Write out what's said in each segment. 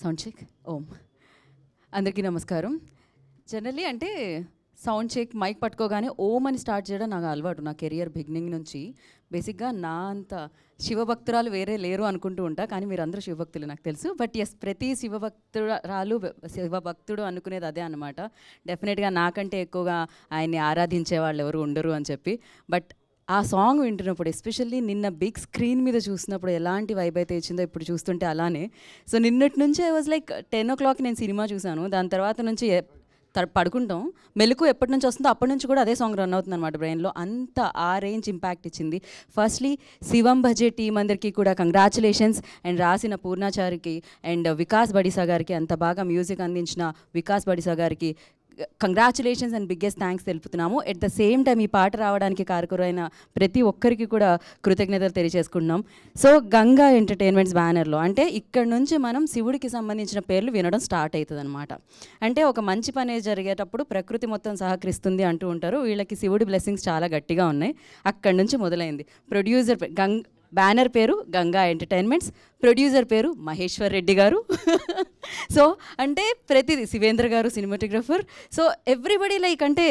Sound check ఓం అందరికీ నమస్కారం. Generally అంటే సౌండ్ చెక్ మైక్ పట్టుకోగానే ఓం అని స్టార్ట్ చేయడం నాకు అలవాటు. నా కెరియర్ బిగినింగ్ నుంచి బేసిక్గా నా అంత శివభక్తురాలు వేరే లేరు అనుకుంటూ ఉంటా, కానీ మీరందరూ శివభక్తులు నాకు తెలుసు. బట్ ఎస్, ప్రతి శివభక్తుడు అనుకునేది అదే అనమాట. డెఫినెట్గా నాకంటే ఎక్కువగా ఆయన్ని ఆరాధించే వాళ్ళు ఎవరు ఉండరు అని చెప్పి. బట్ ఆ సాంగ్ వింటున్నప్పుడు, ఎస్పెషల్లీ నిన్న బిగ్ స్క్రీన్ మీద చూసినప్పుడు ఎలాంటి వైబ్ అయితే ఇచ్చిందో ఇప్పుడు చూస్తుంటే అలానే. సో నిన్నటి నుంచి ఐ వాజ్ లైక్ 10 o'clock నేను సినిమా చూశాను. దాని తర్వాత నుంచి పడుకుంటాం, మెలకు ఎప్పటి నుంచి వస్తుందో అప్పటి నుంచి కూడా అదే సాంగ్ రన్ అవుతుంది అనమాట బ్రెయిన్లో. అంత ఆ రేంజ్ ఇంపాక్ట్ ఇచ్చింది. ఫస్ట్లీ శివం భజే టీం అందరికీ కూడా కంగ్రాచులేషన్స్. అండ్ రాసిన పూర్ణాచారికి అండ్ వికాస్ బడిసా గారికి, అంత బాగా మ్యూజిక్ అందించిన వికాస్ బడిసా గారికి కంగ్రాచులేషన్స్ అండ్ బిగ్గెస్ట్ థ్యాంక్స్ తెలుపుతున్నాము. ఎట్ ద సేమ్ టైం ఈ పాట రావడానికి కారకురైన ప్రతి ఒక్కరికి కూడా కృతజ్ఞతలు తెలియజేసుకుంటున్నాం. సో గంగా ఎంటర్టైన్మెంట్స్ బ్యానర్లో అంటే ఇక్కడ నుంచి మనం శివుడికి సంబంధించిన పేర్లు వినడం స్టార్ట్ అవుతుంది అనమాట. అంటే ఒక మంచి పని జరిగేటప్పుడు ప్రకృతి మొత్తం సహకరిస్తుంది అంటూ ఉంటారు. వీళ్ళకి శివుడి బ్లెస్సింగ్స్ చాలా గట్టిగా ఉన్నాయి. అక్కడి నుంచి మొదలైంది. ప్రొడ్యూసర్ బ్యానర్ పేరు గంగా ఎంటర్టైన్మెంట్స్, ప్రొడ్యూసర్ పేరు మహేశ్వర్ రెడ్డి గారు. సో అంటే ప్రతిదీ శివేంద్ర గారు సినిమాటోగ్రఫర్. సో ఎవ్రీబడి లైక్ అంటే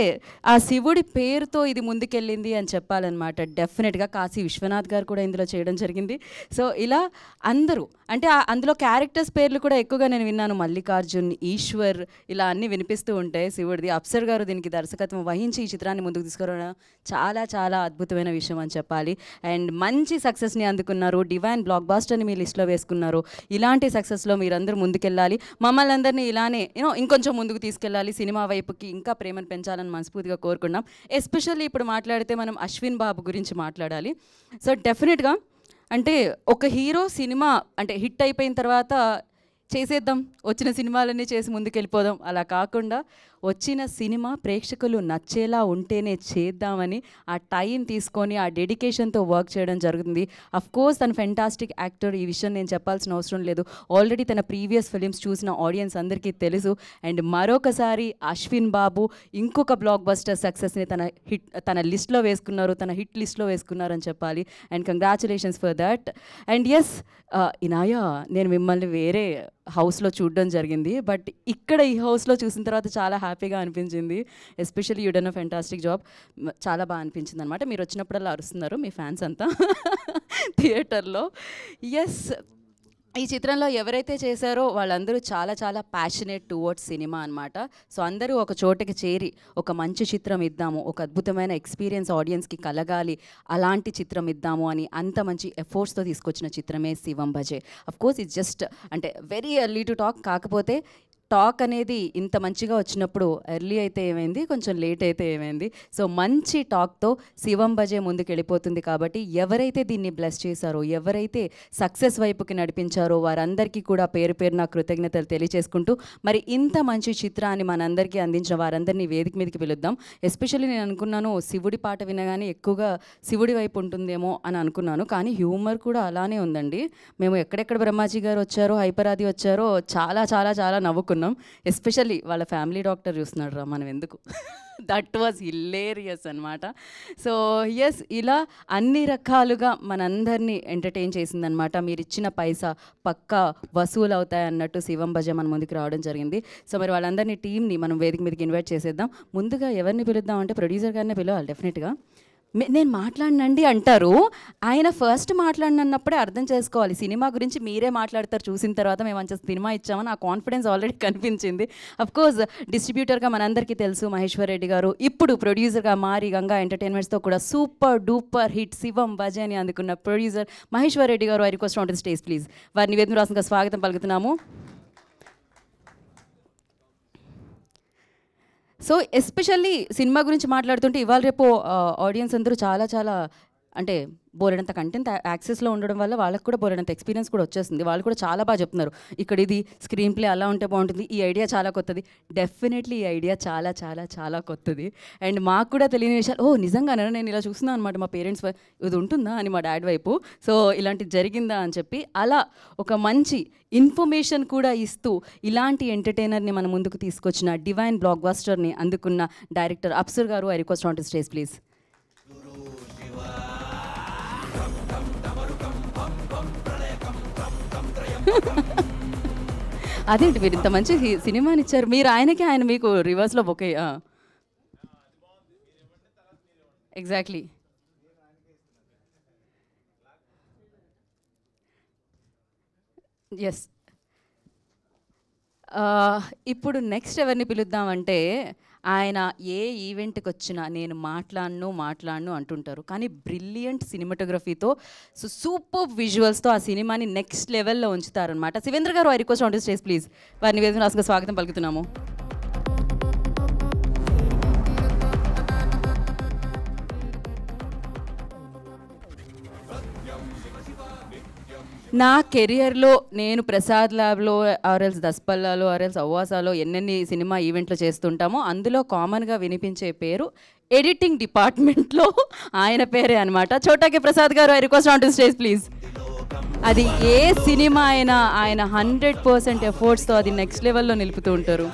ఆ శివుడి పేరుతో ఇది ముందుకెళ్ళింది అని చెప్పాలన్నమాట. డెఫినెట్గా కాశీ విశ్వనాథ్ గారు కూడా ఇందులో చేయడం జరిగింది. సో ఇలా అందరూ అంటే అందులో క్యారెక్టర్స్ పేర్లు కూడా ఎక్కువగా నేను విన్నాను. మల్లికార్జున్, ఈశ్వర్, ఇలా అన్నీ వినిపిస్తూ ఉంటాయి శివుడిది. అప్సర్ గారు దీనికి దర్శకత్వం వహించి ఈ చిత్రాన్ని ముందుకు తీసుకురావడం చాలా చాలా అద్భుతమైన విషయం అని చెప్పాలి. అండ్ మంచి సక్సెస్ని అందుకున్నారు. డివైన్ బ్లాక్ బాస్టర్ని మీ లిస్ట్లో వేసుకున్నారు. ఇలాంటి సక్సెస్లో మీరందరూ ముందుకెళ్ళాలి, మమ్మల్ని అందరినీ ఇలానే ఇంకొంచెం ముందుకు తీసుకెళ్ళాలి, సినిమా వైపుకి ఇంకా ప్రేమను పెంచాలని మనస్ఫూర్తిగా కోరుకున్నాం. ఎస్పెషల్లీ ఇప్పుడు మాట్లాడితే మనం అశ్విన్ బాబు గురించి మాట్లాడాలి. సో డెఫినెట్గా అంటే ఒక హీరో సినిమా అంటే హిట్ అయిపోయిన తర్వాత చేసేద్దాం, వచ్చిన సినిమాలన్నీ చేసి ముందుకెళ్ళిపోదాం, అలా కాకుండా వచ్చిన సినిమా ప్రేక్షకులు నచ్చేలా ఉంటేనే చేద్దామని ఆ టైం తీసుకొని ఆ డెడికేషన్తో వర్క్ చేయడం జరుగుతుంది. అఫ్కోర్స్ తను ఫెంటాస్టిక్ యాక్టర్, ఈ విషయం నేను చెప్పాల్సిన అవసరం లేదు. ఆల్రెడీ తన ప్రీవియస్ ఫిలిమ్స్ చూసిన ఆడియన్స్ అందరికీ తెలుసు. అండ్ మరొకసారి అశ్విన్ బాబు ఇంకొక బ్లాక్ బస్టర్ సక్సెస్ని తన లిస్ట్లో వేసుకున్నారు, తన హిట్ లిస్ట్లో వేసుకున్నారని చెప్పాలి. And congratulations for that. And yes Inaya, నేను మిమ్మల్ని వేరే హౌస్లో చూడడం జరిగింది, బట్ ఇక్కడ ఈ హౌస్లో చూసిన తర్వాత చాలా హ్యాపీగా అనిపించింది. Especially you done a fantastic job. చాలా బాగా అనిపించింది అనమాట. మీరు వచ్చినప్పుడల్లా అరుస్తున్నారు మీ ఫ్యాన్స్ అంతా థియేటర్లో. ఎస్, ఈ చిత్రంలో ఎవరైతే చేశారో వాళ్ళందరూ చాలా చాలా ప్యాషనేట్ టువర్డ్స్ సినిమా అనమాట. సో అందరూ ఒక చోటకి చేరి ఒక మంచి చిత్రం ఇద్దాము, ఒక అద్భుతమైన ఎక్స్పీరియన్స్ ఆడియన్స్కి కలగాలి, అలాంటి చిత్రం ఇద్దాము అని అంత మంచి ఎఫర్ట్స్తో తీసుకొచ్చిన చిత్రమే శివం భజే. అఫ్కోర్స్ ఇట్స్ జస్ట్ అంటే వెరీ ఎర్లీ టు టాక్. కాకపోతే టాక్ అనేది ఇంత మంచిగా వచ్చినప్పుడు ఎర్లీ అయితే ఏమైంది, కొంచెం లేట్ అయితే ఏమైంది. సో మంచి టాక్తో శివం భజే ముందుకు వెళ్ళిపోతుంది. కాబట్టి ఎవరైతే దీన్ని బ్లెస్ చేశారో, ఎవరైతే సక్సెస్ వైపుకి నడిపించారో వారందరికీ కూడా పేరు పేరున కృతజ్ఞతలు తెలియజేసుకుంటూ, మరి ఇంత మంచి చిత్రాన్ని మనందరికీ అందించిన వారందరినీ వేదిక మీదకి పిలుద్దాం. ఎస్పెషల్లీ నేను అనుకున్నాను శివుడి పాట వినగానే ఎక్కువగా శివుడి వైపు ఉంటుందేమో అని అనుకున్నాను, కానీ హ్యూమర్ కూడా అలానే ఉందండి. మేము ఎక్కడెక్కడ బ్రహ్మాజీ గారు వచ్చారో, హైపరాది వచ్చారో చాలా చాలా చాలా నవ్వుకున్నాం. ఎస్పెషల్లీ వాళ్ళ ఫ్యామిలీ డాక్టర్ చూస్తున్నాడు రా, మనం ఎందుకు, దట్ వాజ్ హిలేరియస్ అనమాట. సో ఎస్, ఇలా అన్ని రకాలుగా మనందరినీ ఎంటర్టైన్ చేసిందనమాట. మీరు ఇచ్చిన పైసా పక్కా వసూలు అవుతాయి అన్నట్టు శివం భజ మన ముందుకు రావడం జరిగింది. సో మరి వాళ్ళందరినీ టీంని మనం వేదిక మీదకి ఇన్వైట్ చేసేద్దాం. ముందుగా ఎవరిని పిలుద్దాం అంటే ప్రొడ్యూసర్ గారినే పిలవాలి డెఫినెట్గా. నేను మాట్లాడినండి అంటారు, ఆయన ఫస్ట్ మాట్లాడినప్పుడే అర్థం చేసుకోవాలి. సినిమా గురించి మీరే మాట్లాడతారు చూసిన తర్వాత, మేము మంచి సినిమా ఇచ్చామని ఆ కాన్ఫిడెన్స్ ఆల్రెడీ కనిపించింది. అఫ్కోర్స్ డిస్ట్రిబ్యూటర్గా మనందరికీ తెలుసు మహేశ్వర్ రెడ్డి గారు, ఇప్పుడు ప్రొడ్యూసర్గా మారి గంగా ఎంటర్టైన్మెంట్స్తో కూడా సూపర్ డూపర్ హిట్ శివం భజని అందుకున్న ప్రొడ్యూసర్ మహేశ్వర్ రెడ్డి గారు. I request on to the stage please. వారిని వేదిక రాష్ట్రంగా స్వాగతం పలుకుతున్నాము. సో ఎస్పెషల్లీ సినిమా గురించి మాట్లాడుతుంటే ఇవాళ రేపు ఆడియన్స్ అందరూ చాలా చాలా అంటే బోలెడంత కంటెంట్ యాక్సెస్లో ఉండడం వల్ల వాళ్ళకి కూడా బోలెడంత ఎక్స్పీరియన్స్ కూడా వచ్చేస్తుంది. వాళ్ళు కూడా చాలా బాగా చెప్తున్నారు, ఇక్కడ ఇది స్క్రీన్ ప్లే అలా ఉంటే బాగుంటుంది, ఈ ఐడియా చాలా కొత్తది. డెఫినెట్లీ ఈ ఐడియా చాలా చాలా చాలా కొత్తది. అండ్ మాకు కూడా తెలియని విషయాలు, ఓ నిజంగానే నేను ఇలా చూస్తున్నాను అనమాట, మా పేరెంట్స్ ఇది ఉంటుందా అని మా డాడ్ వైపు, సో ఇలాంటిది జరిగిందా అని చెప్పి అలా ఒక మంచి ఇన్ఫర్మేషన్ కూడా ఇస్తూ ఇలాంటి ఎంటర్టైనర్ని మన ముందుకు తీసుకొచ్చిన డివైన్ బ్లాక్ బాస్టర్ని అందుకున్న డైరెక్టర్ అప్సర్ గారు. I request on to stage please. అదేంటి మీరు ఇంత మంచి సినిమాని ఇచ్చారు, మీరు ఆయనకి, ఆయన మీకు రివర్స్లో బొకే. ఎగ్జాక్ట్లీ. ఎస్. ఇప్పుడు నెక్స్ట్ ఎవరిని పిలుద్దామంటే, ఆయన ఏ ఈవెంట్కి వచ్చినా నేను మాట్లాడను అంటుంటారు, కానీ బ్రిలియంట్ సినిమాటోగ్రఫీతో సూపర్ విజువల్స్తో ఆ సినిమాని నెక్స్ట్ లెవెల్లో ఉంచుతారనమాట. శివేంద్ర గారు, I request on to stage please. వారిని వేదిక రాసుగా స్వాగతం పలుకుతున్నాము. నా కెరియర్లో నేను ప్రసాద్ ల్యాబ్లో ఆర్ఎల్స్ దస్పల్లాలో ఆర్ఎల్స్ అవ్వాసాలో ఎన్నెన్ని సినిమా ఈవెంట్లు చేస్తుంటామో అందులో కామన్గా వినిపించే పేరు ఎడిటింగ్ డిపార్ట్మెంట్లో ఆయన పేరే అనమాట. చోటాకి ప్రసాద్ గారు, I request on to stage please. అది ఏ సినిమా అయినా ఆయన 100% ఎఫర్ట్స్తో అది నెక్స్ట్ లెవెల్లో నిలుపుతూ ఉంటారు.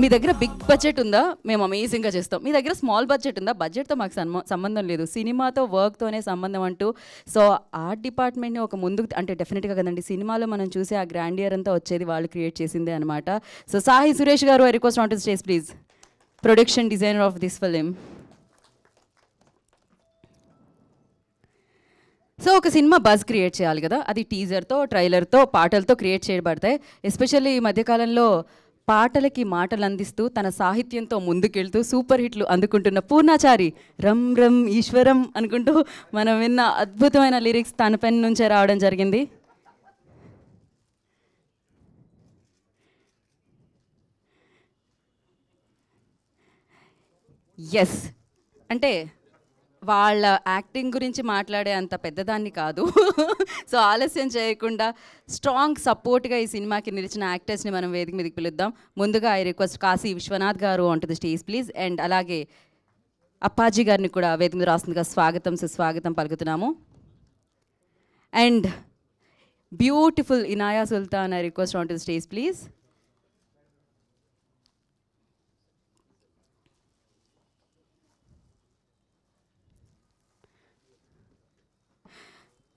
మీ దగ్గర బిగ్ బడ్జెట్ ఉందా, మేము అమేజింగ్గా చేస్తాం. మీ దగ్గర స్మాల్ బడ్జెట్ ఉందా, బడ్జెట్తో మాకు సంబంధం లేదు, సినిమాతో వర్క్తోనే సంబంధం అంటూ. సో ఆర్ట్ డిపార్ట్మెంట్ని ఒక ముందుకు అంటే డెఫినెట్గా కదండి, సినిమాలో మనం చూసే ఆ గ్రాండియర్ అంతా వచ్చేది వాళ్ళు క్రియేట్ చేసిందే అనమాట. సో సాయి సురేష్ గారు, I request on to stage please, production designer of this film. So ఒక సినిమా బజ్ క్రియేట్ చేయాలి కదా, అది టీజర్తో, ట్రైలర్తో, పాటలతో క్రియేట్ చేయబడతాయి. ఎస్పెషల్లీ ఈ మధ్యకాలంలో పాటలకి మాటలు అందిస్తూ తన సాహిత్యంతో ముందుకెళ్తూ సూపర్ హిట్లు అందుకుంటున్న పూర్ణాచారి, రమ్ రమ్ ఈశ్వరం అనుకుంటూ మనం విన్న అద్భుతమైన లిరిక్స్ తన పెన్ నుంచే రావడం జరిగింది. ఎస్, అంటే వాళ్ళ యాక్టింగ్ గురించి మాట్లాడే అంత పెద్దదాన్ని కాదు. సో ఆలస్యం చేయకుండా స్ట్రాంగ్ సపోర్ట్గా ఈ సినిమాకి నిలిచిన యాక్టర్స్ని మనం వేదిక మీదకి పిలుద్దాం. ముందుగా I request Kashi Vishwanath garu on to the stage please. And అలాగే అప్పాజీ గారిని కూడా వేదిక మీద రాస్తుందిగా స్వాగతం సుస్వాగతం పలుకుతున్నాము. And beautiful Inaya Sultan, I request on to the stage please.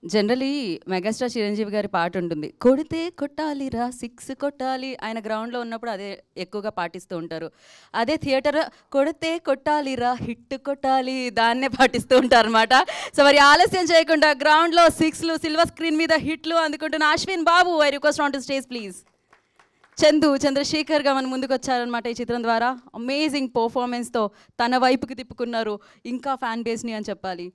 Generally megastar Chiranjeevi గారి పాట ఉంటుంది, కొడితే కొట్టాలి రా, 6 కొట్టాలి. ఆయన గ్రౌండ్లో ఉన్నప్పుడు అదే ఎక్కువగా పాటిస్తూ ఉంటారు. అదే థియేటర్ కొడితే కొట్టాలి రా, హిట్ కొట్టాలి, దాన్నే పాటిస్తూ ఉంటారు అనమాట. సో మరి ఆలస్యం చేయకుండా గ్రౌండ్లో 6లు, సిల్వర్ స్క్రీన్ మీద హిట్లు అందుకుంటున్న Ashwin Babu, I request on to stage please. చంద్రశేఖర్గా మన ముందుకు వచ్చారనమాట ఈ చిత్రం ద్వారా. అమేజింగ్ పర్ఫార్మెన్స్తో తన వైపుకి తిప్పుకున్నారు ఇంకా ఫ్యాన్ బేస్ని అని చెప్పాలి.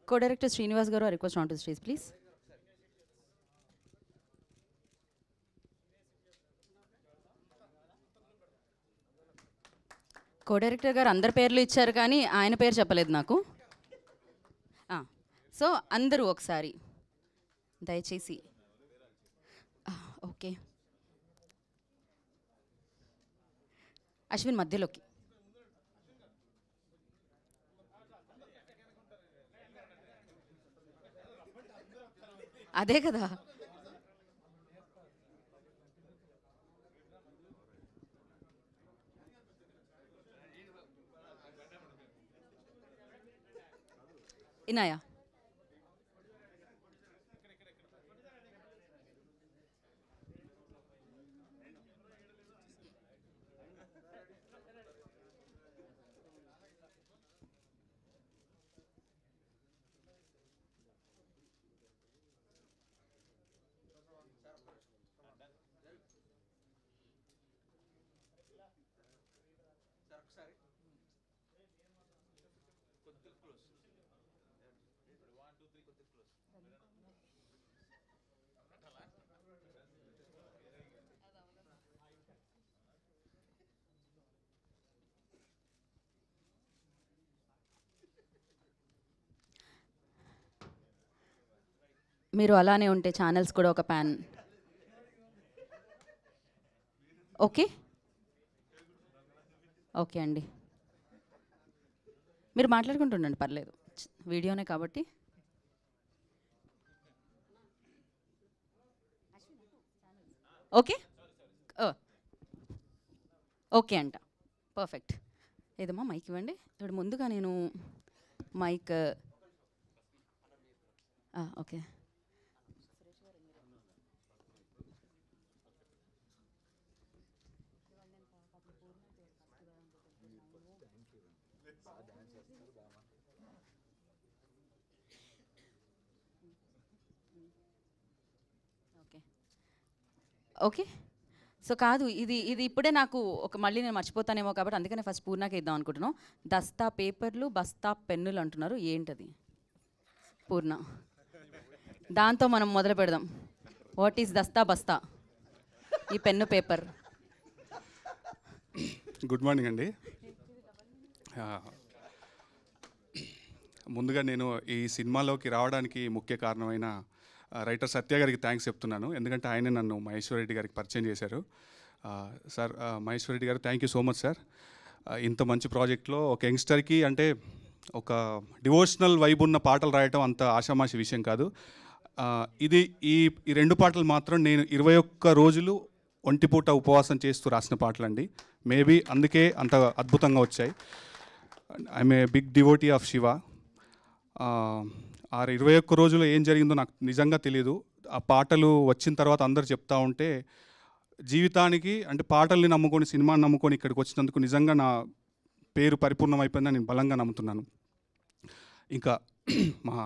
Co-director Srinivas garu, I request on to the stage please. Co-director garu అందరి పేర్లు ఇచ్చారు కానీ ఆయన పేరు చెప్పలేదు నాకు. సో అందరూ ఒకసారి దయచేసి. ఓకే, అశ్విన్ మధ్యలోకి. అదే కదా, ఇనాయా. మీరు అలానే ఉంటే ఛానల్స్ కూడా ఒక ప్యాన్. ఓకే ఓకే అండి, మీరు మాట్లాడుకుంటుండండి, పర్లేదు, వీడియోనే కాబట్టి. ఓకే ఓకే అంట, పర్ఫెక్ట్. ఏదమ్మా మైక్ ఇవ్వండి. ఇప్పుడు ముందుగా నేను mic okay. Okay okay. So కాదు, ఇది ఇది ఇప్పుడే నాకు ఒక, మళ్ళీ నేను మర్చిపోతానేమో కాబట్టి అందుకనే ఫస్ట్ పూర్ణాకి ఇద్దాం అనుకుంటున్నాం. దస్తా పేపర్లు, బస్తా పెన్నులు అంటున్నారు, ఏంటది పూర్ణ? దాంతో మనం మొదలు పెడదాం. వాట్ ఈస్ దస్తా బస్తా, ఈ పెన్ను పేపర్? గుడ్ మార్నింగ్ అండి. ముందుగా నేను ఈ సినిమాలోకి రావడానికి ముఖ్య కారణమైన రైటర్ సత్య గారికి థ్యాంక్స్ చెప్తున్నాను. ఎందుకంటే ఆయనే నన్ను మహేశ్వర్ రెడ్డి గారికి పరిచయం చేశారు. Sir, Maheshwar Reddy garu thank you so much sir. ఇంత మంచి ప్రాజెక్ట్లో ఒక యంగ్స్టర్కి, అంటే ఒక డివోషనల్ వైబ్ ఉన్న పాటలు రాయటం అంత ఆషామాషి విషయం కాదు. ఇది ఈ ఈ 2 పాటలు మాత్రం నేను 21 రోజులు ఒంటిపూట ఉపవాసం చేస్తూ రాసిన పాటలండి. మేబీ అందుకే అంత అద్భుతంగా వచ్చాయి. I'm a big devotee of Shiva. ఆ 21 రోజులు ఏం జరిగిందో నాకు నిజంగా తెలియదు. ఆ పాటలు వచ్చిన తర్వాత అందరు చెప్తా ఉంటే జీవితానికి, అంటే పాటల్ని నమ్ముకొని, సినిమాని నమ్ముకొని ఇక్కడికి వచ్చినందుకు నిజంగా నా పేరు పరిపూర్ణం అయిపోయిందని నేను బలంగా నమ్ముతున్నాను. ఇంకా మా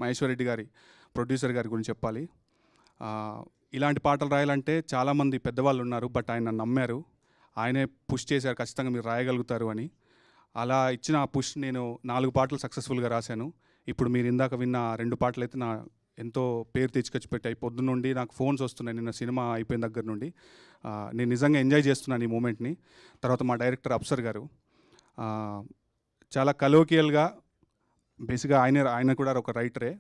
మహేశ్వర్ రెడ్డి గారి, ప్రొడ్యూసర్ గారి గురించి చెప్పాలి. ఇలాంటి పాటలు రాయాలంటే చాలామంది పెద్దవాళ్ళు ఉన్నారు, బట్ ఆయన నన్ను నమ్మారు. ఆయనే పుష్ చేశారు, ఖచ్చితంగా మీరు రాయగలుగుతారు అని. అలా ఇచ్చిన ఆ పుష్ నేను 4 పాటలు సక్సెస్ఫుల్గా రాశాను. ఇప్పుడు మీరు ఇందాక విన్న 2 పాటలు అయితే నా ఎంతో పేరు తెచ్చుకొచ్చి పెట్టాయి. పొద్దున్న నుండి నాకు ఫోన్స్ వస్తున్నాయి, నిన్న సినిమా అయిపోయిన దగ్గర నుండి. నేను నిజంగా ఎంజాయ్ చేస్తున్నాను ఈ మూమెంట్ని. తర్వాత మా డైరెక్టర్ అప్సర్ గారు చాలా కలోకియల్గా, బేసిక్గా ఆయన కూడా ఒక రైటరే.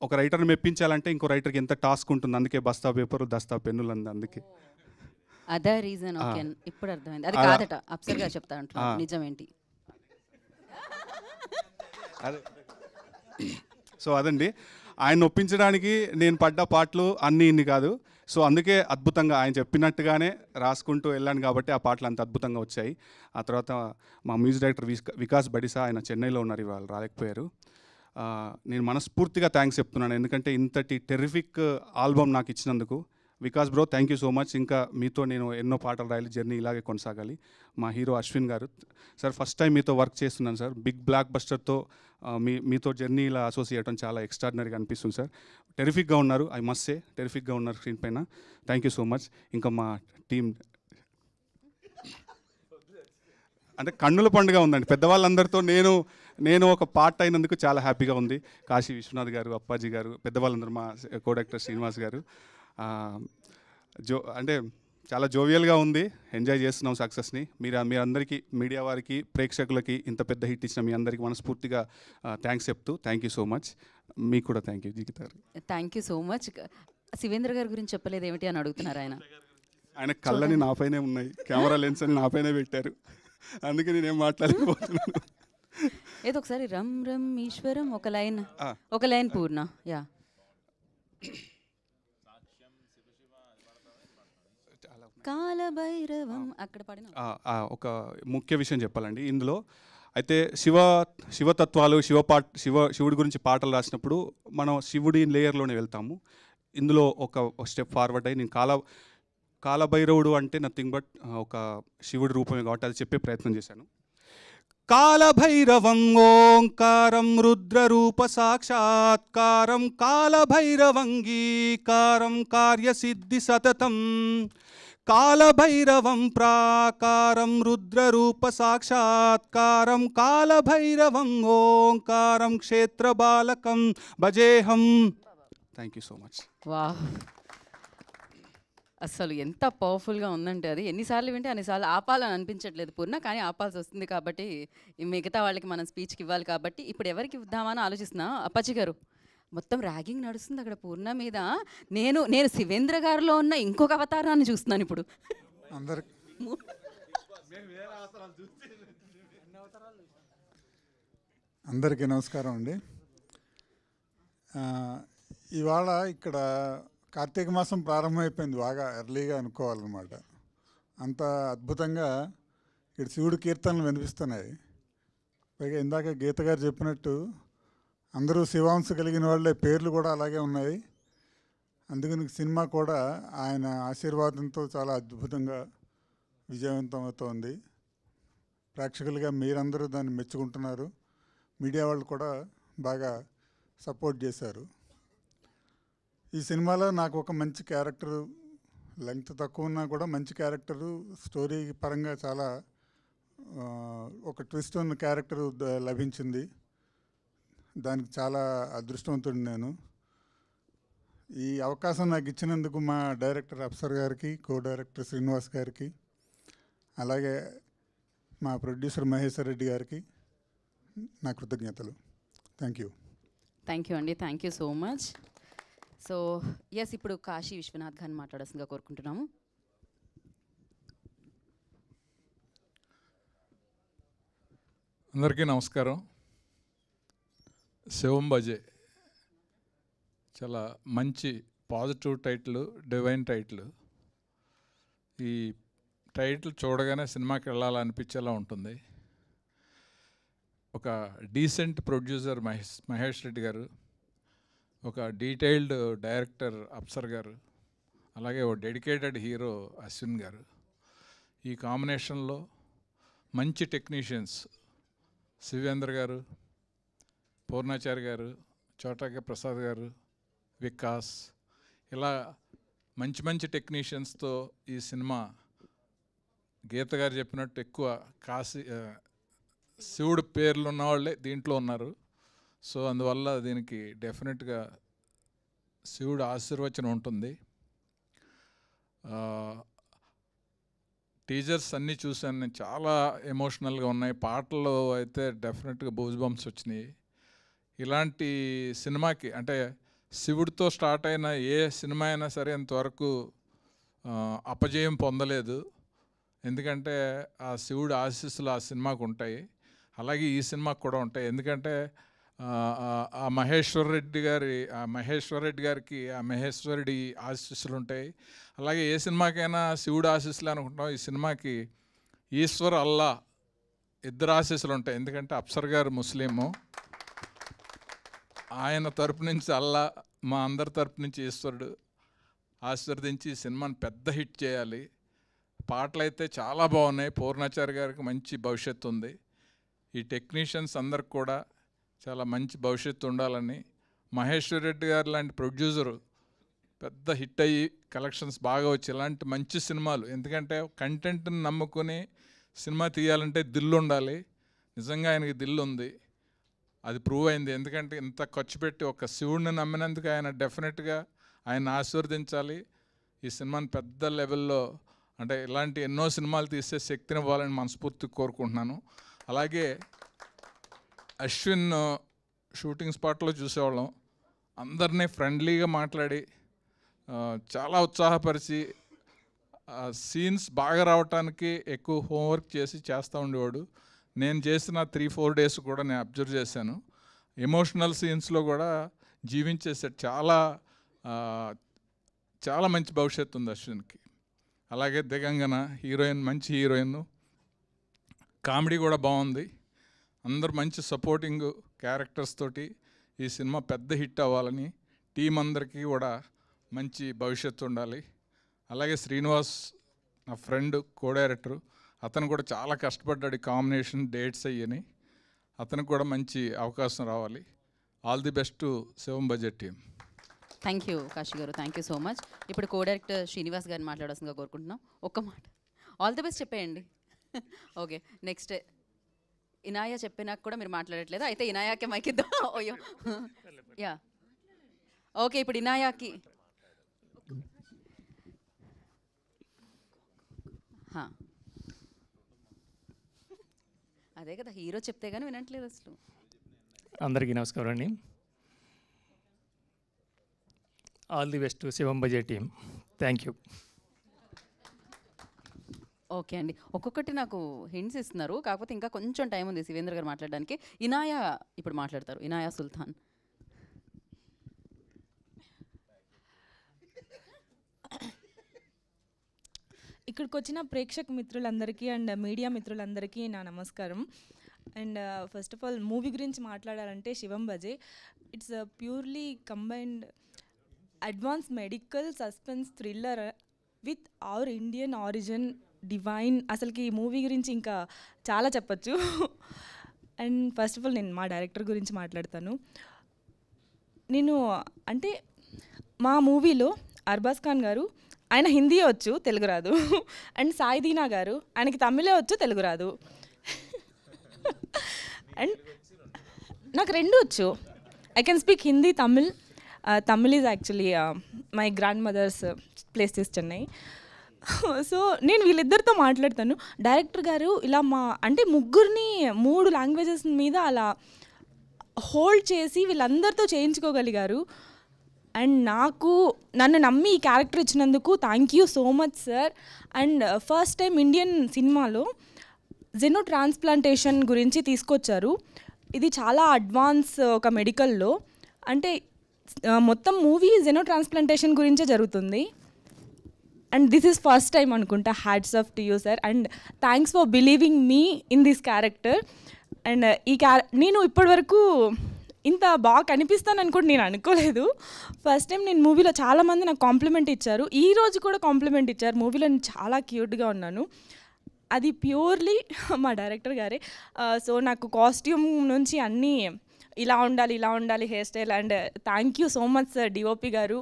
ఒక రైటర్ని మెప్పించాలంటే ఇంకో రైటర్కి ఎంత టాస్క్ ఉంటుంది. అందుకే బస్తా పేపర్, దస్తా పెన్నులు అంది. అందుకే అదే రీజన్. ఓకే, ఇప్పుడు అర్థమైంది. అది కాదట, అప్సర్ గారు చెప్తా అంటున్నారు, నిజం ఏంటి? అదే. సో అదండి, ఆయన ఒప్పించడానికి నేను పడ్డ పాటలు అన్నీ ఇన్ని కాదు. సో అందుకే అద్భుతంగా ఆయన చెప్పినట్టుగానే రాసుకుంటూ వెళ్ళాను కాబట్టి ఆ పాటలు అంత అద్భుతంగా వచ్చాయి. ఆ తర్వాత మా మ్యూజిక్ డైరెక్టర్ వికాస్ బడిసా, ఆయన చెన్నైలో ఉన్నారు, ఇవాళ రాలేకపోయారు. నేను మనస్ఫూర్తిగా థ్యాంక్స్ చెప్తున్నాను, ఎందుకంటే ఇంతటి టెర్రిఫిక్ ఆల్బమ్ నాకు ఇచ్చినందుకు. Vikas bro, thank you so much. ఇంకా మీతో నేను ఎన్నో పాటలు రాయాలి, జర్నీ ఇలాగే కొనసాగాలి. మా హీరో అశ్విన్ గారు సార్, ఫస్ట్ టైం మీతో వర్క్ చేస్తున్నాను సార్. బిగ్ బ్లాక్ బస్టర్తో మీతో జర్నీ ఇలా అసోసియేట్ అవ్వడం చాలా ఎక్స్ట్రాడినరీగా అనిపిస్తుంది సార్. టెరిఫిక్గా ఉన్నారు, ఐ మస్ట్ సే, టెరిఫిక్గా ఉన్నారు స్క్రీన్ పైన. Thank you so much. ఇంకా మా టీం అంటే కన్నుల పండుగ ఉందండి పెద్దవాళ్ళందరితో. నేను ఒక పార్ట్ అయినందుకు చాలా హ్యాపీగా ఉంది. కాశీ విశ్వనాథ్ గారు, అప్పాజీ గారు, పెద్దవాళ్ళందరూ, మా కో డైరెక్టర్ శ్రీనివాస్ గారు. అంటే చాలా జోవియల్గా ఉంది, ఎంజాయ్ చేస్తున్నాం సక్సెస్ని. మీరందరికీ, మీడియా వారికి, ప్రేక్షకులకి ఇంత పెద్ద హిట్ ఇచ్చిన మీ అందరికీ మనస్ఫూర్తిగా థ్యాంక్స్ చెప్తూ, థ్యాంక్ యూ సో మచ్. మీకు కూడా థ్యాంక్ యూ జీవిత గారు. Thank you so much. Shivendra గారి గురించి చెప్పలేదు ఏమిటి అని అడుగుతున్నారు ఆయన కళ్ళని నాపైనే ఉన్నాయి, కెమెరా లెన్స్ అని నాపైనే పెట్టారు, అందుకే నేనేం మాట్లాడలేకపోతున్నాను. ఏదో ఒకసారి రమ్ రమ్ ఈశ్వరం ఒక లైన్ పూర్ణ. యా, కాలభైరవం అక్కడ పడిన ఒక ముఖ్య విషయం చెప్పాలండి ఇందులో. అయితే శివతత్వాలు, శివుడి గురించి పాటలు రాసినప్పుడు మనం శివుడి లేయర్లోనే వెళ్తాము. ఇందులో ఒక స్టెప్ ఫార్వర్డ్ అయ్యి నేను కాలభైరవుడు అంటే నథింగ్ బట్ ఒక శివుడి రూపమే కాబట్టి అది చెప్పే ప్రయత్నం చేశాను. కాలభైరవం ఓంకారం రుద్రరూప సాక్షాత్కారం కాలభైరవంగీకారం కార్యసిద్ధి సతతం కాలభైరవం ప్రాకారం రుద్రరూప సాక్షాత్కారం కాలభైరవం ఓంకారం క్షేత్రబాలకం భజేహం. Thank you so much. Wow, అసలు ఎంత పవర్ఫుల్గా ఉందంటే అది ఎన్నిసార్లు వింటే అన్నిసార్లు ఆపాలని అనిపించట్లేదు పూర్ణ, కానీ ఆపాల్సి వస్తుంది కాబట్టి మిగతా వాళ్ళకి మనం స్పీచ్కి ఇవ్వాలి కాబట్టి ఇప్పుడు ఎవరికి ఇద్దామని ఆలోచిస్తున్నా. అప్పాజీ గారు, మొత్తం ర్యాగింగ్ నడుస్తుంది అక్కడ పూర్ణ మీద. నేను శివేంద్ర గారిలో ఉన్న ఇంకొక అవతారాన్ని చూస్తున్నాను ఇప్పుడు. అందరికీ నమస్కారం అండి. ఇవాళ ఇక్కడ కార్తీక మాసం ప్రారంభమైపోయింది, బాగా ఎర్లీగా అనుకోవాలన్నమాట. అంత అద్భుతంగా ఇక్కడ శివుడి కీర్తనలు వినిపిస్తున్నాయి. పైగా ఇందాక గీత గారు చెప్పినట్టు అందరూ శివాంశ కలిగిన వాళ్ళే, పేర్లు కూడా అలాగే ఉన్నాయి. అందుకని సినిమా కూడా ఆయన ఆశీర్వాదంతో చాలా అద్భుతంగా విజయవంతం అవుతోంది. ప్రేక్షకులుగా మీరందరూ దాన్ని మెచ్చుకుంటున్నారు. మీడియా వాళ్ళు కూడా బాగా సపోర్ట్ చేశారు. ఈ సినిమాలో నాకు ఒక మంచి క్యారెక్టరు, లెంగ్త్ తక్కువ ఉన్నా కూడా మంచి క్యారెక్టరు, స్టోరీ పరంగా చాలా ఒక ట్విస్ట్ ఉన్న క్యారెక్టరు లభించింది. దానికి చాలా అదృష్టవంతుడు నేను. ఈ అవకాశం నాకు ఇచ్చినందుకు మా డైరెక్టర్ అప్సర్ గారికి, కో డైరెక్టర్ శ్రీనివాస్ గారికి, అలాగే మా ప్రొడ్యూసర్ మహేశ్వర్ రెడ్డి గారికి నా కృతజ్ఞతలు. Thank you. థ్యాంక్ యూ అండి, thank you so much. So yes, ఇప్పుడు కాశీ విశ్వనాథ్ గారిని మాట్లాడాల్సిందిగా కోరుకుంటున్నాము. అందరికీ నమస్కారం. శివం భజే చాలా మంచి పాజిటివ్ టైటిల్, డివైన్ టైటిల్. ఈ టైటిల్ చూడగానే సినిమాకి వెళ్ళాలనిపించేలా ఉంటుంది. ఒక డీసెంట్ ప్రొడ్యూసర్ మహేష్ రెడ్డి గారు, ఒక డీటెయిల్డ్ డైరెక్టర్ అప్సర్ గారు, అలాగే ఒక డెడికేటెడ్ హీరో అశ్విన్ గారు. ఈ కాంబినేషన్లో మంచి టెక్నీషియన్స్ శివేంద్ర గారు, పూర్ణాచారి గారు, చోటాకే ప్రసాద్ గారు, వికాస్, ఇలా మంచి మంచి టెక్నీషియన్స్తో ఈ సినిమా గీత గారు చెప్పినట్టు ఎక్కువ శివుడు పేర్లు ఉన్నవాళ్ళే దీంట్లో ఉన్నారు. సో అందువల్ల దీనికి డెఫినెట్గా శివుడు ఆశీర్వచనం ఉంటుంది. టీజర్స్ అన్నీ చూశాను నేను, చాలా ఎమోషనల్గా ఉన్నాయి. పాటలు అయితే డెఫినెట్గా బూజ్ బంప్స్ వచ్చినాయి. ఇలాంటి సినిమాకి అంటే శివుడితో స్టార్ట్ అయిన ఏ సినిమా అయినా సరే ఇంతవరకు అపజయం పొందలేదు. ఎందుకంటే ఆ శివుడి ఆశీస్సులు ఆ సినిమాకు ఉంటాయి, అలాగే ఈ సినిమాకు కూడా ఉంటాయి. ఎందుకంటే ఆ మహేశ్వర్ రెడ్డి గారికి ఆ మహేశ్వరుడి ఆశీస్సులు ఉంటాయి. అలాగే ఏ సినిమాకైనా శివుడు ఆశీస్సులు అనుకుంటాం, ఈ సినిమాకి ఈశ్వర్ అల్లా ఇద్దరు ఆశీస్సులు ఉంటాయి. ఎందుకంటే అప్సర్ గారు ముస్లిము, ఆయన తరపు నుంచి అల్లా, మా అందరి తరపు నుంచి ఈశ్వరుడు ఆశీర్వదించి ఈ సినిమాని పెద్ద హిట్ చేయాలి. పాటలు అయితే చాలా బాగున్నాయి. పూర్ణాచారి గారికి మంచి భవిష్యత్తు ఉంది. ఈ టెక్నీషియన్స్ అందరికి కూడా చాలా మంచి భవిష్యత్తు ఉండాలని, మహేశ్వర్ రెడ్డి గారు లాంటి ప్రొడ్యూసరు పెద్ద హిట్ అయ్యి కలెక్షన్స్ బాగా వచ్చి ఇలాంటి మంచి సినిమాలు, ఎందుకంటే కంటెంట్ని నమ్ముకొని సినిమా తీయాలంటే దిల్లు ఉండాలి. నిజంగా ఆయనకి దిల్లు ఉంది, అది ప్రూవ్ అయింది. ఎందుకంటే ఇంత ఖర్చు పెట్టి ఒక శివుడిని నమ్మినందుకు ఆయన డెఫినెట్గా ఆయన ఆశీర్వదించాలి. ఈ సినిమాని పెద్ద లెవెల్లో, అంటే ఇలాంటి ఎన్నో సినిమాలు తీసే శక్తిని ఇవ్వాలని మనస్ఫూర్తిగా కోరుకుంటున్నాను. అలాగే అశ్విన్ షూటింగ్ స్పాట్లో చూసేవాళ్ళం, అందరినీ ఫ్రెండ్లీగా మాట్లాడి చాలా ఉత్సాహపరిచి సీన్స్ బాగా రావటానికి ఎక్కువ హోంవర్క్ చేస్తూ ఉండేవాడు. నేను చేసిన 3-4 డేస్ కూడా నేను అబ్జర్వ్ చేశాను. ఎమోషనల్ సీన్స్లో కూడా జీవించేసాడు. చాలా మంచి భవిష్యత్తు ఉంది అశ్విన్కి. అలాగే దిగంగన హీరోయిన్, మంచి హీరోయిన్, కామెడీ కూడా బాగుంది. అందరు మంచి సపోర్టింగ్ క్యారెక్టర్స్ తోటి ఈ సినిమా పెద్ద హిట్ అవ్వాలని, టీం అందరికీ కూడా మంచి భవిష్యత్తు ఉండాలి. అలాగే శ్రీనివాస్ నా ఫ్రెండ్, కో డైరెక్టరు, అతను కూడా చాలా కష్టపడ్డాడు ఈ కాంబినేషన్ డేట్స్ అయ్యని. అతనికి కూడా మంచి అవకాశం రావాలి. All the best to Shivam budget team. Thank you Kashi గారు, థ్యాంక్ యూ సో మచ్. ఇప్పుడు కో డైరెక్టర్ శ్రీనివాస్ గారిని మాట్లాడాల్సిందిగా కోరుకుంటున్నాం. ఒక్క మాట, ఆల్ ది బెస్ట్ చెప్పేయండి. ఓకే, నెక్స్ట్ ఇనాయా చెప్పినాక కూడా మీరు మాట్లాడట్లేదు, అయితే ఇనాయాకే మైక్ ఇద్దాం. అయ్యో యా, ఓకే, ఇప్పుడు ఇనాయాకి. అదే కదా, హీరో చెప్తే కానీ వినట్లేదు అసలు. అందరికీ నమస్కారం అండి. All the best to Shivam Baje team. Thank you. Okay అండి, ఒక్కొక్కటి నాకు హింట్స్ ఇస్తున్నారు, కాకపోతే ఇంకా కొంచెం టైం ఉంది శివేంద్ర గారు మాట్లాడడానికి. ఇనాయా ఇప్పుడు మాట్లాడతారు, ఇనాయా సుల్తాన్. ఇక్కడికి వచ్చిన ప్రేక్షక మిత్రులందరికీ అండ్ మీడియా మిత్రులందరికీ నా నమస్కారం. And first of all movie గురించి మాట్లాడాలంటే Shivam Baje it's purely combined advance medical suspense thriller with our Indian origin divine. అసలుకి ఈ మూవీ గురించి ఇంకా చాలా చెప్పచ్చు. అండ్ ఫస్ట్ ఆఫ్ ఆల్ నేను మా డైరెక్టర్ గురించి మాట్లాడతాను. నేను అంటే మా మూవీలో అర్బాజ్ ఖాన్ గారు, ఆయన హిందీ వచ్చు, తెలుగు రాదు. అండ్ సాయి దీనా గారు, ఆయనకి తమిళే వచ్చు, తెలుగు రాదు. అండ్ నాకు రెండు వచ్చు. I can speak Hindi, Tamil. Tamil is actually my grandmother's place is Chennai. So నేను వీళ్ళిద్దరితో మాట్లాడతాను. డైరెక్టర్ గారు ఇలా అంటే ముగ్గురిని 3 లాంగ్వేజెస్ మీద అలా హోల్డ్ చేసి వీళ్ళందరితో చేయించుకోగలిగారు. అండ్ నన్ను నమ్మి ఈ క్యారెక్టర్ ఇచ్చినందుకు thank you so much sir. And first time Indian సినిమాలో జెనో ట్రాన్స్ప్లాంటేషన్ గురించి తీసుకొచ్చారు. ఇది చాలా అడ్వాన్స్ ఒక మెడికల్లో. అంటే మొత్తం మూవీ జెనో ట్రాన్స్ప్లాంటేషన్ గురించే జరుగుతుంది. And this is first time అనుకుంటా. Hats off to you sir and thanks for believing me in this character. And నేను ఇప్పటివరకు ఇంత బాగా కనిపిస్తాను అనుకుంటే నేను అనుకోలేదు. ఫస్ట్ టైం నేను మూవీలో చాలామంది నాకు కాంప్లిమెంట్ ఇచ్చారు. ఈ రోజు కూడా కాంప్లిమెంట్ ఇచ్చారు. మూవీలో నేను చాలా క్యూట్గా ఉన్నాను. అది ప్యూర్లీ మా డైరెక్టర్ గారే. సో నాకు కాస్ట్యూమ్ నుంచి అన్నీ ఇలా ఉండాలి hair style. And thank you so much sir DOP గారు,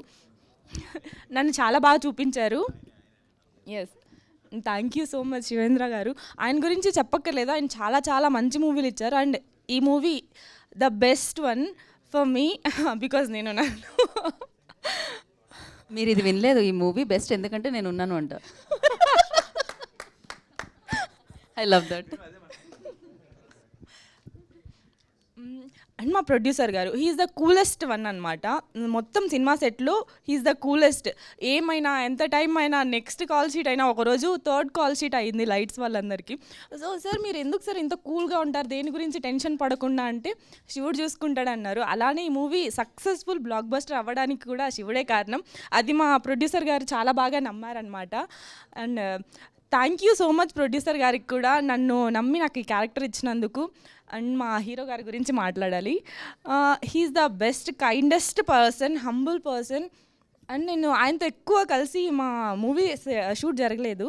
నన్ను చాలా బాగా చూపించారు. Yes, thank you so much Shivendra గారు. ఆయన గురించి చెప్పక్కర్లేదు, ఆయన చాలా చాలా మంచి మూవీలు ఇచ్చారు. అండ్ ఈ movie the best one for me because నేను మీరు ఇది వినలేదు, ఈ మూవీ బెస్ట్ ఎందుకంటే నేను ఉన్నాను అంట. I love that. అండ్ మా ప్రొడ్యూసర్ గారు, హీఈస్ ద కూలెస్ట్ వన్ అనమాట. మొత్తం సినిమా సెట్లో హీఈస్ ద కూలెస్ట్. ఏమైనా ఎంత టైం అయినా నెక్స్ట్ కాల్ షీట్ అయినా, ఒకరోజు 3rd కాల్ షీట్ అయింది లైట్స్ వాళ్ళందరికీ. సో సార్ మీరు ఎందుకు సార్ ఇంత కూల్గా ఉంటారు, దేని గురించి టెన్షన్ పడకుండా అంటే శివుడు చూసుకుంటాడు అన్నారు. అలానే ఈ మూవీ సక్సెస్ఫుల్ బ్లాక్ బస్టర్ అవ్వడానికి కూడా శివుడే కారణం. అది మా ప్రొడ్యూసర్ గారు చాలా బాగా నమ్మారనమాట. And thank you so much producer గారికి కూడా నన్ను నమ్మి నాకు ఈ క్యారెక్టర్ ఇచ్చినందుకు. అండ్ మా హీరో గారి గురించి మాట్లాడాలి. He's the best, kindest person, humble person. And నేను ఆయనతో ఎక్కువ కలిసి మా మూవీ షూట్ జరగలేదు.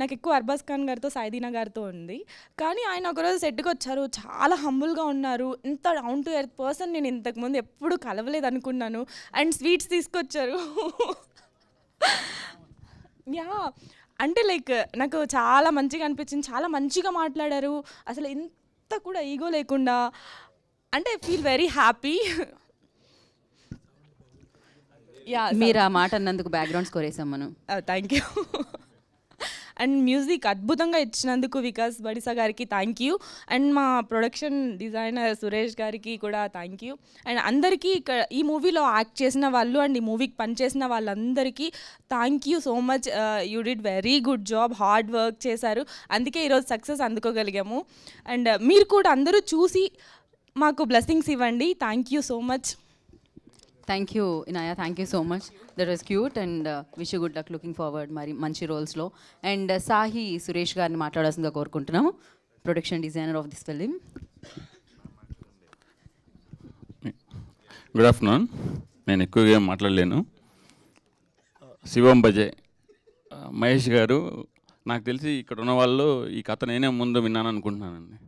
నాకు ఎక్కువ అర్బాజ్ ఖాన్ గారితో, సాయిదీనా గారితో ఉంది. కానీ ఆయన ఒకరోజు సెట్కి వచ్చారు, చాలా హంబుల్గా ఉన్నారు. ఇంత డౌన్ టు ఎర్త్ పర్సన్ నేను ఇంతకుముందు ఎప్పుడు కలవలేదు అనుకున్నాను. అండ్ స్వీట్స్ తీసుకొచ్చారు. యా, అంటే లైక్ నాకు చాలా మంచిగా అనిపించింది. చాలా మంచిగా మాట్లాడారు. అసలు ఇంత కూడా ఈగో లేకుండా. అంటే I feel very happy. Yeah, మీరు ఆ మాట అన్నందుకు బ్యాక్గ్రౌండ్ స్కోర్ వేసాం మనం. Thank you. అండ్ మ్యూజిక్ అద్భుతంగా ఇచ్చినందుకు వికాస్ బడిసా గారికి థ్యాంక్ యూ. అండ్ మా ప్రొడక్షన్ డిజైనర్ సురేష్ గారికి కూడా థ్యాంక్ యూ. అండ్ అందరికీ ఇక్కడ ఈ మూవీలో యాక్ట్ చేసిన వాళ్ళు అండ్ ఈ మూవీకి పనిచేసిన వాళ్ళందరికీ thank you so much. You did very good job, hard work చేశారు, అందుకే ఈరోజు సక్సెస్ అందుకోగలిగాము. అండ్ మీరు కూడా అందరూ చూసి మాకు బ్లెస్సింగ్స్ ఇవ్వండి. Thank you so much. Thank you Inaya, thank you so much. That was cute and wish you good luck, looking forward మరి మంచి రోల్స్లో. అండ్ సాహి సురేష్ గారిని మాట్లాడాల్సిందిగా కోరుకుంటున్నాము, production designer of this film. Good afternoon. నేను ఎక్కువగా ఏం మాట్లాడలేను. శివం బజే మహేష్ గారు, నాకు తెలిసి ఇక్కడ ఉన్న వాళ్ళు ఈ కథ నేనే ముందు విన్నాను అనుకుంటున్నానండి.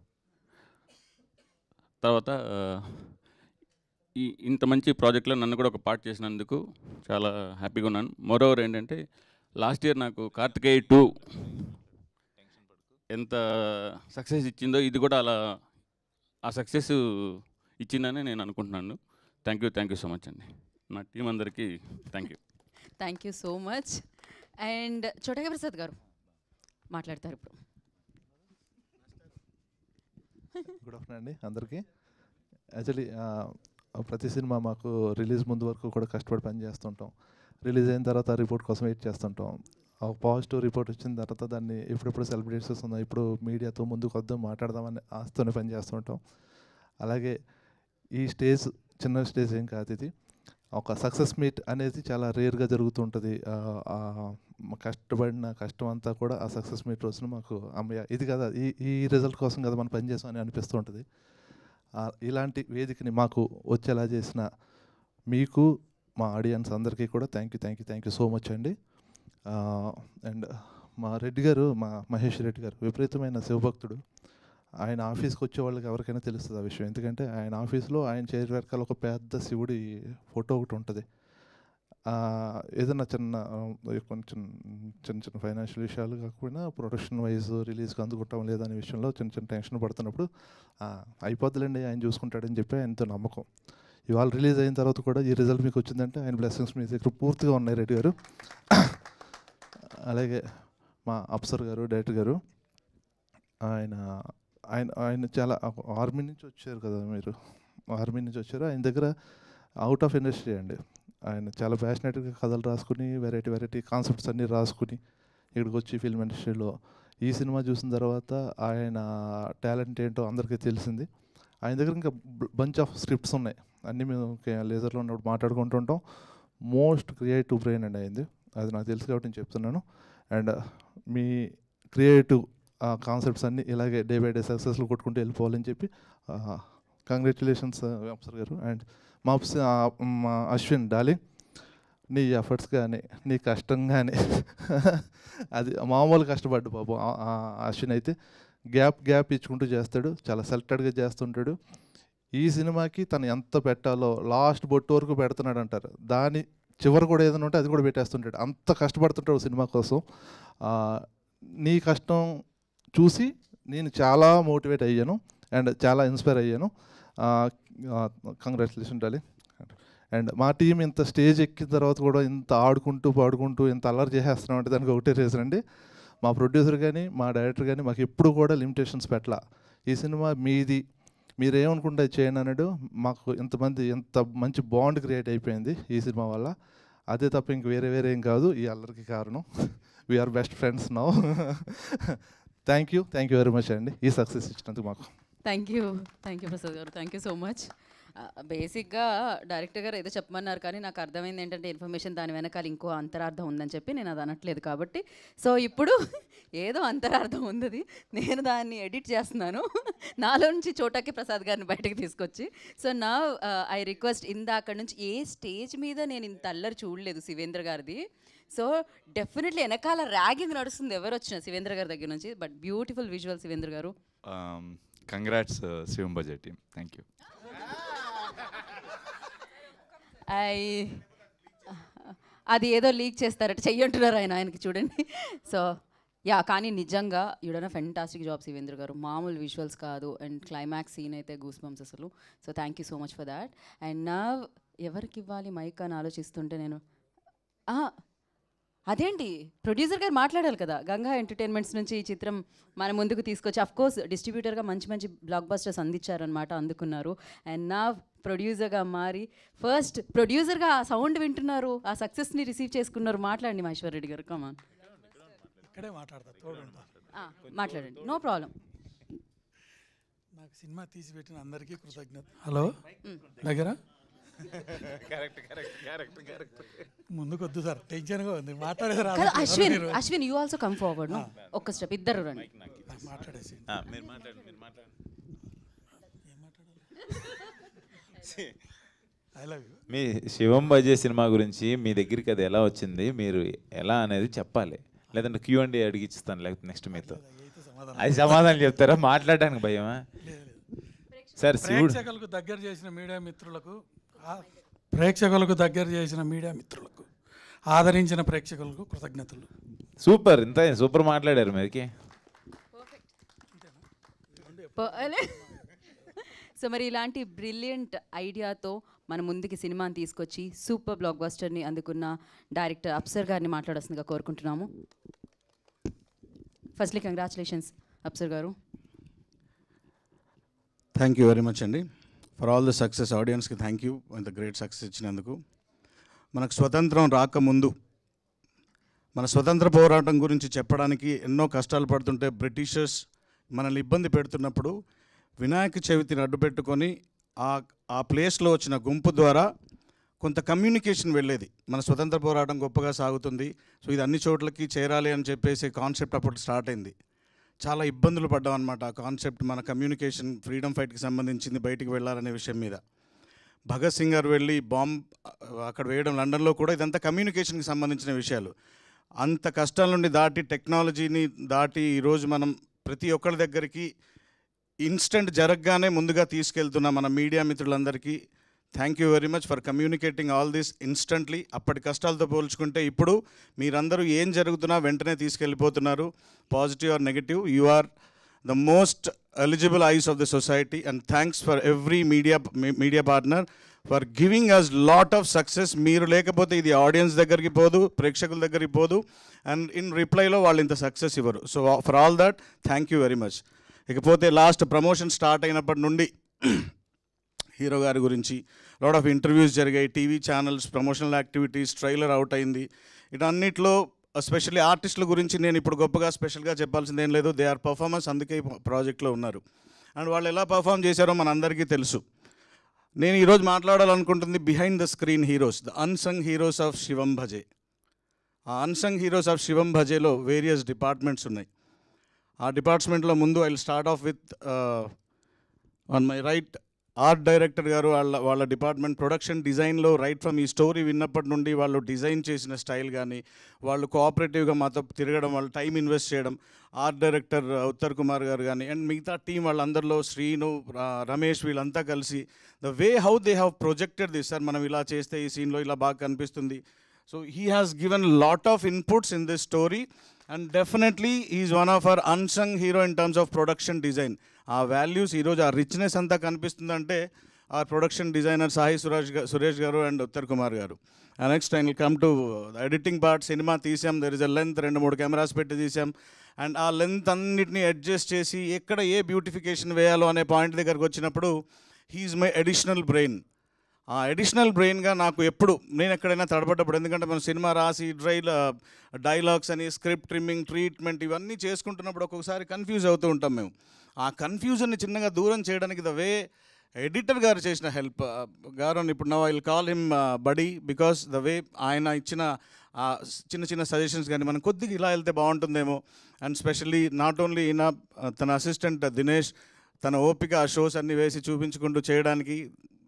తర్వాత ఇంత మంచి ప్రాజెక్ట్లో నన్ను కూడా ఒక పార్ట్ చేసినందుకు చాలా హ్యాపీగా ఉన్నాను. మోరోవర్ ఏంటంటే లాస్ట్ ఇయర్ నాకు కార్తికేయ 2 ఎంత సక్సెస్ ఇచ్చిందో ఇది కూడా అలా ఆ సక్సెస్ ఇచ్చిందని నేను అనుకుంటున్నాను. థ్యాంక్ యూ సో మచ్ అండి. నా టీం అందరికీ thank you so much. And చోటగా ప్రసాద్ గారు మాట్లాడతారు ఇప్పుడు. గుడ్ ఆఫ్టర్నూన్ అండి అందరికీ. యాక్చువల్లీ ప్రతి సినిమా మాకు రిలీజ్ ముందు వరకు కూడా కష్టపడి పని చేస్తుంటాం. రిలీజ్ అయిన తర్వాత రిపోర్ట్ కోసం వెయిట్ చేస్తుంటాం. ఒక పాజిటివ్ రిపోర్ట్ వచ్చిన తర్వాత దాన్ని ఎప్పుడెప్పుడు సెలబ్రేట్ చేస్తుందాం, ఇప్పుడు మీడియాతో ముందుకు వద్దాం మాట్లాడదామని ఆస్తోనే పని చేస్తుంటాం. అలాగే ఈ స్టేజ్ చిన్న స్టేజ్ ఏం కాదు, ఇది ఒక సక్సెస్ మీట్ అనేది చాలా రేర్గా జరుగుతుంటుంది. కష్టపడిన కష్టం అంతా కూడా ఆ సక్సెస్ మీట్ రోజున మాకు అమ్మయ్య ఇది కదా, ఈ రిజల్ట్ కోసం కదా మనం పనిచేసాం అని అనిపిస్తూ ఉంటుంది. ఇలాంటి వేదికని మాకు వచ్చేలా చేసిన మీకు, మా ఆడియన్స్ అందరికీ కూడా థ్యాంక్ యూ సో మచ్ అండి. అండ్ మా రెడ్డి గారు, మా మహేష్ రెడ్డి గారు విపరీతమైన శివభక్తుడు. ఆయన ఆఫీస్కి వచ్చే వాళ్ళకి ఎవరికైనా తెలుస్తుంది ఆ విషయం. ఎందుకంటే ఆయన ఆఫీస్లో ఆయన చైర్ వెనకాల ఒక పెద్ద శివుడి ఫోటో ఒకటి ఉంటుంది. ఏదైనా కొంచెం చిన్న ఫైనాన్షియల్ విషయాలు కాకపోయినా ప్రొడక్షన్ వైజ్ రిలీజ్కి అందుకుంటాం లేదనే విషయంలో చిన్న టెన్షన్ పడుతున్నప్పుడు అయిపోద్దులేండి ఆయన చూసుకుంటాడని చెప్పి ఆయనతో నమ్మకం. ఇవాళ రిలీజ్ అయిన తర్వాత కూడా ఈ రిజల్ట్ మీకు వచ్చిందంటే ఆయన బ్లెస్సింగ్స్ మీ దగ్గర పూర్తిగా ఉన్నాయి రెడ్డి గారు. అలాగే మా అప్సర్ గారు, డైరెక్టర్ గారు, ఆయన చాలా ఆర్మీ నుంచి వచ్చారు కదా, మీరు ఆర్మీ నుంచి వచ్చారు. ఆయన దగ్గర అవుట్ ఆఫ్ ఇండస్ట్రీ అండి. ఆయన చాలా ప్యాషనేట్గా కథలు రాసుకుని వెరైటీ కాన్సెప్ట్స్ అన్నీ రాసుకుని ఇక్కడికి వచ్చి ఫిల్మ్ ఇండస్ట్రీలో ఈ సినిమా చూసిన తర్వాత ఆయన టాలెంట్ ఏంటో అందరికీ తెలిసింది. ఆయన దగ్గర ఇంకా బంచ్ ఆఫ్ స్క్రిప్ట్స్ ఉన్నాయి, అన్నీ మేము లేజర్లో ఉన్నప్పుడు మాట్లాడుకుంటుంటాం. మోస్ట్ క్రియేటివ్ బ్రెయిన్ అండి అయింది, అది నాకు తెలుసు కాబట్టి నేను చెప్తున్నాను. అండ్ మీ క్రియేటివ్ కాన్సెప్ట్స్ అన్నీ ఇలాగే డే బై డే సక్సెస్లు కొట్టుకుంటూ వెళ్ళిపోవాలని చెప్పి కంగ్రాచులేషన్స్ అప్సర్ గారు. అండ్ మా అశ్విన్ డార్లింగ్, నీ ఎఫర్ట్స్ కానీ నీ కష్టం కానీ అది మామూలు కష్టపడ్డు పాపం. అశ్విన్ అయితే గ్యాప్ ఇచ్చుకుంటూ చేస్తాడు, చాలా సెలెక్టెడ్గా చేస్తుంటాడు. ఈ సినిమాకి తను ఎంత పెట్టాలో లాస్ట్ బొట్టు వరకు పెడుతున్నాడు అంటారు, దాని చివరి కూడా ఏదైనా ఉంటే అది కూడా పెట్టేస్తుంటాడు. అంత కష్టపడుతుంటాడు సినిమా కోసం. నీ కష్టం చూసి నేను చాలా మోటివేట్ అయ్యాను అండ్ చాలా ఇన్స్పైర్ అయ్యాను. Congratulation darling. అండ్ మా టీం ఇంత స్టేజ్ ఎక్కిన తర్వాత కూడా ఇంత ఆడుకుంటూ పాడుకుంటూ ఇంత అల్లరి చేసేస్తున్నాం అంటే దానికి ఒకటే రీజన్ అండి, మా ప్రొడ్యూసర్ కానీ మా డైరెక్టర్ కానీ మాకు ఎప్పుడు కూడా లిమిటేషన్స్ పెట్టాల. ఈ సినిమా మీది, మీరేమనుకుంటే చేయండి అన్నాడు. మాకు ఎంత మంచి బాండ్ క్రియేట్ అయిపోయింది ఈ సినిమా వల్ల. అదే తప్ప ఇంక వేరే ఏం కాదు ఈ అల్లరికి కారణం. We're best friends now. Thank you very much అండి ఈ సక్సెస్ ఇచ్చినందుకు మాకు. థ్యాంక్ యూ ప్రసాద్ గారు, థ్యాంక్ యూ సో మచ్. బేసిక్గా డైరెక్టర్ గారు ఏదో చెప్పమన్నారు కానీ నాకు అర్థమైంది ఏంటంటే ఇన్ఫర్మేషన్ దాని వెనకాల ఇంకో అంతరార్థం ఉందని చెప్పి నేను అది అనట్లేదు కాబట్టి. సో ఇప్పుడు ఏదో అంతరార్థం ఉంది, నేను దాన్ని ఎడిట్ చేస్తున్నాను నాలో నుంచి చోటాకి ప్రసాద్ గారిని బయటకు తీసుకొచ్చి. సో నా ఐ రిక్వెస్ట్, ఇందాక నుంచి ఏ స్టేజ్ మీద నేను ఇంత అల్లరి చూడలేదు శివేంద్ర గారిది. సో డెఫినెట్లీ వెనకాల ర్యాగింగ్ నడుస్తుంది ఎవరు వచ్చినా శివేంద్ర గారి దగ్గర నుంచి. బట్ బ్యూటిఫుల్ విజువల్ శివేంద్ర గారు. Congrats శివంబజే team, thank you. అది ఏదో లీక్ చేస్తారట, చెయ్యంటున్నారు ఆయనకి చూడండి. సో యా, కానీ నిజంగా యూడన్ ఫెంటాస్టిక్ జాబ్ శివేంద్ర గారు, మామూలు విజువల్స్ కాదు. అండ్ క్లైమాక్స్ సీన్ అయితే గూస్ బంప్స్ అసలు. So thank you so much for that. And నా ఎవరికి ఇవ్వాలి మైక్ అని ఆలోచిస్తుంటే నేను అదేంటి ప్రొడ్యూసర్ గారు మాట్లాడాలి కదా. గంగా ఎంటర్టైన్మెంట్స్ నుంచి ఈ చిత్రం మన ముందుకు తీసుకొచ్చి అఫ్కోర్స్ డిస్ట్రిబ్యూటర్గా మంచి బ్లాక్ బస్టర్స్ అందించారనమాట, అందుకున్నారు. అండ్ నా ప్రొడ్యూసర్గా మారి ఫస్ట్ ప్రొడ్యూసర్గా ఆ సౌండ్ వింటున్నారు, ఆ సక్సెస్ని రిసీవ్ చేసుకున్నారు. మాట్లాడండి మహేశ్వర్ రెడ్డి గారు, కమాన్. ఇక్కడే మాట్లాడండి, నో ప్రాబ్లం. నాకు సినిమా తీసి పెట్టిన అందరికీ కృతజ్ఞత. హలో దగ్గర ముందుకొద్దు సార్, టెన్షన్గా ఉంది మాట్లాడేది. Ashwin you also come forward. ఒక్క స్టెప్, ఇద్దరు రండి. మాట్లాడేసి I love you. Me శివంబజే cinema గురించి మీ దగ్గరికి అది ఎలా వచ్చింది, మీరు ఎలా అనేది చెప్పాలి, లేదంటే Q&A అడిగిస్తాను, లేకపోతే నెక్స్ట్ మీతో అది సమాధానం చెప్తారా? మాట్లాడడానికి భయమా సార్? ప్రేక్షకులకు దగ్గర చేసిన మీడియా మిత్రులకు ఆదరించిన ప్రేక్షకులకు కృతజ్ఞతలు. సూపర్, ఇంత సూపర్ మాట్లాడారు మీరికి. సో మరి ఇలాంటి బ్రిలియంట్ ఐడియాతో మన ముందుకి సినిమాని తీసుకొచ్చి సూపర్ బ్లాక్ బస్టర్ని అందుకున్న డైరెక్టర్ అప్సర్ గారిని మాట్లాడాల్సిందిగా కోరుకుంటున్నాము. ఫస్ట్లీ కంగ్రాచులేషన్స్ అప్సర్ గారు. థ్యాంక్ యూ వెరీ మచ్ అండి. For all the success. ఆడియన్స్కి థ్యాంక్ యూ ఇంత గ్రేట్ సక్సెస్ ఇచ్చినందుకు. మనకు స్వతంత్రం రాకముందు మన స్వతంత్ర పోరాటం గురించి చెప్పడానికి ఎన్నో కష్టాలు పడుతుంటే బ్రిటిషర్స్ మనల్ని ఇబ్బంది పెడుతున్నప్పుడు వినాయక చవితిని అడ్డుపెట్టుకొని ఆ ప్లేస్లో వచ్చిన గుంపు ద్వారా కొంత కమ్యూనికేషన్ వెళ్ళేది. మన స్వతంత్ర పోరాటం గొప్పగా సాగుతుంది, సో ఇది అన్ని చోట్లకి చేరాలి అని చెప్పేసి కాన్సెప్ట్ అప్పుడు స్టార్ట్ అయింది. చాలా ఇబ్బందులు పడ్డాం అనమాట ఆ కాన్సెప్ట్. మన కమ్యూనికేషన్ ఫ్రీడమ్ ఫైట్కి సంబంధించింది బయటికి వెళ్ళాలనే విషయం మీద. భగత్ సింగ్ గారు వెళ్ళి బాంబ్ అక్కడ వేయడం లండన్లో కూడా ఇదంతా కమ్యూనికేషన్కి సంబంధించిన విషయాలు. అంత కష్టాల నుండి దాటి టెక్నాలజీని దాటి ఈరోజు మనం ప్రతి ఒక్కరి దగ్గరికి ఇన్స్టెంట్ జరగగానే ముందుగా తీసుకెళ్తున్న మన మీడియా మిత్రులందరికీ thank you very much for communicating all this instantly. అప్పటి కష్టాలతో పోల్చుకుంటే ఇప్పుడు మీరందరూ ఏం జరుగుతున్నా వెంటనే తీసుకెళ్ళిపోతున్నారు, positive or negative. You are the most eligible eyes of the society and thanks for every media partner for giving us lot of success. మీరు లేకపోతే ఇది ఆడియన్స్ దగ్గరికి పోదు, ప్రేక్షకుల దగ్గరికి పోదు, అండ్ ఇన్ రిప్లైలో వాళ్ళు ఇంత సక్సెస్ ఇవ్వరు. So for all that thank you very much. ఇకపోతే లాస్ట్ ప్రమోషన్ స్టార్ట్ అయినప్పటి నుండి హీరో గారి గురించి లాట్ ఆఫ్ ఇంటర్వ్యూస్ జరిగాయి, TV channels, promotional activities, trailer out అయింది. ఇటన్నిటిలో ఎస్పెషల్లీ ఆర్టిస్టుల గురించి నేను ఇప్పుడు గొప్పగా స్పెషల్గా చెప్పాల్సింది ఏం లేదు. దే ఆర్ పర్ఫార్మెన్స్, అందుకే ఈ ప్రాజెక్ట్లో ఉన్నారు. అండ్ వాళ్ళు ఎలా పర్ఫామ్ చేశారో మనందరికీ తెలుసు. నేను ఈరోజు మాట్లాడాలనుకుంటుంది behind the screen heroes, the unsung heroes of Shivam Bhaje. ఆ అన్సంగ్ హీరోస్ ఆఫ్ శివం భజేలో వేరియస్ డిపార్ట్మెంట్స్ ఉన్నాయి. ఆ డిపార్ట్మెంట్లో ముందు I will start off with on my right art director garu. వాళ్ళ డిపార్ట్మెంట్ ప్రొడక్షన్ డిజైన్లో రైట్ ఫ్రమ్ ఈ స్టోరీ విన్నప్పటి నుండి వాళ్ళు డిజైన్ చేసిన స్టైల్ కానీ, వాళ్ళు కోఆపరేటివ్గా మాతో తిరగడం, వాళ్ళు టైం ఇన్వెస్ట్ చేయడం, ఆర్ట్ డైరెక్టర్ ఉత్తర్ కుమార్ గారు కానీ అండ్ మిగతా టీం వాళ్ళందరిలో శ్రీను, రమేష్ వీళ్ళంతా కలిసి the way how they have projected this, sir మనం ఇలా చేస్తే ఈ సీన్లో ఇలా బాగా కనిపిస్తుంది. So he has given lot of inputs in this story and definitely is one of our unsung hero in terms of production design. ఆ values ఈరోజు ఆ రిచ్నెస్ అంతా కనిపిస్తుందంటే ఆ ప్రొడక్షన్ డిజైనర్ సాయి సురేష్ గారు and Uttar Kumar garu. Next I will come to editing part. Cinema తీసాం, there is a length, 2-3 cameras పెట్టి తీసాం. And ఆ లెంత్ అన్నిటినీ అడ్జస్ట్ చేసి ఎక్కడ ఏ బ్యూటిఫికేషన్ వేయాలో అనే పాయింట్ దగ్గరకు వచ్చినప్పుడు హీఈస్ మై అడిషనల్ బ్రెయిన్. ఆ అడిషనల్ బ్రెయిన్గా నాకు ఎప్పుడు నేను ఎక్కడైనా తడబడ్డప్పుడు, ఎందుకంటే మనం సినిమా రాసి డైలాగ్స్ అని స్క్రిప్ట్ ట్రిమ్మింగ్ ట్రీట్మెంట్ ఇవన్నీ చేసుకుంటున్నప్పుడు ఒక్కొక్కసారి కన్ఫ్యూజ్ అవుతూ ఉంటాం మేము. ఆ కన్ఫ్యూజన్ని చిన్నగా దూరం చేయడానికి ద వే ఎడిటర్ గారు చేసిన హెల్ప్ గారు, ఇప్పుడు now I will call him buddy, because the way ఆయన ఇచ్చిన చిన్న చిన్న సజెషన్స్ కానీ మనం కొద్దిగా ఇలా వెళ్తే బాగుంటుందేమో. అండ్ స్పెషల్లీ నాట్ ఓన్లీ ఈయన, తన అసిస్టెంట్ దినేష్, తన ఓపిక ఆ షోస్ అన్నీ వేసి చూపించుకుంటూ చేయడానికి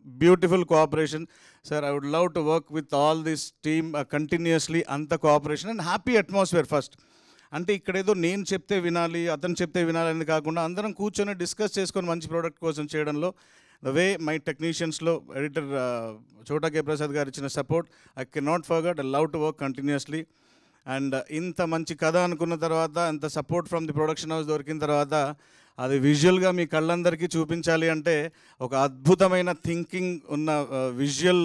beautiful cooperation. Sir I would love to work with all this team continuously. అంత cooperation and happy atmosphere first. అంటే ఇక్కడేదో నేను చెప్తే వినాలి, అతను చెప్తే వినాలి అనేది కాకుండా అందరం కూర్చొని డిస్కస్ చేసుకొని మంచి ప్రోడక్ట్ కోసం చేయడంలో ద వే మై టెక్నీషియన్స్లో ఎడిటర్ చోటా కే ప్రసాద్ గారు ఇచ్చిన support I can not forget. I love to work continuously. And ఇంత మంచి కథ అనుకున్న తర్వాత, ఇంత support from the production house దొరికిన తర్వాత అది విజువల్గా మీ కళ్ళందరికీ చూపించాలి అంటే ఒక అద్భుతమైన థింకింగ్ ఉన్న విజువల్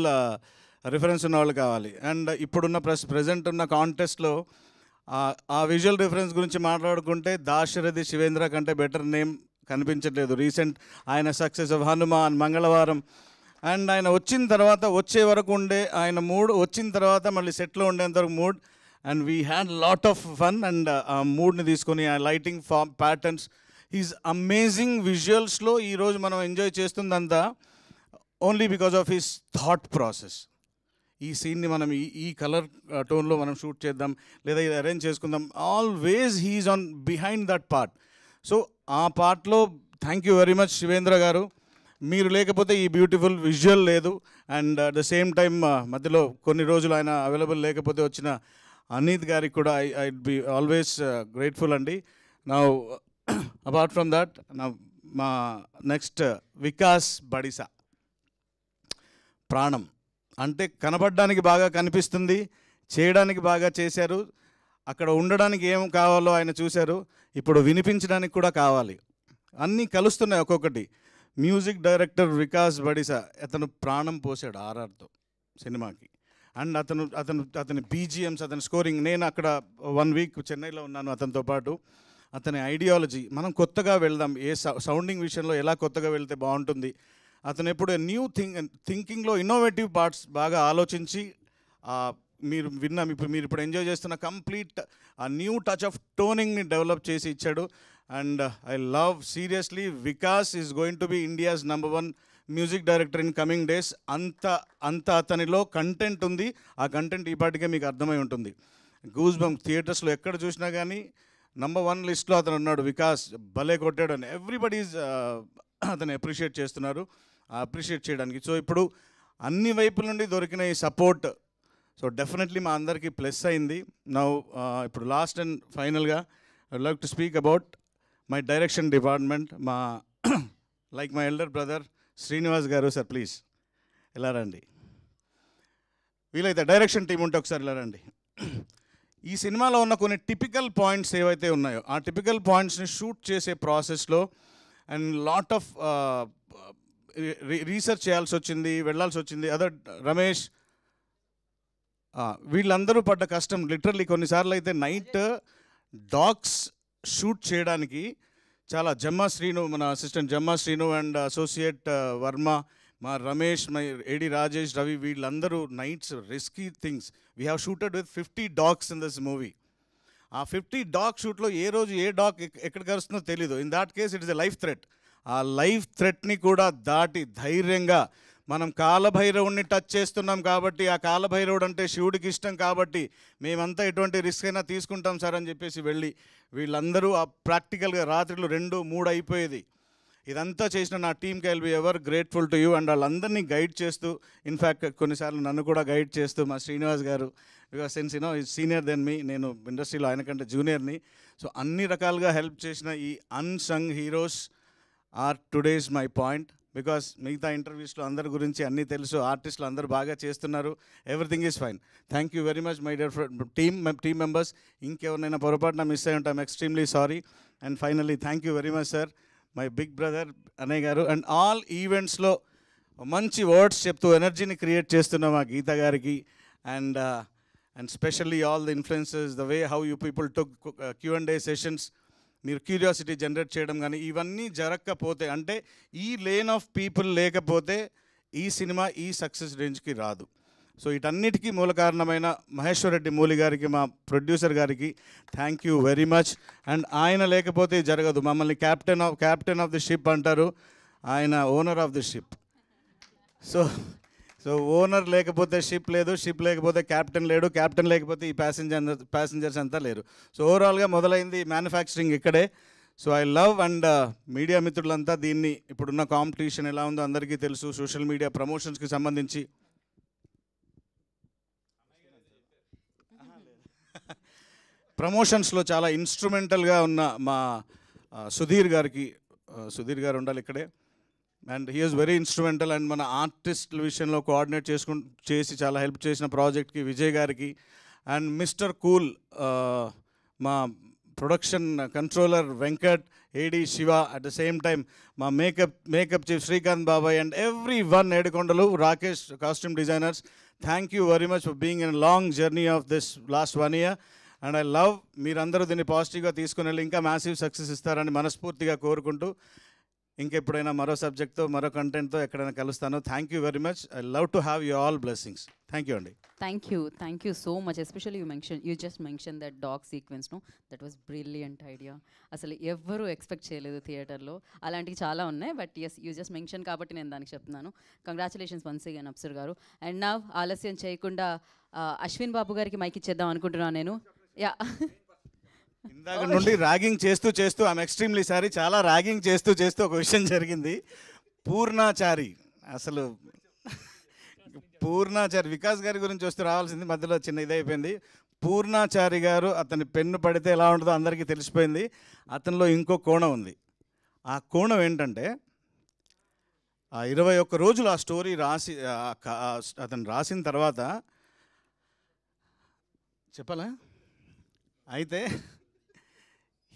రిఫరెన్స్ ఉన్న వాళ్ళు కావాలి. అండ్ ఇప్పుడున్న ప్రజెంట్ ఉన్న కాంటెస్ట్లో ఆ విజువల్ రిఫరెన్స్ గురించి మాట్లాడుకుంటే దాశరథి శివేంద్ర కంటే బెటర్ నేమ్ కనిపించట్లేదు. రీసెంట్ ఆయన సక్సెస్ ఆఫ్ హనుమాన్, మంగళవారం, అండ్ ఆయన వచ్చిన తర్వాత వచ్చే వరకు ఉండే ఆయన మూడ్, వచ్చిన తర్వాత మళ్ళీ సెట్లో ఉండేంతవరకు mood, and we had lot of fun. And ఆ మూడ్ని తీసుకొని ఆ లైటింగ్ ప్యాటర్న్స్, హీస్ అమేజింగ్ విజువల్స్లో ఈరోజు మనం ఎంజాయ్ చేస్తుందంతా only because of his thought process. ఈ సీన్ని మనం ఈ కలర్ టోన్లో మనం షూట్ చేద్దాం, లేదా ఇది అరేంజ్ చేసుకుందాం, always he's on behind that part. So ఆ పార్ట్లో thank you very much Shivendra గారు. మీరు లేకపోతే ఈ బ్యూటిఫుల్ విజువల్ లేదు. And at the same time మధ్యలో కొన్ని రోజులు ఆయన అవైలబుల్ లేకపోతే వచ్చిన అనీత్ గారికి కూడా ఐ బి ఆల్వేస్ గ్రేట్ఫుల్ అండి. నా అపార్ట్ ఫ్రమ్ దట్ మా నెక్స్ట్ వికాస్ బడిసా, ప్రాణం అంటే కనబడడానికి బాగా కనిపిస్తుంది, చేయడానికి బాగా చేశారు, అక్కడ ఉండడానికి ఏం కావాలో ఆయన చూశారు, ఇప్పుడు వినిపించడానికి కూడా కావాలి, అన్నీ కలుస్తున్నాయి ఒక్కొక్కటి. మ్యూజిక్ డైరెక్టర్ వికాస్ బడిసా, అతను ప్రాణం పోసాడు ఆర్ఆర్తో సినిమాకి. అండ్ అతని బీజిఎమ్స్, అతని స్కోరింగ్, నేను అక్కడ 1 వీక్ చెన్నైలో ఉన్నాను అతనితో పాటు. అతని ఐడియాలజీ, మనం కొత్తగా వెళ్దాం, ఏ సౌండింగ్ విషయంలో ఎలా కొత్తగా వెళ్తే బాగుంటుంది అతను ఎప్పుడు న్యూ థింకింగ్లో ఇన్నోవేటివ్ పార్ట్స్ బాగా ఆలోచించి మీరు మీరు ఇప్పుడు ఎంజాయ్ చేస్తున్న కంప్లీట్ ఆ న్యూ టచ్ ఆఫ్ టోనింగ్ని డెవలప్ చేసి ఇచ్చాడు. And I love seriously Vikas is going to be India's #1 music director in coming days. అంత అతనిలో కంటెంట్ ఉంది. ఆ కంటెంట్ ఈ పాటికే మీకు అర్థమై ఉంటుంది. గూస్ బంప్ థియేటర్స్లో ఎక్కడ చూసినా కానీ #1 లిస్ట్లో అతను ఉన్నాడు. వికాస్ భలే కొట్టాడు అని ఎవ్రీబడీస్ అతను అప్రిషియేట్ చేస్తున్నారు. అప్రిషియేట్ చేయడానికి సో ఇప్పుడు అన్ని వైపుల నుండి దొరికిన ఈ సపోర్ట్ సో డెఫినెట్లీ మా అందరికీ ప్లస్ అయింది. నౌ ఇప్పుడు లాస్ట్ అండ్ ఫైనల్గా I would like to speak about my direction department. మా like my elder brother Srinivas garu. Sir please ఇలా రండి. వీలైతే డైరెక్షన్ టీం ఉంటే ఒకసారి ఇలా రండి. ఈ సినిమాలో ఉన్న కొన్ని టిపికల్ పాయింట్స్ ఏవైతే ఉన్నాయో ఆ టిపికల్ పాయింట్స్ని షూట్ చేసే ప్రాసెస్లో అండ్ లాట్ ఆఫ్ రీసెర్చ్ చేయాల్సి వచ్చింది, వెళ్ళాల్సి వచ్చింది. అదర్ రమేష్ వీళ్ళందరూ పడ్డ కష్టం లిటరల్లీ కొన్నిసార్లు అయితే నైట్ డాగ్స్ షూట్ చేయడానికి చాలా జమ్మా శ్రీను, మన assistant Jamma Srinu and associate Varma, మా రమేష్, మై ఏడి రాజేష్, రవి వీళ్ళందరూ nights risky things. We have shooted with 50 dogs in this movie. ఆ 50 dog షూట్లో ఏ రోజు ఏ డాగ్ ఎక్కడ కరుస్తుందో తెలీదు. In that case it is a life threat. ఆ లైఫ్ థ్రెట్ని కూడా దాటి ధైర్యంగా మనం కాలభైరవుడిని టచ్ చేస్తున్నాం కాబట్టి ఆ కాలభైరవుడు అంటే శివుడికి ఇష్టం కాబట్టి మేమంతా ఎటువంటి రిస్క్ అయినా తీసుకుంటాం సార్ అని చెప్పేసి వెళ్ళి వీళ్ళందరూ ఆ ప్రాక్టికల్గా రాత్రులు 2-3 అయిపోయేది. ఇదంతా చేసిన నా టీమ్కి I'll be ever grateful to you. And వాళ్ళందరినీ గైడ్ చేస్తూ ఇన్ఫ్యాక్ట్ కొన్నిసార్లు నన్ను కూడా గైడ్ చేస్తూ మా Srinivas garu because since you know is senior than me, నేను ఇండస్ట్రీలో ఆయన కంటే జూనియర్ని. సో అన్ని రకాలుగా హెల్ప్ చేసిన ఈ unsung heroes are today's my point. Because మిగతా ఇంటర్వ్యూస్లో అందరి గురించి అన్నీ తెలుసు, ఆర్టిస్టులు అందరూ బాగా చేస్తున్నారు, everything is fine. Thank you very much my dear team members. ఇంకెవరినైనా పొరపాటున మిస్ అయి ఉంటాం, extremely sorry. And finally thank you very much sir, my big brother అన్నయ్య గారు. అండ్ ఆల్ ఈవెంట్స్లో మంచి వర్డ్స్ చెప్తూ ఎనర్జీని క్రియేట్ చేస్తున్న మా గీత గారికి and specially all the influences, the way how you people took Q&A sessions, మీరు క్యూరియాసిటీ జనరేట్ చేయడం కానీ ఇవన్నీ జరగకపోతే అంటే ఈ లేన్ ఆఫ్ పీపుల్ లేకపోతే ఈ సినిమా ఈ సక్సెస్ రేంజ్కి రాదు. సో వీటన్నిటికీ మూల కారణమైన మహేశ్వర్ రెడ్డి మూలి గారికి, మా ప్రొడ్యూసర్ గారికి thank you very much. And ఆయన లేకపోతే జరగదు. మమ్మల్ని క్యాప్టెన్ ఆఫ్ ది షిప్ అంటారు, ఆయన owner of the ship. So owner లేకపోతే షిప్ లేదు, షిప్ లేకపోతే క్యాప్టెన్ లేడు, క్యాప్టెన్ లేకపోతే ఈ ప్యాసింజర్స్ అంతా లేరు. సో ఓవరాల్గా మొదలైంది మ్యానుఫ్యాక్చరింగ్ ఇక్కడే. So I love and media మిత్రులంతా దీన్ని ఇప్పుడున్న కాంపిటీషన్ ఎలా ఉందో అందరికీ తెలుసు. సోషల్ మీడియా ప్రమోషన్స్కి సంబంధించి ప్రమోషన్స్లో చాలా ఇన్స్ట్రుమెంటల్గా ఉన్న మా సుధీర్ గారు ఉండాలి ఇక్కడే. And he is very instrumental. And మన ఆర్టిస్టుల విషయంలో కోఆర్డినేట్ చేసి చాలా హెల్ప్ చేసిన ప్రాజెక్ట్కి విజయ్ గారికి. అండ్ మిస్టర్ కూల్ మా production controller Venkat, AD Shiva, at the same time మా మేకప్ చీఫ్ శ్రీకాంత్ బాబాయ్ and everyone Yedukondalu, Rakesh costume designers. Thank you very much for being in long journey of this last 1 year. And I love మీరందరూ దీన్ని పాజిటివ్గా తీసుకుని వెళ్ళి ఇంకా massive success ఇస్తారని మనస్ఫూర్తిగా కోరుకుంటూ ఇంకెప్పుడైనా మరో సబ్జెక్ట్తో మరో కంటెంట్తో ఎక్కడైనా కలుస్తాను. Thank you very much. I love to have you all blessings. Thank you అండి. Thank you so much. Especially you just mention that dog sequence that was brilliant idea. అసలు ఎవ్వరూ ఎక్స్పెక్ట్ చేయలేదు థియేటర్లో. అలాంటివి చాలా ఉన్నాయి, but as you just mention కాబట్టి నేను దానికి చెప్తున్నాను. కంగ్రాచులేషన్స్ వన్స్ అగైన్ అప్సర్ గారు. అండ్ నా ఆలస్యం చేయకుండా అశ్విన్ బాబు గారికి మైక్ ఇచ్చేద్దాం అనుకుంటున్నాను నేను. యా, ఇందాక నుండి ర్యాగింగ్ చేస్తూ ఐఎమ్ ఎక్స్ట్రీమ్లీ సారీ, చాలా ర్యాగింగ్ చేస్తూ ఒక విషయం జరిగింది. పూర్ణాచారి వికాస్ గారి గురించి వస్తే రావాల్సింది, మధ్యలో చిన్న ఇదైపోయింది. పూర్ణాచారి గారు, అతని పెన్ను పడితే ఎలా ఉంటుందో అందరికీ తెలిసిపోయింది. అతనిలో ఇంకో కోణం ఉంది. ఆ కోణం ఏంటంటే 21 రోజులు ఆ స్టోరీ అతను రాసిన తర్వాత చెప్పాలా, అయితే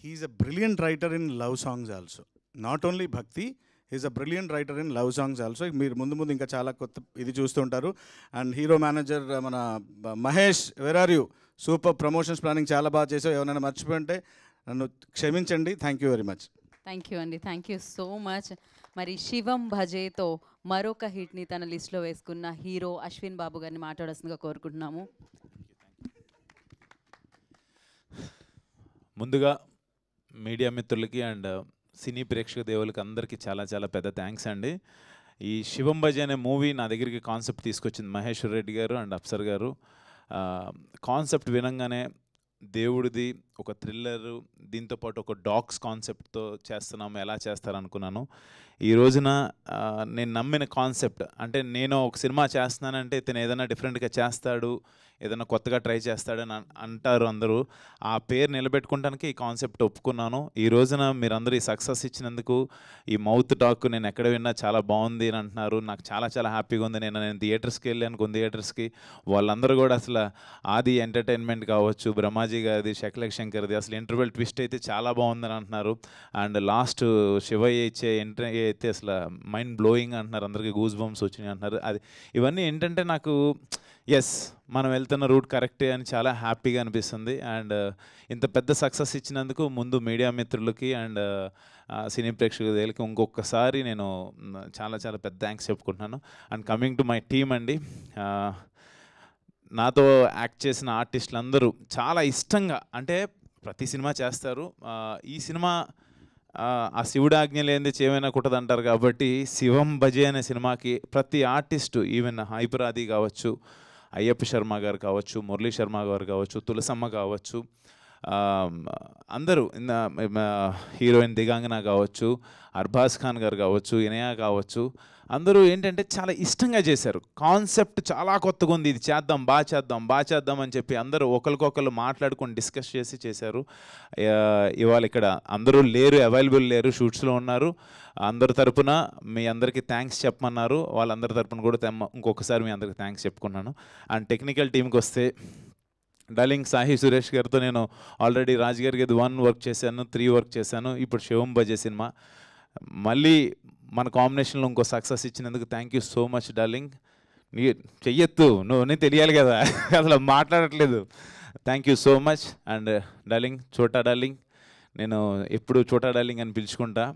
he's a brilliant writer in love songs also. Not only bhakti, he's a brilliant writer in love songs also. మీరు ముందు ఇంకా చాలా కొత్త ఇది చూస్తుంటారు. అండ్ హీరో మేనేజర్ మన Mahesh, where are you? Super promotions planning చాలా బాగా చేసావు. ఎవరైనా మర్చిపోయి ఉంటే నన్ను క్షమించండి. Thank you very much. Thank you అండి. Thank you so much. మరి శివం భజేతో మరొక హిట్ని తన లిస్ట్లో వేసుకున్న హీరో అశ్విన్ బాబు గారిని మాట్లాడాల్సిందిగా కోరుకుంటున్నాము. ముందుగా మీడియా మిత్రులకి అండ్ సినీ ప్రేక్షక దేవులకి అందరికీ చాలా చాలా పెద్ద థ్యాంక్స్ అండి. ఈ శివం భజ అనే మూవీ నా దగ్గరికి కాన్సెప్ట్ తీసుకొచ్చింది మహేశ్వర్ రెడ్డి గారు అండ్ అప్సర్ గారు. కాన్సెప్ట్ వినంగానే దేవుడిది ఒక థ్రిల్లరు, దీంతోపాటు ఒక డాగ్స్ కాన్సెప్ట్తో చేస్తున్నాము, ఎలా చేస్తారనుకున్నాను. ఈ రోజున నేను నమ్మిన కాన్సెప్ట్ అంటే నేను ఒక సినిమా చేస్తున్నానంటే ఇతను ఏదైనా డిఫరెంట్గా చేస్తాడు, ఏదైనా కొత్తగా ట్రై చేస్తాడని అంటారు అందరూ. ఆ పేరు నిలబెట్టుకోవడానికి ఈ కాన్సెప్ట్ ఒప్పుకున్నాను. ఈ రోజున మీరందరూ ఈ సక్సెస్ ఇచ్చినందుకు, ఈ మౌత్ టాక్ నేను ఎక్కడ విన్నా చాలా బాగుంది అని అంటున్నారు. నాకు చాలా చాలా హ్యాపీగా ఉంది. నేను థియేటర్స్కి వెళ్ళాను, కొన్ని థియేటర్స్కి. వాళ్ళందరూ కూడా అసలు ఆది ఎంటర్టైన్మెంట్ కావచ్చు, బ్రహ్మాజీ గారిది, శకలక్ శంకర్ది, అసలు ఇంటర్వెల్ ట్విస్ట్ అయితే చాలా బాగుందని అంటున్నారు. అండ్ లాస్ట్ శివయ్య ఇచ్చే ఎంట్రీ అయితే అసలు మైండ్ బ్లోయింగ్ అంటున్నారు. అందరికీ గూస్ బంప్స్ వచ్చినాయి అంటున్నారు. అది ఇవన్నీ ఏంటంటే నాకు ఎస్ మనం వెళ్తున్న రూట్ కరెక్టే అని చాలా హ్యాపీగా అనిపిస్తుంది. అండ్ ఇంత పెద్ద సక్సెస్ ఇచ్చినందుకు ముందు మీడియా మిత్రులకి అండ్ సినీ ప్రేక్షకులకి ఇంకొకసారి నేను చాలా చాలా పెద్ద థ్యాంక్స్ చెప్పుకుంటున్నాను. And coming to my team అండి, నాతో యాక్ట్ చేసిన ఆర్టిస్టులు అందరూ చాలా ఇష్టంగా, అంటే ప్రతి సినిమా చేస్తారు, ఈ సినిమా ఆ శివుడు ఆజ్ఞ లేనిది చేయమైనా కుట్టదంటారు కాబట్టి శివం భజే అనే సినిమాకి ప్రతి ఆర్టిస్టు, ఈవెన్ హైపరాది కావచ్చు, అయ్యప్ప శర్మ గారు కావచ్చు, మురళీ శర్మ గారు కావచ్చు, తులసమ్మ కావచ్చు, అందరూ హీరోయిన్ దిగాంగన కావచ్చు, అర్బాజ్ ఖాన్ గారు కావచ్చు, ఇనయా కావచ్చు, అందరూ ఏంటంటే చాలా ఇష్టంగా చేశారు. కాన్సెప్ట్ చాలా కొత్తగా ఉంది, ఇది చేద్దాం, బాగా చేద్దాం అని చెప్పి అందరూ ఒకరికొకరు మాట్లాడుకొని డిస్కస్ చేసి చేశారు. ఇవాళ ఇక్కడ అందరూ లేరు, అవైలబుల్ లేరు, షూట్స్లో ఉన్నారు. అందరి తరపున మీ అందరికీ థ్యాంక్స్ చెప్పమన్నారు. వాళ్ళందరి తరపున కూడా ఇంకొకసారి మీ అందరికీ థ్యాంక్స్ చెప్పుకున్నాను. అండ్ టెక్నికల్ టీంకి వస్తే డార్లింగ్ సాహి సురేష్ గారితో నేను ఆల్రెడీ రాజ్ గారికి 1 వర్క్ చేశాను, 3 వర్క్ చేశాను. ఇప్పుడు శివం భజే సినిమా మళ్ళీ మన కాంబినేషన్లో ఇంకో సక్సెస్ ఇచ్చినందుకు thank you so much darling. నీ చెయ్యొద్దు, నువ్వు తెలియాలి కదా, అసలు మాట్లాడట్లేదు. Thank you so much. And darling, చోటా డార్లింగ్, నేను ఎప్పుడు చోటా డార్లింగ్ అని పిలుచుకుంటా.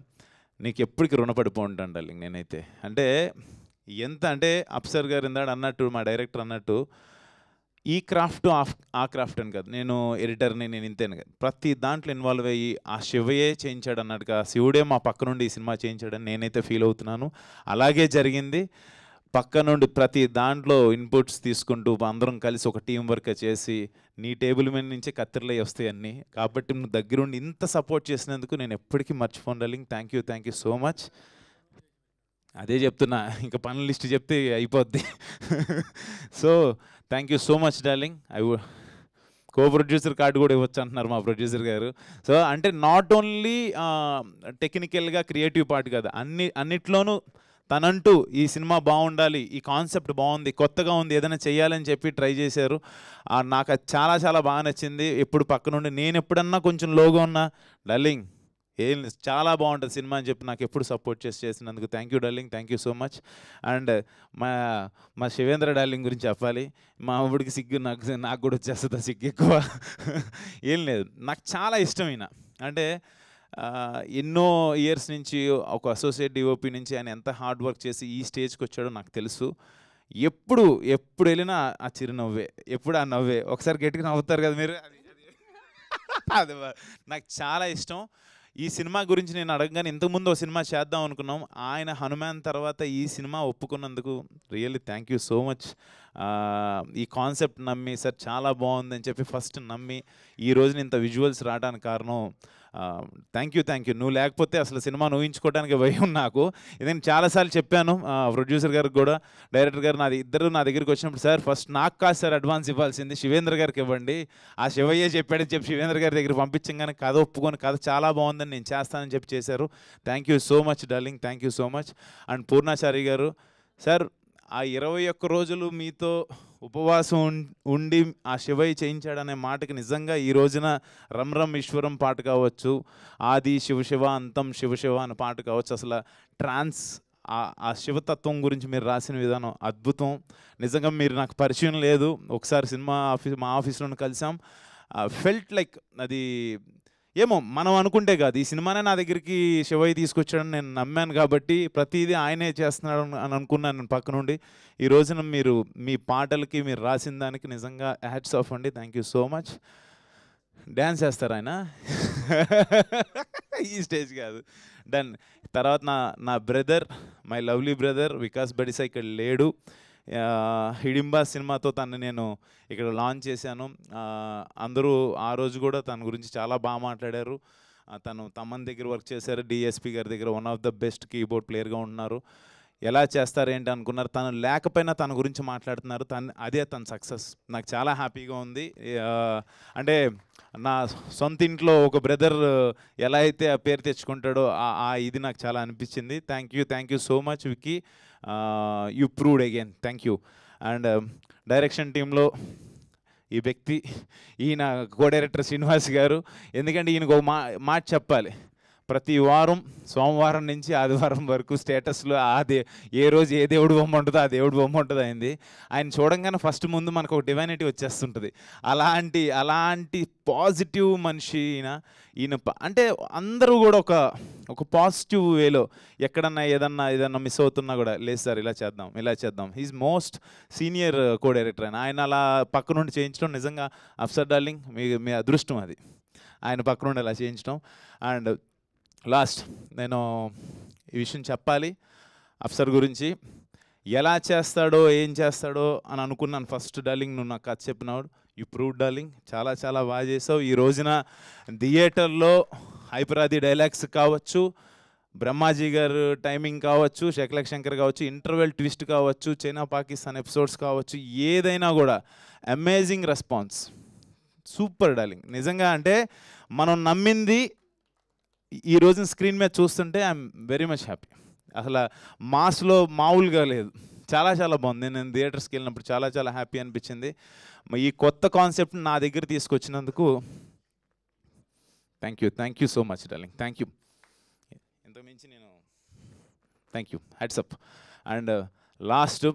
నీకు ఎప్పటికీ రుణపడిపో ఉంటాను డార్లింగ్ నేనైతే. అంటే ఎంత అంటే అప్సర్ గారు ఇందాక అన్నట్టు, మా డైరెక్టర్ అన్నట్టు, ఈ క్రాఫ్ట్ ఆ క్రాఫ్ట్ అని కాదు, నేను ఎడిటర్ని, నేను ఇంతేను కాదు, ప్రతి దాంట్లో ఇన్వాల్వ్ అయ్యి ఆ శివయే చేయించాడు అన్నట్టుగా, శివుడే మా పక్క నుండి ఈ సినిమా చేయించాడని నేనైతే ఫీల్ అవుతున్నాను. అలాగే జరిగింది. పక్క నుండి ప్రతి దాంట్లో ఇన్పుట్స్ తీసుకుంటూ అందరం కలిసి ఒక టీం వర్క్ చేసి నీ టేబుల్ మీద నుంచే కత్తిరలై వస్తాయి అన్నీ. కాబట్టి నువ్వు దగ్గరుండి ఇంత సపోర్ట్ చేసినందుకు నేను ఎప్పటికీ మర్చిపోను darling. Thank you so much. అదే చెప్తున్నా, ఇంకా పనుల లిస్ట్ చెప్తే అయిపోద్ది. So thank you so much darling. Co producer card కూడా ఇవ్వచ్చు అంటున్నారు మా ప్రొడ్యూసర్ గారు. సో అంటే నాట్ ఓన్లీ టెక్నికల్గా క్రియేటివ్ పార్ట్ కాదు, అన్నిట్లోనూ తనంటూ ఈ సినిమా బాగుండాలి, ఈ కాన్సెప్ట్ బాగుంది, కొత్తగా ఉంది, ఏదైనా చేయాలని చెప్పి ట్రై చేశారు. నాకు అది చాలా చాలా బాగా నచ్చింది. ఎప్పుడు పక్క నుండి నేను ఎప్పుడన్నా కొంచెం లోగా ఉన్నా, డార్లింగ్ ఏం చాలా బాగుంటుంది సినిమా అని చెప్పి నాకు ఎప్పుడు సపోర్ట్ చేసినందుకు thank you darling. Thank you so much. And మా శివేంద్ర డార్లింగ్ గురించి చెప్పాలి. మా ఊడికి సిగ్గు, నాకు కూడా వచ్చేస్తుంది సిగ్గు ఎక్కువ. ఏం లేదు, నాకు చాలా ఇష్టమైన, అంటే ఎన్నో ఇయర్స్ నుంచి ఒక అసోసియేట్ డిఓపి నుంచి ఆయన ఎంత హార్డ్ వర్క్ చేసి ఈ స్టేజ్కి వచ్చాడో నాకు తెలుసు. ఎప్పుడు వెళ్ళినా ఆ చిరునవ్వే, ఎప్పుడు ఆ నవ్వే. ఒకసారి గట్టిగా నవ్వుతారు కదా మీరు, అది నాకు చాలా ఇష్టం. ఈ సినిమా గురించి నేను అడగగానే, ఇంతకుముందు ఒక సినిమా చేద్దాం అనుకున్నాం, ఆయన హనుమాన్ తర్వాత ఈ సినిమా ఒప్పుకున్నందుకు really thank you so much. ఈ కాన్సెప్ట్ నమ్మి సార్ చాలా బాగుందని చెప్పి ఫస్ట్ నమ్మి ఈ రోజున ఇంత విజువల్స్ రావడానికి కారణం థ్యాంక్ యూ. నువ్వు లేకపోతే అసలు సినిమాను ఊహించుకోవడానికి భయం నాకు. నేను చాలాసార్లు చెప్పాను ప్రొడ్యూసర్ గారికి కూడా, డైరెక్టర్ గారు ఇద్దరు నా దగ్గరికి వచ్చినప్పుడు, సార్ ఫస్ట్ నాకు కాదు సార్ అడ్వాన్స్ ఇవ్వాల్సింది, శివేంద్ర గారికి ఇవ్వండి, ఆ శివయ్యే చెప్పాడని చెప్పి శివేంద్ర గారి దగ్గర పంపించగానే కథ ఒప్పుకొని కథ చాలా బాగుందని నేను చేస్తానని చెప్పి చేశారు. Thank you so much darling. Thank you so much. And Purnachari గారు, సార్ ఆ 21 రోజులు మీతో ఉపవాసం ఉండి ఆ శివయ్య చేయించాడనే మాటకి నిజంగా ఈ రోజున రమ్ రమ్ ఈశ్వరం పాట కావచ్చు, ఆది శివ అంతం శివ అనే పాట కావచ్చు, అసలు ట్రాన్స్ ఆ శివతత్వం గురించి మీరు రాసిన విధానం అద్భుతం. నిజంగా మీరు నాకు పరిచయం లేదు, ఒకసారి మా ఆఫీస్లో కలిసాం, ఫెల్ట్ లైక్ అది ఏమో మనం అనుకుంటే కాదు, ఈ సినిమానే నా దగ్గరికి శివయ్య తీసుకొచ్చాడని నేను నమ్మాను కాబట్టి ప్రతిదీ ఆయనే చేస్తున్నాడు అని అనుకున్నాను నేను పక్క నుండి. ఈ రోజున మీరు మీ పాటలకి మీరు రాసిన దానికి నిజంగా హ్యాట్స్ ఆఫ్ అండి. Thank you so much. Dance చేస్తారు ఆయన ఈ స్టేజ్ కాదు. డన్. తర్వాత నా brother, my lovely brother Vikas Badisa ఇక్కడ లేడు. హిడింబా సినిమాతో తను నేను ఇక్కడ లాంచ్ చేశాను. అందరూ ఆ రోజు కూడా తన గురించి చాలా బాగా మాట్లాడారు. తను తమన్ దగ్గర వర్క్ చేశారు, డిఎస్పి గారి దగ్గర one of the best keyboard ప్లేయర్గా ఉన్నారు. ఎలా చేస్తారు ఏంటి అనుకున్నారు, తను లేకపోయినా తన గురించి మాట్లాడుతున్నారు. అదే తన సక్సెస్. నాకు చాలా హ్యాపీగా ఉంది. అంటే నా సొంత ఇంట్లో ఒక బ్రదర్ ఎలా అయితే ఆ పేరు తెచ్చుకుంటాడో ఇది నాకు చాలా అనిపించింది. Thank you so much Vicky. You proved again. Thank you. And direction టీంలో ఈ వ్యక్తి, ఈయన కో డైరెక్టర్ శ్రీనివాస్ గారు. ఎందుకంటే ఈయనకు ఒక మాట చెప్పాలి. ప్రతి వారం సోమవారం నుంచి ఆదివారం వరకు స్టేటస్లో ఏ రోజు ఏ దేవుడు బొమ్మ ఉంటుందో ఆ దేవుడు బొమ్మ ఉంటుంది అయింది. ఆయన చూడంగానే ఫస్ట్ ముందు మనకు ఒక డివైనిటీ వచ్చేస్తుంటుంది. అలాంటి పాజిటివ్ మనిషి ఈయన. అంటే అందరూ కూడా ఒక పాజిటివ్ వేలో ఎక్కడన్నా ఏదన్నా మిస్ అవుతున్నా కూడా, లేదు సార్ ఇలా చేద్దాం. He's most senior co director. ఆయన అలా పక్క నుండి చేయించడం నిజంగా అఫ్సర్ డార్లింగ్ మీ అదృష్టం అది, ఆయన పక్క నుండి అలా చేయించడం. అండ్ లాస్ట్ నేను ఈ విషయం చెప్పాలి అఫ్సర్ గురించి. ఎలా చేస్తాడో ఏం చేస్తాడో అని అనుకున్నాను ఫస్ట్. డార్లింగ్ నువ్వు నాకు కథ చెప్పినాడు. యూ ప్రూవ్ డార్లింగ్, చాలా చాలా బాగా చేసావు. ఈ రోజున థియేటర్లో హైపరాది డైలాగ్స్ కావచ్చు, బ్రహ్మాజీ గారు టైమింగ్ కావచ్చు, శకలక్ శంకర్ కావచ్చు, ఇంటర్వెల్ ట్విస్ట్ కావచ్చు, చైనా పాకిస్తాన్ ఎపిసోడ్స్ కావచ్చు, ఏదైనా కూడా అమేజింగ్ రెస్పాన్స్. Super darling. నిజంగా అంటే మనం నమ్మింది ఈ రోజున స్క్రీన్ మీద చూస్తుంటే ఐఎమ్ వెరీ మచ్ హ్యాపీ. అసలు మాస్లో మామూలుగా లేదు, చాలా చాలా బాగుంది. నేను థియేటర్స్కి వెళ్ళినప్పుడు చాలా చాలా హ్యాపీ అనిపించింది. ఈ కొత్త కాన్సెప్ట్ని నా దగ్గర తీసుకొచ్చినందుకు thank you so much darling. Thank you. ఇంతకుమించి నేను thank you, hats up. And last,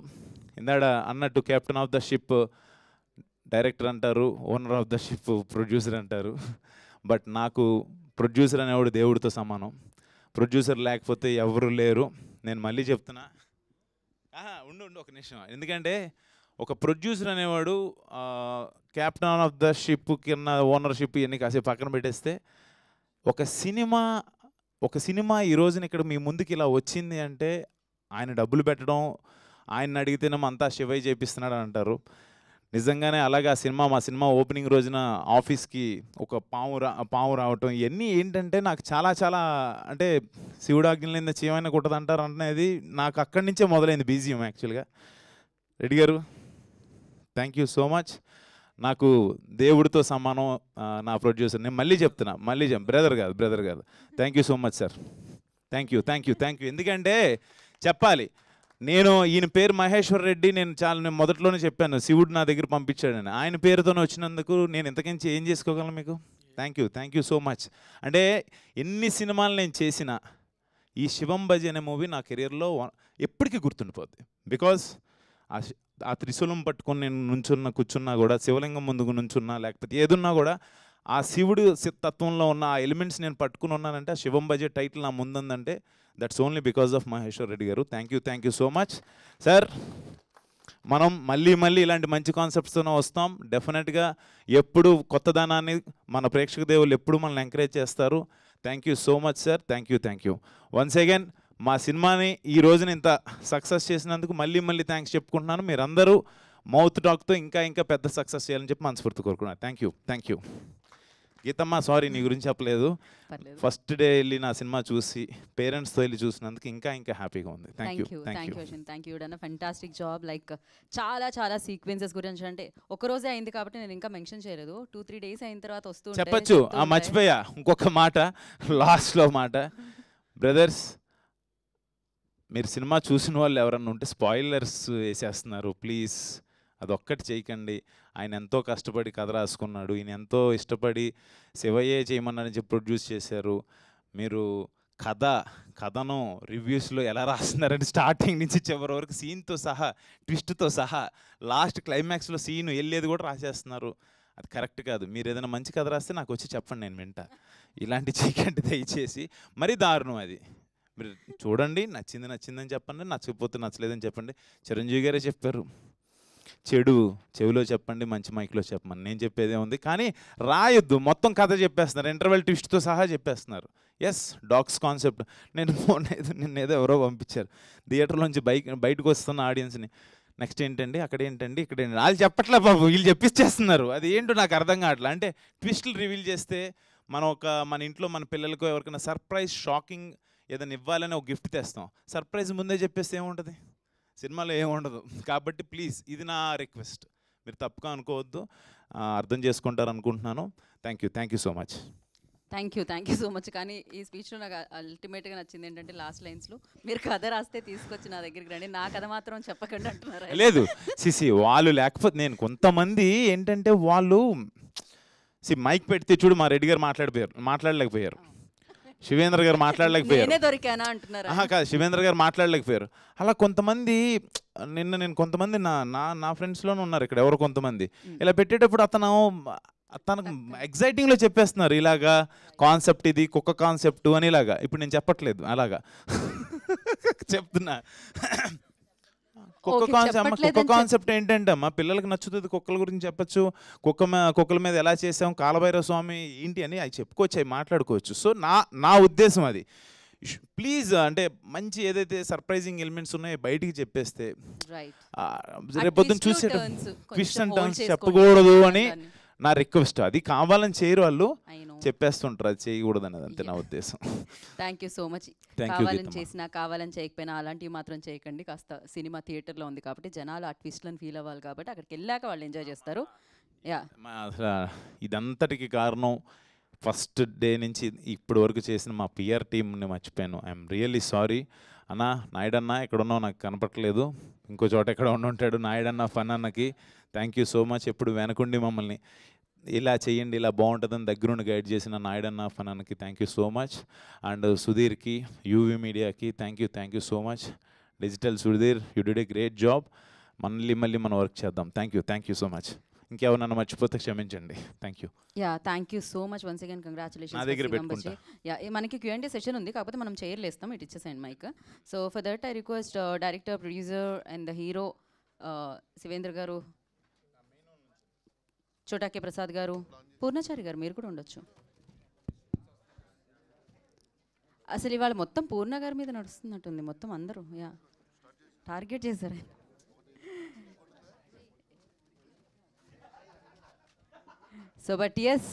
ఇందాడ అన్నట్టు captain of the ship director అంటారు, owner of the ship producer అంటారు. బట్ నాకు ప్రొడ్యూసర్ అనేవాడు దేవుడితో సమానం. ప్రొడ్యూసర్ లేకపోతే ఎవరు లేరు. నేను మళ్ళీ చెప్తున్నా, ఉండు ఒక నిమిషం. ఎందుకంటే ఒక ప్రొడ్యూసర్ అనేవాడు కెప్టెన్ ఆఫ్ ద షిప్ కింద ఓనర్షిప్ ఇవన్నీ కాసేపు పక్కన పెట్టేస్తే, ఒక సినిమా ఈ రోజున ఇక్కడ మీ ముందుకి ఇలా వచ్చింది అంటే ఆయన డబ్బులు పెట్టడం, ఆయన అడిగితేనేమో అంతా శివయ్య చేపిస్తున్నాడు అని అంటారు. నిజంగానే అలాగే మా సినిమా ఓపెనింగ్ రోజున ఆఫీస్కి ఒక పాము రావటం, ఇవన్నీ ఏంటంటే నాకు చాలా చాలా అంటే శివుడాజ్ఞలైంది చేయమైనా కుట్టదు అంటారు అనేది నాకు అక్కడి నుంచే మొదలైంది బీజియం యాక్చువల్గా. Reddy garu thank you so much. నాకు దేవుడితో సమానం నా ప్రొడ్యూసర్. నేను మళ్ళీ చెప్తున్నా, బ్రదర్ కాదు. Thank you so much sir. Thank you. ఎందుకంటే చెప్పాలి, నేను ఈయన పేరు మహేశ్వర్ రెడ్డి. నేను మొదట్లోనే చెప్పాను శివుడు నా దగ్గర పంపించాడని. ఆయన పేరుతోనే వచ్చినందుకు నేను ఇంతకించి ఏం చేసుకోగలను మీకు. Thank you so much. అంటే ఎన్ని సినిమాలు నేను చేసినా ఈ శివం భజీ అనే మూవీ నా కెరియర్లో ఎప్పటికీ గుర్తుండిపోద్ది. బికాజ్ ఆ త్రిశూలం పట్టుకొని నేను కూర్చున్నా కూడా, శివలింగం ముందుకు నుంచున్నా, లేకపోతే ఏదున్నా కూడా ఆ శివుడు తత్వంలో ఉన్న ఆ ఎలిమెంట్స్ నేను పట్టుకుని ఉన్నానంటే, ఆ శివం భజీ టైటిల్ నా ముందుందంటే that's only because of Maheshwar Reddy garu. Thank you so much sir. మనం మళ్ళీ ఇలాంటి మంచి కాన్సెప్ట్స్తోనే వస్తాం. డెఫినెట్గా ఎప్పుడు కొత్తదనాన్ని మన ప్రేక్షక దేవుళ్ళు ఎప్పుడు మనల్ని ఎంకరేజ్ చేస్తారు. Thank you so much sir. Thank you once again. మా సినిమాని ఈ రోజున ఇంత సక్సెస్ చేసినందుకు మళ్ళీ థ్యాంక్స్ చెప్పుకుంటున్నాను. మీరందరూ మౌత్ టాక్తో ఇంకా పెద్ద సక్సెస్ చేయాలని చెప్పి మనస్ఫూర్తి కోరుకున్నాను. Thank you. గీతమ్మ సారీ నీ గురించి చెప్పలేదు. ఫస్ట్ డే వెళ్ళి నా సినిమా చూసి పేరెంట్స్తో వెళ్ళి చూసినందుకు ఇంకా హ్యాపీగా ఉంది. Thank you done fantastic job. Like చాలా సీక్వెన్సెస్ గురించి అంటే ఒక రోజే అయింది కాబట్టి నేను ఇంకా మెన్షన్ చేయలేదు. 2-3 days అయిన తర్వాత వస్తూ చెప్పచ్చు. మర్చిపోయా ఇంకొక మాట, లాస్ట్లో మాట. బ్రదర్స్, మీరు సినిమా చూసిన వాళ్ళు ఎవరన్నా ఉంటే స్పాయిలర్స్ వేసేస్తున్నారు. ప్లీజ్ అదొక్కటి చేయకండి. ఆయన ఎంతో కష్టపడి కథ రాసుకున్నాడు. ఈయన ఎంతో ఇష్టపడి శివయ్యే చేయమన్నారని చెప్పి ప్రొడ్యూస్ చేశారు. మీరు కథను రివ్యూస్లో ఎలా రాస్తున్నారంటే స్టార్టింగ్ నుంచి చివరి వరకు సీన్తో సహా, ట్విస్ట్తో సహా, లాస్ట్ క్లైమాక్స్లో సీన్ వెళ్ళేది కూడా రాసేస్తున్నారు. అది కరెక్ట్ కాదు. మీరు ఏదైనా మంచి కథ రాస్తే నాకు వచ్చి చెప్పండి, నేను వింటా. ఇలాంటి చేయకండి దయచేసి. మరీ దారుణం అది. మీరు చూడండి, నచ్చిందని చెప్పండి, నచ్చకపోతే నచ్చలేదని చెప్పండి. చిరంజీవి గారే చెప్పారు, చెడు చెవిలో చెప్పండి, మంచి మైక్లో చెప్పమని. నేను చెప్పేదే ఉంది, కానీ రాయొద్దు. మొత్తం కథ చెప్పేస్తున్నారు, ఇంటర్వెల్ ట్విస్ట్తో సహా చెప్పేస్తున్నారు. Yes, dogs concept. నిన్నేదో ఎవరో పంపించారు థియేటర్లోంచి బయటకు వస్తున్న ఆడియన్స్ని. నెక్స్ట్ ఏంటండి, అక్కడ ఏంటండి, ఇక్కడ ఏంటండి, వాళ్ళు చెప్పట్లే బాబు, వీళ్ళు చెప్పిచ్చేస్తున్నారు. అది ఏంటో నాకు అర్థం కావట్లే. అంటే ట్విస్టులు రివీల్ చేస్తే మన ఇంట్లో మన పిల్లలకు ఎవరికైనా సర్ప్రైజ్, షాకింగ్ ఏదైనా ఇవ్వాలని ఒక గిఫ్ట్ తెస్తాం. సర్ప్రైజ్ ముందే చెప్పేస్తే ఏముంటుంది, సినిమాలో ఏముండదు. కాబట్టి ప్లీజ్, ఇది నా రిక్వెస్ట్, మీరు తప్పుగా అనుకోవద్దు, అర్థం చేసుకుంటారు అనుకుంటున్నాను. Thank you so much. Thank you so much. కానీ ఈ స్పీచ్లో నాకు అల్టిమేట్గా నచ్చింది ఏంటంటే లాస్ట్ లైన్స్లో మీరు కథ రాస్తే తీసుకొచ్చి నా దగ్గరికి రండి, నా కథ మాత్రం చెప్పకండి అంటున్నారు. లేదు సిసి, వాళ్ళు లేకపోతే నేను కొంతమంది ఏంటంటే వాళ్ళు మైక్ పెడితే చూడు, మా రెడ్డి గారు మాట్లాడలేకపోయారు, శివేంద్ర గారు మాట్లాడలేకపోయారు, దొరికానా అంటున్నారు. కాదు, శివేంద్ర గారు మాట్లాడలేకపోయారు. అలా కొంతమంది నేను కొంతమంది నా ఫ్రెండ్స్లోనే ఉన్నారు ఇక్కడ, ఎవరు కొంతమంది ఇలా పెట్టేటప్పుడు తనకు ఎగ్జైటింగ్లో చెప్పేస్తున్నారు, ఇలాగా కాన్సెప్ట్, ఇది కుక్క కాన్సెప్ట్ అని. ఇలాగా ఇప్పుడు నేను చెప్పట్లేదు, అలాగా చెప్తున్నా. కుక్క కాన్సెప్ట్ ఏంటంటే అమ్మా, పిల్లలకి నచ్చుతుంది, కుక్కల గురించి చెప్పచ్చు, కుక్కల మీద ఎలా చేసాం, కాలభైరవ స్వామి ఏంటి అని అవి చెప్పుకోవచ్చు, అవి మాట్లాడుకోవచ్చు. సో నా ఉద్దేశం అది. ప్లీజ్, అంటే మంచి ఏదైతే సర్ప్రైజింగ్ ఎలిమెంట్స్ ఉన్నాయో బయటికి చెప్పేస్తే, రేపొద్దున చూసే ట్విస్ట్ అండ్ టర్న్స్ చెప్పకూడదు అని నా రిక్వెస్ట్. అది కావాలని చేయరు వాళ్ళు, చెప్పేస్తుంటారు, అది చేయకూడదు అనేది, అంతే నా ఉద్దేశం. Thank you so much. కావాలని చేసినా కావాలని చేయకపోయినా అలాంటివి మాత్రం చేయకండి. కాస్త సినిమా థియేటర్లో ఉంది కాబట్టి జనాలు ఆ ట్విస్ట్లను ఫీల్ అవ్వాలి కాబట్టి అక్కడికి వెళ్ళాక వాళ్ళు ఎంజాయ్ చేస్తారు. అసలు ఇదంతటికి కారణం ఫస్ట్ డే నుంచి ఇప్పటి వరకు చేసిన మా పిఆర్ టీమ్ని మర్చిపోయాను. ఐఎమ్ రియల్లీ సారీ అన్నా. నాయుడన్న ఎక్కడ ఉన్నావు నాకు కనపట్లేదు, ఇంకో చోట ఎక్కడ ఉంటాడు. నాయుడన్న ఫన్ అన్నకి థ్యాంక్ యూ సో మచ్. ఎప్పుడు వెనకుండి మమ్మల్ని ఇలా చేయండి, ఇలా బాగుంటుందని దగ్గరుండి గైడ్ చేసిన నాయుడన్న ఫన్ అన్నకి thank you so much. And సుధీర్కి, యూవీ మీడియాకి thank you so much. Digital Sudheer, you did a great job. మళ్ళీ మనం వర్క్ చేద్దాం. Thank you so much. ఇంకెవరన్నా మర్చిపోతే క్షమించండి. Thank you. Thank you so much once again. Congratulations. నా దగ్గర పెట్టుకుంటా. మనకి Q&A సెషన్ ఉంది కాకపోతే మనం చైర్లు వేస్తాం, ఇటు ఇచ్చేసేయండి mic. So for that I request director, producer and the hero Shivendra గారు, చోటాకే ప్రసాద్ గారు, పూర్ణచారి గారు, మీరు కూడా ఉండొచ్చు. అసలు ఇవాళ మొత్తం పూర్ణ గారి మీద నడుస్తున్నట్టుంది, మొత్తం అందరూ టార్గెట్ చేశారు. సో బట్ ఎస్,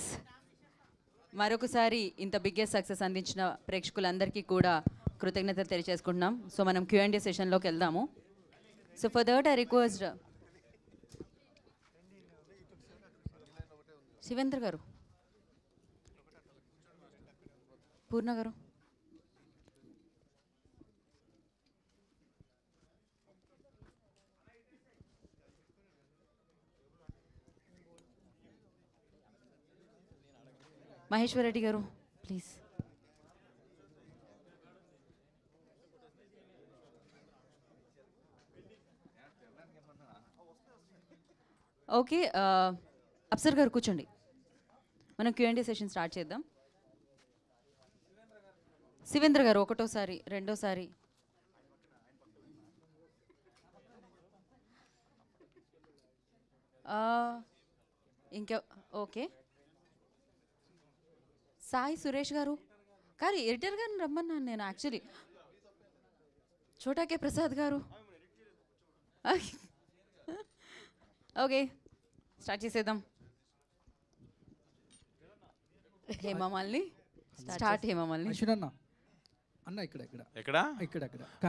మరొకసారి ఇంత బిగ్గెస్ట్ సక్సెస్ అందించిన ప్రేక్షకులందరికీ కూడా కృతజ్ఞతలు తెలియజేసుకుంటున్నాం. సో మనం Q&A సెషన్లోకి వెళ్దాము. So for that I request Shivendra గారు, పూర్ణ గారు, మహేశ్వర్ రెడ్డి గారు ప్లీజ్. ఓకే, అప్సర్ గారు కూర్చోండి, మనం Q&A సెషన్ స్టార్ట్ చేద్దాం. శివేంద్ర గారు ఒకటోసారి, రెండోసారి. ఇంకా ఓకే, సాయి సురేష్ గారు. కానీ ఎడిటర్ గారిని రమ్మన్నాను నేను యాక్చువల్లీ. చోటాకే ప్రసాద్ గారు. ఓకే, స్టార్ట్ చేసేద్దాం. హేమమాలిని స్టార్ట్. హేమమాలిని అశ్విన్ అన్న ఇక్కడ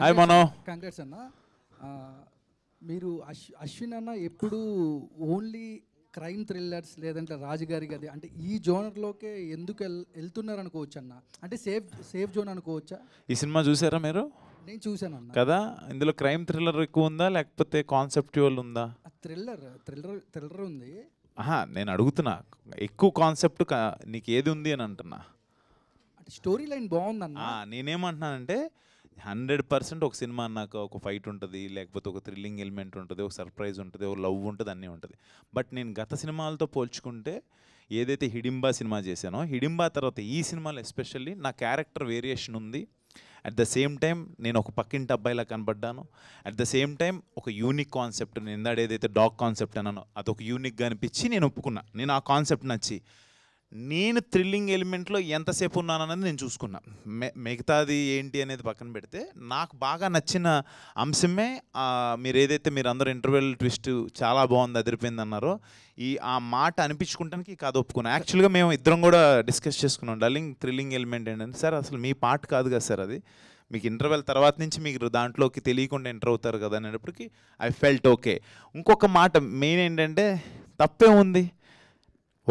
హాయ్ మనో. కాంగ్రెస్ అన్న. మీరు అశ్విన్ అన్న ఎప్పుడు ఓన్లీ క్రైమ్ థ్రిల్లర్స్ లేదంటే రాజుగారి గది అంటే ఈ జోనర్లోకే ఎందుకు వెళ్తున్నారు అనుకోవచ్చు అన్న? అంటే సేఫ్ జోన్ అనుకోవచ్చా? ఈ సినిమా చూసారా మీరు? నేను చూసాను అన్న. కదా, ఇందులో క్రైమ్ థ్రిల్లర్ ఎక్కువ ఉందా లేకపోతే కాన్సెప్చువల్ ఉందా? థ్రిల్లర్ ఉంది. నేను అడుగుతున్నా, ఎక్కువ కాన్సెప్ట్ నీకు ఏది ఉంది అని అంటున్నా. అంటే స్టోరీ లైన్ బాగుందన్న. నేనేమంటున్నానంటే 100% ఒక సినిమా అన్నాక ఒక ఫైట్ ఉంటుంది, లేకపోతే ఒక థ్రిల్లింగ్ ఎలిమెంట్ ఉంటుంది, ఒక సర్ప్రైజ్ ఉంటుంది, ఒక లవ్ ఉంటుంది, అన్నీ ఉంటుంది. బట్ నేను గత సినిమాలతో పోల్చుకుంటే ఏదైతే హిడింబా సినిమా చేశానో, హిడింబా తర్వాత ఈ సినిమాలో ఎస్పెషల్లీ నా క్యారెక్టర్ వేరియేషన్ ఉంది. అట్ ద సేమ్ టైం నేను ఒక పక్కింటి అబ్బాయిలా కనబడ్డాను. అట్ ద సేమ్ టైం ఒక యూనిక్ కాన్సెప్ట్, నేను ఇందాడ ఏదైతే డాగ్ కాన్సెప్ట్ అన్నానో అదొక యూనిక్గా అనిపించి నేను ఒప్పుకున్నా. నేను ఆ కాన్సెప్ట్ నచ్చి నేను థ్రిల్లింగ్ ఎలిమెంట్లో ఎంతసేపు ఉన్నానన్నది నేను చూసుకున్నా. మిగతాది ఏంటి అనేది పక్కన పెడితే నాకు బాగా నచ్చిన అంశమే మీరు ఏదైతే మీరు అందరూ ఇంటర్వెల్ ట్విస్ట్ చాలా బాగుంది, అదిరిపోయింది అన్నారో, ఆ మాట అనిపించుకుంటానికి కథ ఒప్పుకున్నా. యాక్చువల్గా మేము ఇద్దరం కూడా డిస్కస్ చేసుకున్నాం, డార్లింగ్ థ్రిల్లింగ్ ఎలిమెంట్ ఏంటంటే, సార్ అసలు మీ పాట కాదు కదా సార్, అది మీకు ఇంటర్వెల్ తర్వాత నుంచి మీకు దాంట్లోకి తెలియకుండా ఎంటర్ అవుతారు కదా అనేటప్పటికి ఐ ఫెల్ట్ ఓకే. ఇంకొక మాట మెయిన్ ఏంటంటే, తప్పే ఉంది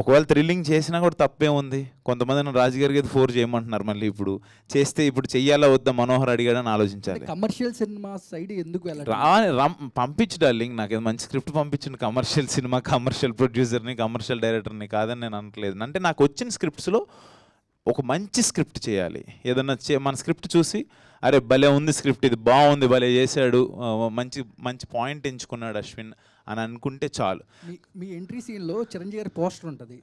ఒకవేళ థ్రిల్లింగ్ చేసినా కూడా తప్పే ఉంది. కొంతమంది నన్ను రాజుగారికి అది 4 చేయమంటున్నారు, మళ్ళీ ఇప్పుడు చేస్తే ఇప్పుడు చెయ్యాలా వద్దా మనోహర్ అడిగాడని ఆలోచించాలి. కమర్షియల్ సినిమా సైడ్ ఎందుకు పంపించు డార్లింగ్, నాకేదో మంచి స్క్రిప్ట్ పంపించండి. కమర్షియల్ సినిమా, కమర్షియల్ ప్రొడ్యూసర్ని, కమర్షియల్ డైరెక్టర్ని కాదని నేను అనట్లేదు. అంటే నాకు వచ్చిన స్క్రిప్ట్స్లో ఒక మంచి స్క్రిప్ట్ చేయాలి. ఏదన్నా మన స్క్రిప్ట్ చూసి అరే భలే ఉంది స్క్రిప్ట్, ఇది బాగుంది, భలే చేశాడు, మంచి మంచి పాయింట్ ఎంచుకున్నాడు అశ్విన్ అని అనుకుంటే చాలు. మీ ఎంట్రీ సీన్లో చిరంజీవి గారి పోస్టర్ ఉంటుంది.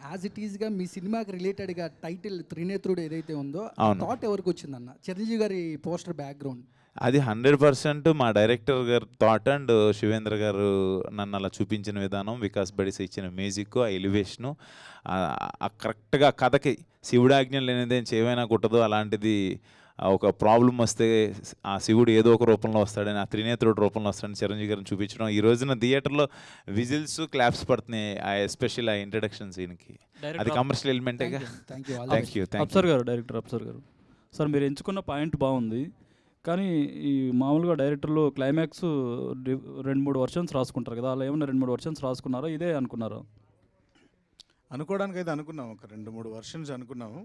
యాజ్ ఇట్ ఈస్గా మీ సినిమాకి రిలేటెడ్గా టైటిల్ త్రినేత్రుడు ఏదైతే ఉందో థాట్ ఎవరికి వచ్చిందన్న చిరంజీవి గారి పోస్టర్ బ్యాక్గ్రౌండ్? అది 100% మా డైరెక్టర్ గారు థాట్ అండ్ శివేంద్ర గారు నన్ను అలా చూపించిన విధానం, వికాస్ బడిస ఇచ్చిన మ్యూజిక్, ఆ ఎలివేషను, కరెక్ట్గా కథకి శివుడాజ్ఞ లేనిదే ఏమైనా కుట్టదో అలాంటిది. ఒక ప్రాబ్లం వస్తే ఆ శివుడు ఏదో ఒక రూపంలో వస్తాడని, ఆ త్రినేత్రుడు రూపంలో వస్తాడని చిరంజీవి గారిని చూపించడం, ఈ రోజున థియేటర్లో విజిల్స్ క్లాప్స్ పడుతున్నాయి ఎస్పెషల్ ఆ ఇంట్రడక్షన్ సీన్కి. అది కమర్షియల్ ఎలిమెంటేగా. Thank you. అప్సర్ గారు, డైరెక్టర్ అప్సర్ గారు, సార్ మీరు ఎంచుకున్న పాయింట్ బాగుంది, కానీ ఈ మామూలుగా డైరెక్టర్లు క్లైమాక్స్ 2-3 వర్షన్స్ రాసుకుంటారు కదా, అలా ఏమన్నా 2-3 వర్షన్స్ రాసుకున్నారా, ఇదే అనుకున్నారా? అనుకోవడానికి అయితే అనుకున్నాము, ఒక 2-3 వర్షన్స్ అనుకున్నాము.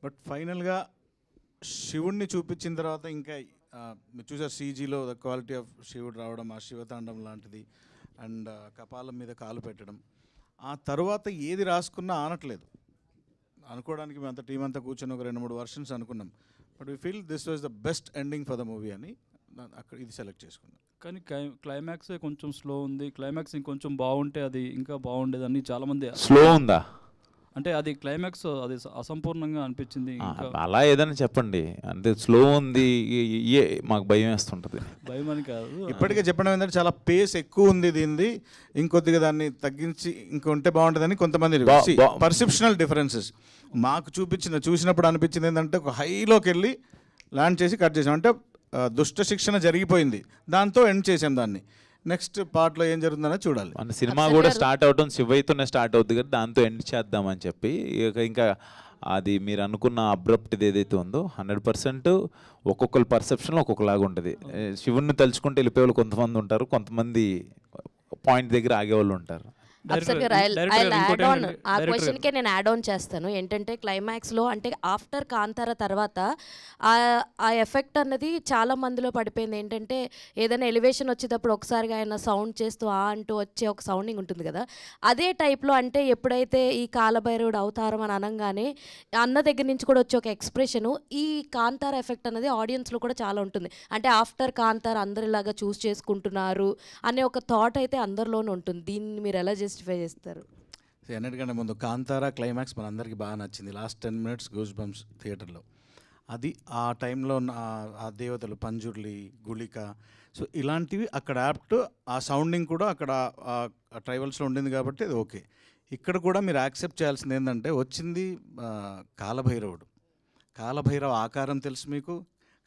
బట్ ఫైనల్గా శివుడిని చూపించిన తర్వాత ఇంకా మీరు చూసారు సీజీలో ద క్వాలిటీ ఆఫ్ శివుడు రావడం, ఆ శివతాండం లాంటిది, అండ్ కపాలం మీద కాలు పెట్టడం, ఆ తర్వాత ఏది రాసుకున్నా ఆనట్లేదు. అనుకోవడానికి మేము అంత టీం అంతా కూర్చొని ఒక 2-3 వర్షన్స్ అనుకున్నాం. But we feel this was the best ending for the movie అని అక్కడ ఇది సెలెక్ట్ చేసుకున్నాం. కానీ క్లైమాక్సే కొంచెం స్లో ఉంది, క్లైమాక్స్ ఇంకొంచెం బాగుంటే అది ఇంకా బాగుండేదని చాలామంది. స్లో ఉందా అంటే అది క్లైమాక్స్ అది అసంపూర్ణంగా అనిపించింది. అలా ఏదైనా చెప్పండి, అంటే స్లో ఉంది మాకు భయం వేస్తుంటుంది. భయం అని కాదు, ఇప్పటికే చెప్పడం ఏంటంటే చాలా పేస్ ఎక్కువ ఉంది దీనిది, ఇంకొద్దిగా దాన్ని తగ్గించి ఇంకొంటే బాగుంటుందని కొంతమంది పర్సెప్షనల్ డిఫరెన్సెస్. మాకు చూసినప్పుడు అనిపించింది ఏంటంటే ఒక హైలోకి వెళ్ళి ల్యాండ్ చేసి కట్ చేసాం, అంటే దుష్ట శిక్షణ జరిగిపోయింది, దాంతో ఎండ్ చేసాం దాన్ని. నెక్స్ట్ పార్ట్లో ఏం జరుగుతుందనే చూడాలి. మన సినిమా కూడా స్టార్ట్ అవటం శివయ్యతోనే స్టార్ట్ అవుతుంది కదా, దాంతో ఎండ్ చేద్దామని చెప్పి ఇంకా అది మీరు అనుకున్న అబ్రప్ట్ ఏదైతే ఉందో 100% ఒక్కొక్కరు పర్సెప్షన్లో ఒక్కొక్కలాగా ఉంటుంది. శివుణ్ణి తలుచుకుంటే వెళ్ళిపోయేవాళ్ళు కొంతమంది ఉంటారు, కొంతమంది పాయింట్ దగ్గర ఆగేవాళ్ళు ఉంటారు. ఆ క్వశ్చన్కే నేను యాడ్ ఆన్ చేస్తాను. ఏంటంటే క్లైమాక్స్లో అంటే ఆఫ్టర్ కాంతార తర్వాత ఆ ఎఫెక్ట్ అన్నది చాలా మందిలో పడిపోయింది. ఏంటంటే ఏదైనా ఎలివేషన్ వచ్చేటప్పుడు ఒకసారిగా ఆయన సౌండ్ చేస్తూ అంటూ వచ్చే ఒక సౌండింగ్ ఉంటుంది కదా, అదే టైప్లో అంటే ఎప్పుడైతే ఈ కాలభైరవుడు అవతారం అని అనగానే అన్న దగ్గర నుంచి కూడా వచ్చే ఒక ఎక్స్ప్రెషను, ఈ కాంతార ఎఫెక్ట్ అనేది ఆడియన్స్లో కూడా చాలా ఉంటుంది. అంటే ఆఫ్టర్ కాంతార అందరిలాగా చూస్ చేసుకుంటున్నారు అనే ఒక థాట్ అయితే అందరిలోనే ఉంటుంది. దీన్ని మీరు ఎలా జస్టిఫై చేస్తారు? అన్నిటికంటే ముందు కాంతారా క్లైమాక్స్ మనందరికీ బాగా నచ్చింది. లాస్ట్ 10 minutes గూస్ బంప్స్ థియేటర్లో. అది ఆ టైంలో ఆ దేవతలు పంజుర్లి, గుళిక, సో ఇలాంటివి అక్కడ యాప్ట్, ఆ సౌండింగ్ కూడా అక్కడ ట్రైబల్స్లో ఉండింది కాబట్టి అది ఓకే. ఇక్కడ కూడా మీరు యాక్సెప్ట్ చేయాల్సింది ఏంటంటే వచ్చింది కాలభైరవుడు. కాలభైరవ ఆకారం తెలుసు మీకు,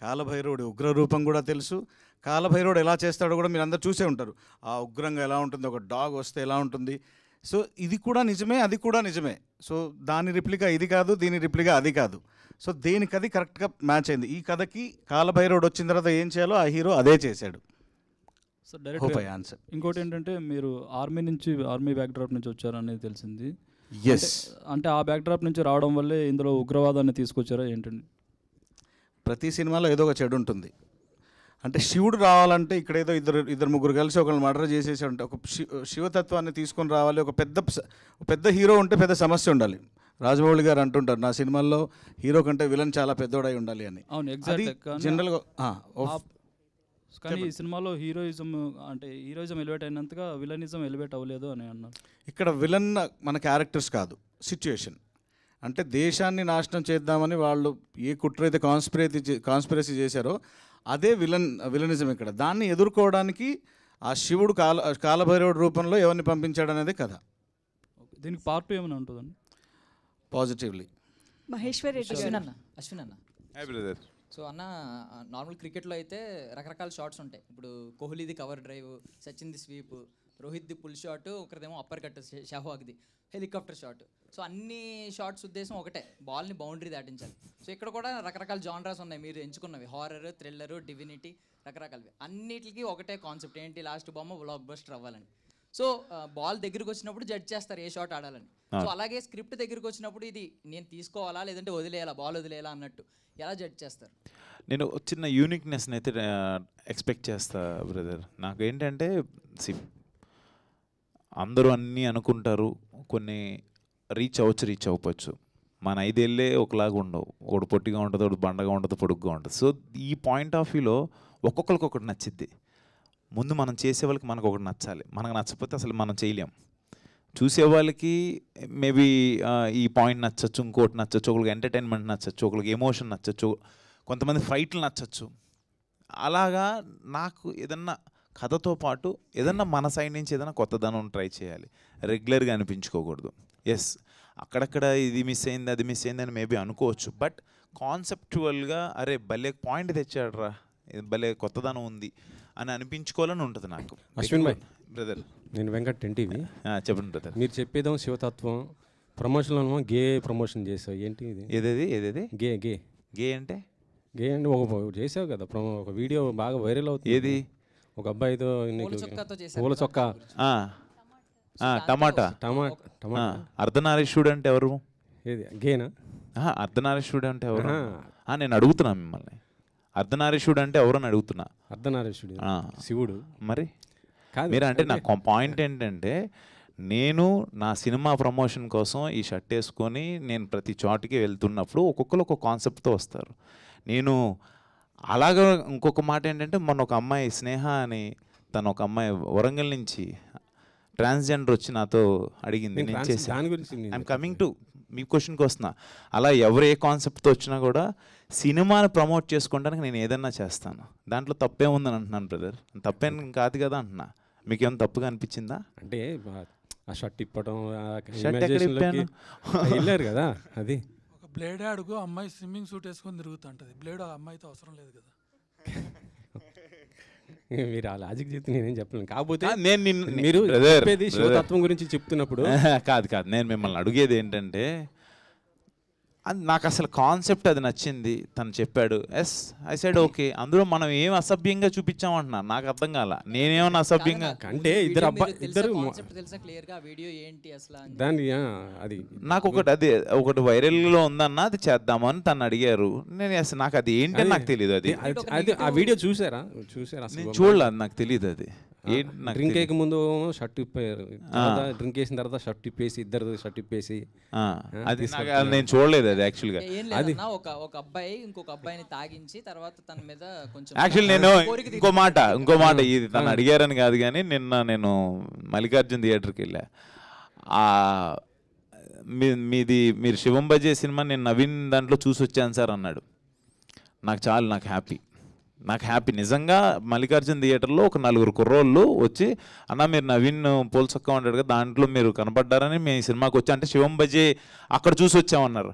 కాలభైరవుడి ఉగ్రరూపం కూడా తెలుసు, కాలభైరవుడు ఎలా చేస్తాడో కూడా మీరు అందరు చూసే ఉంటారు. ఆ ఉగ్రంగా ఎలా ఉంటుంది, ఒక డాగ్ వస్తే ఎలా ఉంటుంది. సో ఇది కూడా నిజమే, అది కూడా నిజమే. సో దాని రిప్లికా ఇది కాదు, దీని రిప్లికా అది కాదు. సో దేనికది కరెక్ట్గా మ్యాచ్ అయింది. ఈ కథకి కాలభైరవుడు వచ్చిన తర్వాత ఏం చేయాలో ఆ హీరో అదే చేశాడు. సో డైరెక్ట్ ఇంకోటి ఏంటంటే మీరు ఆర్మీ బ్యాక్డ్రాప్ నుంచి వచ్చారనేది తెలిసింది. ఎస్, అంటే ఆ బ్యాక్డ్రాప్ నుంచి రావడం వల్లే ఇందులో ఉగ్రవాదాన్ని తీసుకొచ్చారా ఏంటండి? ప్రతి సినిమాలో ఏదో ఒక చెడు ఉంటుంది. అంటే శివుడు రావాలంటే ఇక్కడ ఏదో ఇద్దరు ముగ్గురు కలిసి ఒకరిని మర్డర్ చేసేసి ఉంటే ఒక శివతత్వాన్ని తీసుకొని రావాలి. ఒక పెద్ద హీరో ఉంటే పెద్ద సమస్య ఉండాలి. రాజమౌళి గారు అంటుంటారు నా సినిమాల్లో హీరో కంటే విలన్ చాలా పెద్దోడై ఉండాలి అని. అవును, ఎగ్జాక్ట్. జనరల్గా కానీ ఈ సినిమాలో హీరోయిజం అంటే హీరోయిజం ఎలివేట్ అయినంతగా విలనిజం ఎలివేట్ అవ్వలేదు అని అన్నారు. ఇక్కడ విలన్ మన క్యారెక్టర్స్ కాదు, సిచ్యుయేషన్. అంటే దేశాన్ని నాశనం చేద్దామని వాళ్ళు ఏ కుట్ర అయితే కాన్స్పిరసీ చేశారో అదే విలనిజం ఇక్కడ. దాన్ని ఎదుర్కోవడానికి ఆ శివుడు కాలభైరవుడు రూపంలో ఎవరిని పంపించాడు అనేది కథ. దీనికి పార్ట్ 2 ఏమైనా ఉంటుందండి? పాజిటివ్లీ మహేశ్వర్ రెడ్డి అశ్విన్ అన్న హాయ్ బ్రదర్. సో అన్న, నార్మల్ క్రికెట్లో అయితే రకరకాల షాట్స్ ఉంటాయి. ఇప్పుడు కోహ్లీది కవర్ డ్రైవ్, సచిన్ది స్వీప్, రోహిత్ది పుల్ షాట్, ఒకరిదేమో అప్పర్ కట్, షహవాగ్ది హెలికాప్టర్ షాట్. సో అన్ని షాట్స్ ఉద్దేశం ఒకటే, బాల్ని బౌండరీ దాటించాలి. సో ఇక్కడ కూడా రకరకాల జానరాస్ ఉన్నాయి మీరు ఎంచుకున్నవి, హారర్, థ్రిల్లర్, డివినిటీ, రకరకాలవి. అన్నిటికీ ఒకటే కాన్సెప్ట్ ఏంటి, లాస్ట్ బొమ్మ బ్లాక్ బస్టర్ అవ్వాలని. సో బాల్ దగ్గరికి వచ్చినప్పుడు జడ్జ్ చేస్తారు ఏ షాట్ ఆడాలని. సో అలాగే స్క్రిప్ట్ దగ్గరికి వచ్చినప్పుడు ఇది నేను తీసుకోవాలా లేదంటే వదిలేయాలా, బాల్ వదిలేయాలా అన్నట్టు ఎలా జడ్జ్ చేస్తారు? నేను చిన్న యూనిక్నెస్ని అయితే ఎక్స్పెక్ట్ చేస్తా బ్రదర్. నాకు ఏంటంటే అందరూ అన్నీ అనుకుంటారు, కొన్ని రీచ్ అవ్వచ్చు. మన 5 ఏళ్ళే ఒకలాగా ఉండవు, ఒకటి పొట్టిగా ఉంటుంది, ఒకటి బండగా ఉంటుంది, పొడుగ్గా ఉంటుంది. సో ఈ పాయింట్ ఆఫ్ వ్యూలో ఒక్కొక్కరికి ఒకటి నచ్చిద్ది. ముందు మనం చేసే వాళ్ళకి మనకు ఒకటి నచ్చాలి, మనకు నచ్చకపోతే అసలు మనం చేయలేం. చూసేవాళ్ళకి మేబీ ఈ పాయింట్ నచ్చచ్చు, ఇంకోటి నచ్చచ్చు, ఒకరికి ఎంటర్టైన్మెంట్ నచ్చచ్చు, ఒకరికి ఎమోషన్ నచ్చచ్చు, కొంతమంది ఫైట్లు నచ్చచ్చు. అలాగా నాకు ఏదన్నా కథతో పాటు ఏదన్నా మన సైడ్ నుంచి ఏదైనా కొత్తదనం ట్రై చేయాలి, రెగ్యులర్గా అనిపించుకోకూడదు. ఎస్, అక్కడక్కడ ఇది మిస్ అయింది, అది మిస్ అయింది అని మేబీ అనుకోవచ్చు, బట్ కాన్సెప్చువల్గా అరే భలే పాయింట్ తెచ్చాడరా, భలే కొత్తదనం ఉంది అని అనిపించుకోవాలని ఉంటుంది నాకు. అశ్విన్ భాయ్ బ్రదర్, నేను వెంకట్ ఎన్టీవీ. చెప్పండి బ్రదర్. మీరు చెప్పేదేమో శివతత్వం, ప్రమోషన్లో గే ప్రమోషన్ చేసావు, ఏంటి ఇది? ఏదేది గే గే గే అంటే ఒక చేసావు కదా ఒక వీడియో బాగా వైరల్ అవుతుంది. ఏది? ఒక అబ్బాయితో పూల చొక్కా, టమాటా అర్ధనారీశ్వరుడు అంటే ఎవరు? ఏది గేనా? అర్ధనారీశ్వరుడు అంటే ఎవరు? నేను అడుగుతున్నా మిమ్మల్ని, అర్ధనారీశ్వరుడు అంటే ఎవరు అని అడుగుతున్నా. అర్ధనారీశ్వరుడు శివుడు మరి మీరు అంటే నాకు పాయింట్ ఏంటంటే, నేను నా సినిమా ప్రమోషన్ కోసం ఈ షర్ట్ వేసుకొని నేను ప్రతి చోటికి వెళ్తున్నప్పుడు ఒక్కొక్కరు ఒక కాన్సెప్ట్తో వస్తారు. నేను అలాగా ఇంకొక మాట ఏంటంటే, మొన్న ఒక అమ్మాయి స్నేహ అని, తను ఒక అమ్మాయి వరంగల్ నుంచి ట్రాన్స్జెండర్ వచ్చి నాతో అడిగింది, నేను చేశాను. ఐఎమ్ కమింగ్ టు మీ క్వశ్చన్కి వస్తున్నా. అలా ఎవరు ఏ కాన్సెప్ట్తో వచ్చినా కూడా సినిమాని ప్రమోట్ చేసుకోవడానికి నేను ఏదన్నా చేస్తాను, దాంట్లో తప్పే ఉందని అంటున్నాను బ్రదర్. తప్పేం కాదు కదా అంటున్నా. మీకేం తప్పుగా అనిపించిందా? అంటే ఆ షర్ట్ ఇప్పడం వెళ్ళారు కదా, అది ఒక బ్లేడ్ అడుగు అమ్మాయి స్విమ్మింగ్ సూట్ వేసుకొని తిరుగుతుంటది, బ్లేడ్ అమ్మాయితో అవసరం లేదు కదా. మీరు ఆ లాజిక్ చెప్తే నేనేం చెప్పలేను. కాకపోతే నేను మీరు చెప్పేది శివతత్వం గురించి చెప్తున్నప్పుడు కాదు, నేను మిమ్మల్ని అడిగేది ఏంటంటే, నాకు అసలు కాన్సెప్ట్ అది నచ్చింది, తను చెప్పాడు, ఎస్ ఐ సైడ్ ఓకే. అందులో మనం ఏం అసభ్యంగా చూపించామంటున్నా, నాకు అర్థం కాల. నేనేమన్నా అసభ్యంగా అంటే ఇద్దరు దాన్ని అది నాకు ఒకటి వైరల్లో ఉందన్న, అది చేద్దామని తను అడిగారు. నేను నాకు అది ఏంటని నాకు తెలియదు. అది ఆ వీడియో చూసారా? నేను చూడలేదు, నాకు తెలియదు అది. డ్రింక్ వేయక ముందు షర్ట్ ఇప్పారు, డ్రింక్ వేసిన తర్వాత షర్ట్ ఇప్పేసి, ఇద్దరు షర్ట్ ఇప్పేసి, అది నేను చూడలేదు. అది యాక్చువల్గా ఒక అబ్బాయి ఇంకొక అబ్బాయిని తాగించి తర్వాత తన మీద కొంచెం యాక్చువల్లీ నేను ఇంకో మాట ఇది తను అడిగారని కాదు, కానీ నిన్న నేను మల్లికార్జున్ థియేటర్కి వెళ్ళా. మీరు శివం బజే సినిమా నేను నవీన్ దాంట్లో చూసి వచ్చాను సార్ అన్నాడు. నాకు హ్యాపీ నిజంగా. మల్లికార్జున్ థియేటర్లో ఒక 4 కుర్రోళ్ళు వచ్చి, అన్న మీరు నవీన్ పోల్సొక్క ఉంటాడు కదా, దాంట్లో మీరు కనపడ్డారని మీ సినిమాకి వచ్చా అంటే శివం బజే అక్కడ చూసి వచ్చామన్నారు.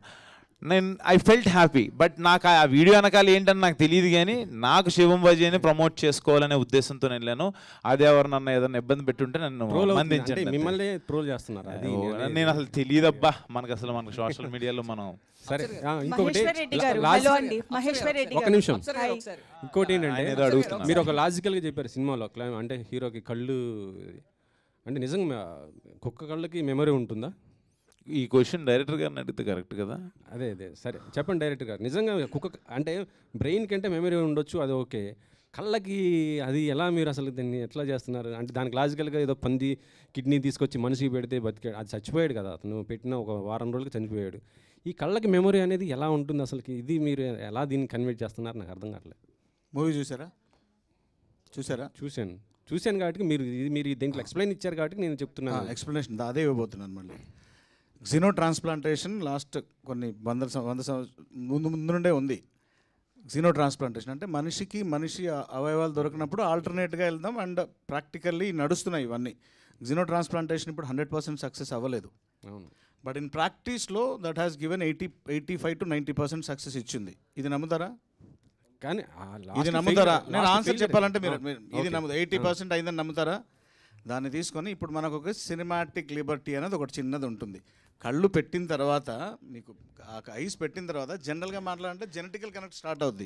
I felt happy. బట్ నాకు ఆ వీడియో వెనకాల ఏంటని నాకు తెలియదు, కానీ నాకు శివం బజేని ప్రమోట్ చేసుకోవాలనే ఉద్దేశంతో వెళ్ళాను. అదే ఎవరినన్నా ఏదైనా ఇబ్బంది పెట్టుంటే నన్ను మందించండి. మిమ్మల్ని ట్రోల్ చేస్తున్నారు, నేను అసలు తెలియదబ్బా. మనకు సోషల్ మీడియాలో మనం సరే. ఇంకొకటి ఒక నిమిషం, ఇంకోటి ఏంటంటే మీరు ఒక లాజికల్గా చెప్పారు సినిమాలో, అంటే హీరోకి కళ్ళు అంటే నిజంగా కుక్క కళ్ళకి మెమరీ ఉంటుందా? ఈ క్వశ్చన్ డైరెక్టర్ గారిని అడిగితే కరెక్ట్ కదా. అదే సరే చెప్పండి డైరెక్టర్ గారు. నిజంగా కుక్క అంటే బ్రెయిన్ కంటే మెమరీ ఉండొచ్చు, అది ఓకే. కళ్ళకి అది ఎలా మీరు అసలు దాన్ని ఎట్లా చేస్తున్నారు? అంటే దానికి లాజికల్గా ఏదో పంది కిడ్నీ తీసుకొచ్చి మనిషికి పెడితే బతికాడు, అది చచ్చిపోయాడు కదా, అతను పెట్టిన ఒక వారం రోజులకి చనిపోయాడు. ఈ కళ్ళకి మెమరీ అనేది ఎలా ఉంటుంది అసలుకి? ఇది మీరు ఎలా దీన్ని కన్వర్ట్ చేస్తున్నారు నాకు అర్థం కావట్లేదు. మూవీ చూసారా? చూసారా? చూశాను కాబట్టి మీరు దీంట్లో ఎక్స్ప్లెయిన్ ఇచ్చారు కాబట్టి నేను చెప్తున్నాను. ఎక్స్ప్లెనేషన్ అదే ఇవ్వబోతున్నాను మళ్ళీ. జినో ట్రాన్స్ప్లాంటేషన్ లాస్ట్ కొన్ని ముందు నుండే ఉంది. జినో ట్రాన్స్ప్లాంటేషన్ అంటే మనిషి అవయవాలు దొరికినప్పుడు ఆల్టర్నేట్గా వెళ్దాం, అండ్ ప్రాక్టికల్లీ నడుస్తున్నాయి ఇవన్నీ. జినో ట్రాన్స్ప్లాంటేషన్ ఇప్పుడు 100% సక్సెస్ అవ్వలేదు. బట్ ఇన్ ప్రాక్టీస్లో that has given 85 to 90% success ఇచ్చింది. ఇది నమ్ముతారా? కానీ ఇది నమ్ముతారా? నేను ఆన్సర్ చెప్పాలంటే మీరు ఇది నమ్ముతారు. 80% అయిందని నమ్ముతారా? దాన్ని తీసుకొని ఇప్పుడు మనకు ఒక సినిమాటిక్ లిబర్టీ అనేది ఒకటి చిన్నది ఉంటుంది. కళ్ళు పెట్టిన తర్వాత మీకు ఐస్ పెట్టిన తర్వాత జనరల్గా మాట్లాడాలంటే జెనెటికల్ కనెక్ట్ స్టార్ట్ అవుద్ది.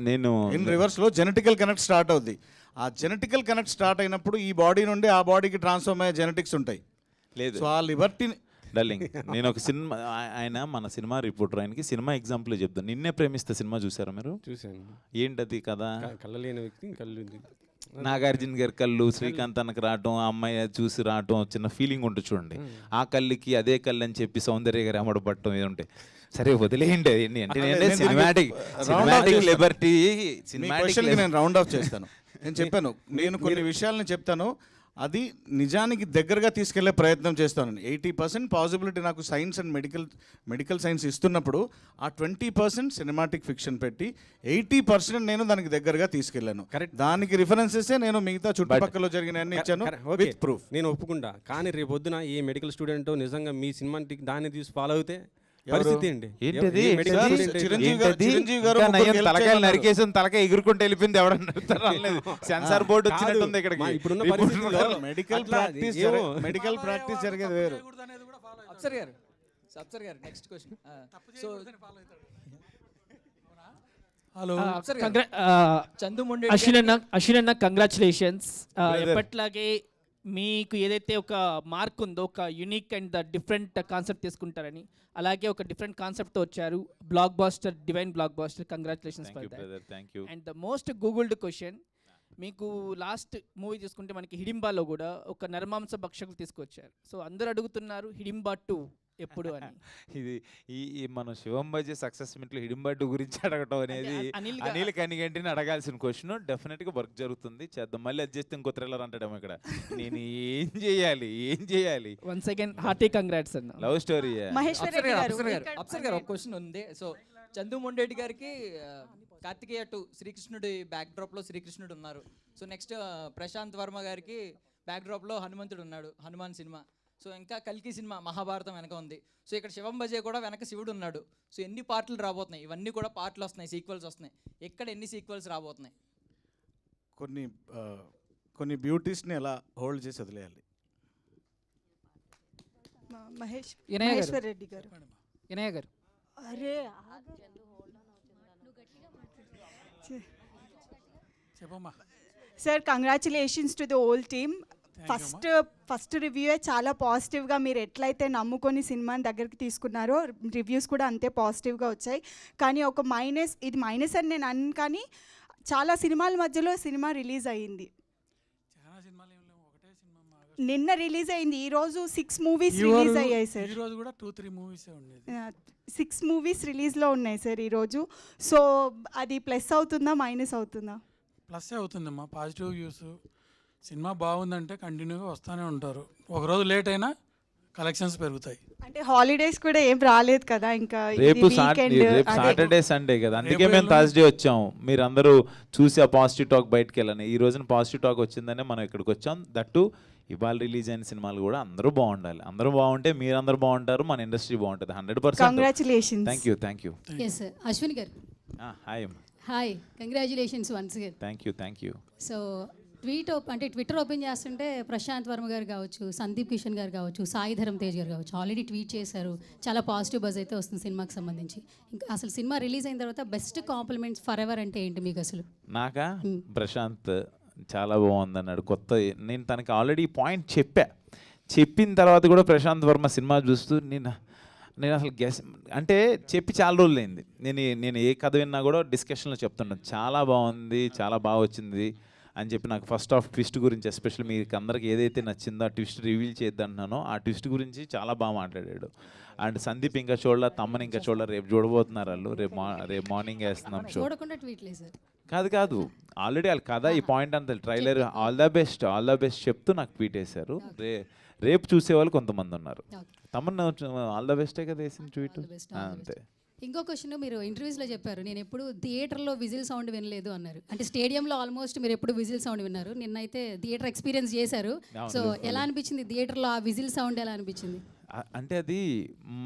నేను ఇన్ రివర్స్లో జెనెటికల్ కనెక్ట్ స్టార్ట్ అవుద్ది. ఆ జెనెటికల్ కనెక్ట్ స్టార్ట్ అయినప్పుడు ఈ బాడీ నుండి ఆ బాడీకి ట్రాన్స్ఫార్మ్ అయ్యే జెనెటిక్స్ ఉంటాయి. లేదు, సో ఆ లిబర్టీని డార్లింగ్, నేను ఒక సినిమా, ఆయన మన సినిమా రిపోర్టర్, ఆయనకి సినిమా ఎగ్జాంపుల్ చెప్తాను. నిన్నే ప్రేమిస్తే సినిమా చూసారా మీరు? చూశాను. ఏంటది కదా? కళ్ళ లేని వ్యక్తి కళ్ళు నాగార్జున గారి కళ్ళు శ్రీకాంత్ అన్నకు రావటం, అమ్మాయి చూసి రావటం, చిన్న ఫీలింగ్ ఉంటుంది చూడండి. ఆ కళ్ళకి అదే కళ్ళు అని చెప్పి సౌందర్య గారు అమ్మడపడటం ఇది ఉంటాయి. సరే వదిలేయండి. అంటే సినిమాటిక్ లిబర్టీ, నేను రౌండ్ ఆఫ్ చేస్తాను. నేను చెప్పాను, నేను కొన్ని విషయాలను చెప్తాను, అది నిజానికి దగ్గరగా తీసుకెళ్లే ప్రయత్నం చేస్తాను. 80% పాసిబిలిటీ నాకు సైన్స్ అండ్ మెడికల్ సైన్స్ ఇస్తున్నప్పుడు ఆ 20% సినిమాటిక్ ఫిక్షన్ పెట్టి 80% నేను దానికి దగ్గరగా తీసుకెళ్లాను. దానికి రిఫరెన్సెస్ నేను మిగతా చుట్టుపక్కల జరిగిన ఇచ్చాను విత్ ప్రూఫ్. నేను ఒప్పుకుంటా. కానీ రేపు పొద్దున ఈ మెడికల్ స్టూడెంట్ నిజంగా మీ సినిమాటిక్ దాన్ని తీసి ఫాలో అవుతే పరిస్థితి ఏంటి? తలకాయలు నరికేసిన తలకాయ ఎగురుకుంటూ వెళ్ళిపోయింది. ఎవడన్నా సెన్సార్ బోర్డు వచ్చినట్టుంది ఇక్కడికి. ఇప్పుడున్న పరిస్థితుల్లో మెడికల్ ప్రాక్టీస్ జరిగేది వేరు. అప్సర్ గారు next question. So hello Ashwin అన్న కంగ్రాచులేషన్స్. ఎప్పట్లాగే మీకు ఏదైతే ఒక మార్క్ ఉందో, ఒక unique and the different concept తీసుకుంటారని, అలాగే ఒక డిఫరెంట్ కాన్సెప్ట్తో వచ్చారు. Blockbuster, divine blockbuster. Congratulations for that. And the most googled question, మీకు లాస్ట్ మూవీ తీసుకుంటే మనకి హిడింబాలో కూడా ఒక నరమాంస భక్షకులు తీసుకొచ్చారు. సో అందరూ అడుగుతున్నారు హిడింబా 2 ఎప్పుడు అని. ఇది ఈ మనం శివం బజే సక్సెస్ మీట్లో హిడింబా 2 గురించి అడగటం అనేది అనిల్ కనిగంటిని అడగాల్సిన క్వశ్చన్. డెఫినెట్గా వర్క్ జరుగుతుంది, చేద్దాం. మళ్ళీ అది చేస్తే ఇంకో థ్రిల్లర్ అంటాడేమో ఇక్కడ. నేను ఏం చేయాలి? వన్స్ అగైన్ హార్టీ కంగ్రాట్స్ అన్న. Love story. అప్సర్ గారు ఒక క్వశ్చన్ ఉంది. సో చందు మొండేటి గారికి కార్తికేయ 2 శ్రీకృష్ణుడి బ్యాక్ డ్రాప్లో శ్రీకృష్ణుడు ఉన్నారు. సో నెక్స్ట్ ప్రశాంత్ వర్మ గారికి బ్యాక్ డ్రాప్లో హనుమంతుడు ఉన్నాడు, హనుమాన్ సినిమా. సో ఇంకా కల్కి సినిమా మహాభారతం వెనక ఉంది. సో ఇక్కడ శివం బజే కూడా వెనక శివుడు ఉన్నాడు. సో ఎన్ని పార్ట్లు రాబోతున్నాయి? ఇవన్నీ కూడా పార్ట్లు వస్తున్నాయి, సీక్వెల్స్ వస్తున్నాయి. ఎక్కడ ఎన్ని సీక్వెల్స్ రాబోతున్నాయి? కొన్ని బ్యూటీస్ని ఎలా హోల్డ్ చేసి వదిలేయాలి? మహేశ్వర్ రెడ్డి గారు. వినయ్ గారు. అరే sir, congratulations to the whole team. First రివ్యూయే చాలా పాజిటివ్గా, మీరు ఎట్లయితే నమ్ముకొని సినిమాని దగ్గరికి తీసుకున్నారో రివ్యూస్ కూడా అంతే పాజిటివ్గా వచ్చాయి. కానీ ఒక మైనస్, ఇది మైనస్ అని నేను అన్నాను, కానీ చాలా సినిమాల మధ్యలో సినిమా రిలీజ్ అయ్యింది. నిన్న రిలీజ్ అయింది, ఈరోజు 6 మూవీస్ రిలీజ్ అయ్యాయి సార్. 6 మూవీస్ రిలీజ్లో ఉన్నాయి సార్ ఈరోజు. సో అది ప్లస్ అవుతుందా మైనస్ అవుతుందా? ప్లస్ అవుతుందమ్మా. పాజిటివ్ వ్యూస్, సినిమా బాగుందంటే కంటిన్యూగా వస్తూనే ఉంటారు. ఒకరోజు లేట్ అయినా కలెక్షన్స్ పెరుగుతాయి. అంటే హాలిడేస్ కూడా ఏం రాలేదు కదా, ఇంకా రేపు సాటర్డే సండే కదా, అందుకే మేము థర్స్డే వచ్చాము. మీరు అందరూ చూసి ఆ పాజిటివ్ టాక్ బయటకు వెళ్ళండి. ఈ రోజున పాజిటివ్ టాక్ వచ్చిందనే మనం ఇక్కడికి వచ్చాం. దట్టు ఇవాళ రిలీజ్ అయిన సినిమాలు కూడా అందరూ బాగుండాలి. అందరూ బాగుంటే మీరందరూ బాగుంటారు, మన ఇండస్ట్రీ బాగుంటుంది. 100%. Congratulations. Thank you. Yes Ashwin garu. Hi hi, congratulations once again. Thank you. So twitter open చేస్తుంటే ప్రశాంత్ వర్మ గారు కావచ్చు, సందీప్ కిషన్ గారు కావచ్చు, సాయి ధరమ్ తేజ్ గారు కావచ్చు ఆల్రెడీ ట్వీట్ చేశారు. చాలా పాజిటివ్ బజ్ అయితే వస్తుంది సినిమాకి సంబంధించి. ఇంకా అసలు సినిమా రిలీజ్ అయిన తర్వాత బెస్ట్ కాంప్లిమెంట్స్ ఫర్ ఎవర్ అంటే ఏంటి మీకు అసలు? నాకా ప్రశాంత్ చాలా బాగుంది అన్నాడు. కొత్త నేను తనకి ఆల్రెడీ పాయింట్ చెప్పిన తర్వాత కూడా ప్రశాంత్ వర్మ సినిమా చూస్తూ నేను అసలు అంటే చెప్పి చాలా రోజులైంది. నేను ఏ కథ విన్నా కూడా డిస్కషన్లో చెప్తున్నాను, చాలా బాగుంది, చాలా బాగా వచ్చింది అని చెప్పి నాకు ఫస్ట్ హాఫ్ ట్విస్ట్ గురించి ఎస్పెషల్లీ మీకు అందరికి ఏదైతే నచ్చిందో ఆ ట్విస్ట్ రివీల్ చేద్దంటున్నానో ఆ ట్విస్ట్ గురించి చాలా బాగా మాట్లాడాడు. అండ్ సందీప్ ఇంకా చూడలే, తమ్మని ఇంకా చూడలే, రేపు చూడబోతున్నారు వాళ్ళు. రేపు మార్నింగ్ వేస్తున్నాం షో. చూడకుండా ట్వీట్లేదు సార్. కాదు ఆల్రెడీ వాళ్ళు కదా ఈ పాయింట్ అంతా ట్రైలర్ ఆల్ ద బెస్ట్ చెప్తూ నాకు ట్వీట్ వేశారు. రేపు చూసేవాళ్ళు కొంతమంది ఉన్నారు. తమన్నా ఆల్ ద బెస్టే కదా వేసిన ట్వీట్. అంతే. ఇంకో క్వశ్చన్, మీరు ఇంటర్వ్యూస్లో చెప్పారు నేను ఎప్పుడు థియేటర్లో విజిల్ సౌండ్ వినలేదు అన్నారు. అంటే స్టేడియంలో ఆల్మోస్ట్ మీరు ఎప్పుడు విజిల్ సౌండ్ విన్నారు, నిన్నైతే థియేటర్ ఎక్స్పీరియన్స్ చేశారు. సో ఎలా అనిపించింది థియేటర్లో ఆ విజిల్ సౌండ్, ఎలా అనిపించింది? అంటే అది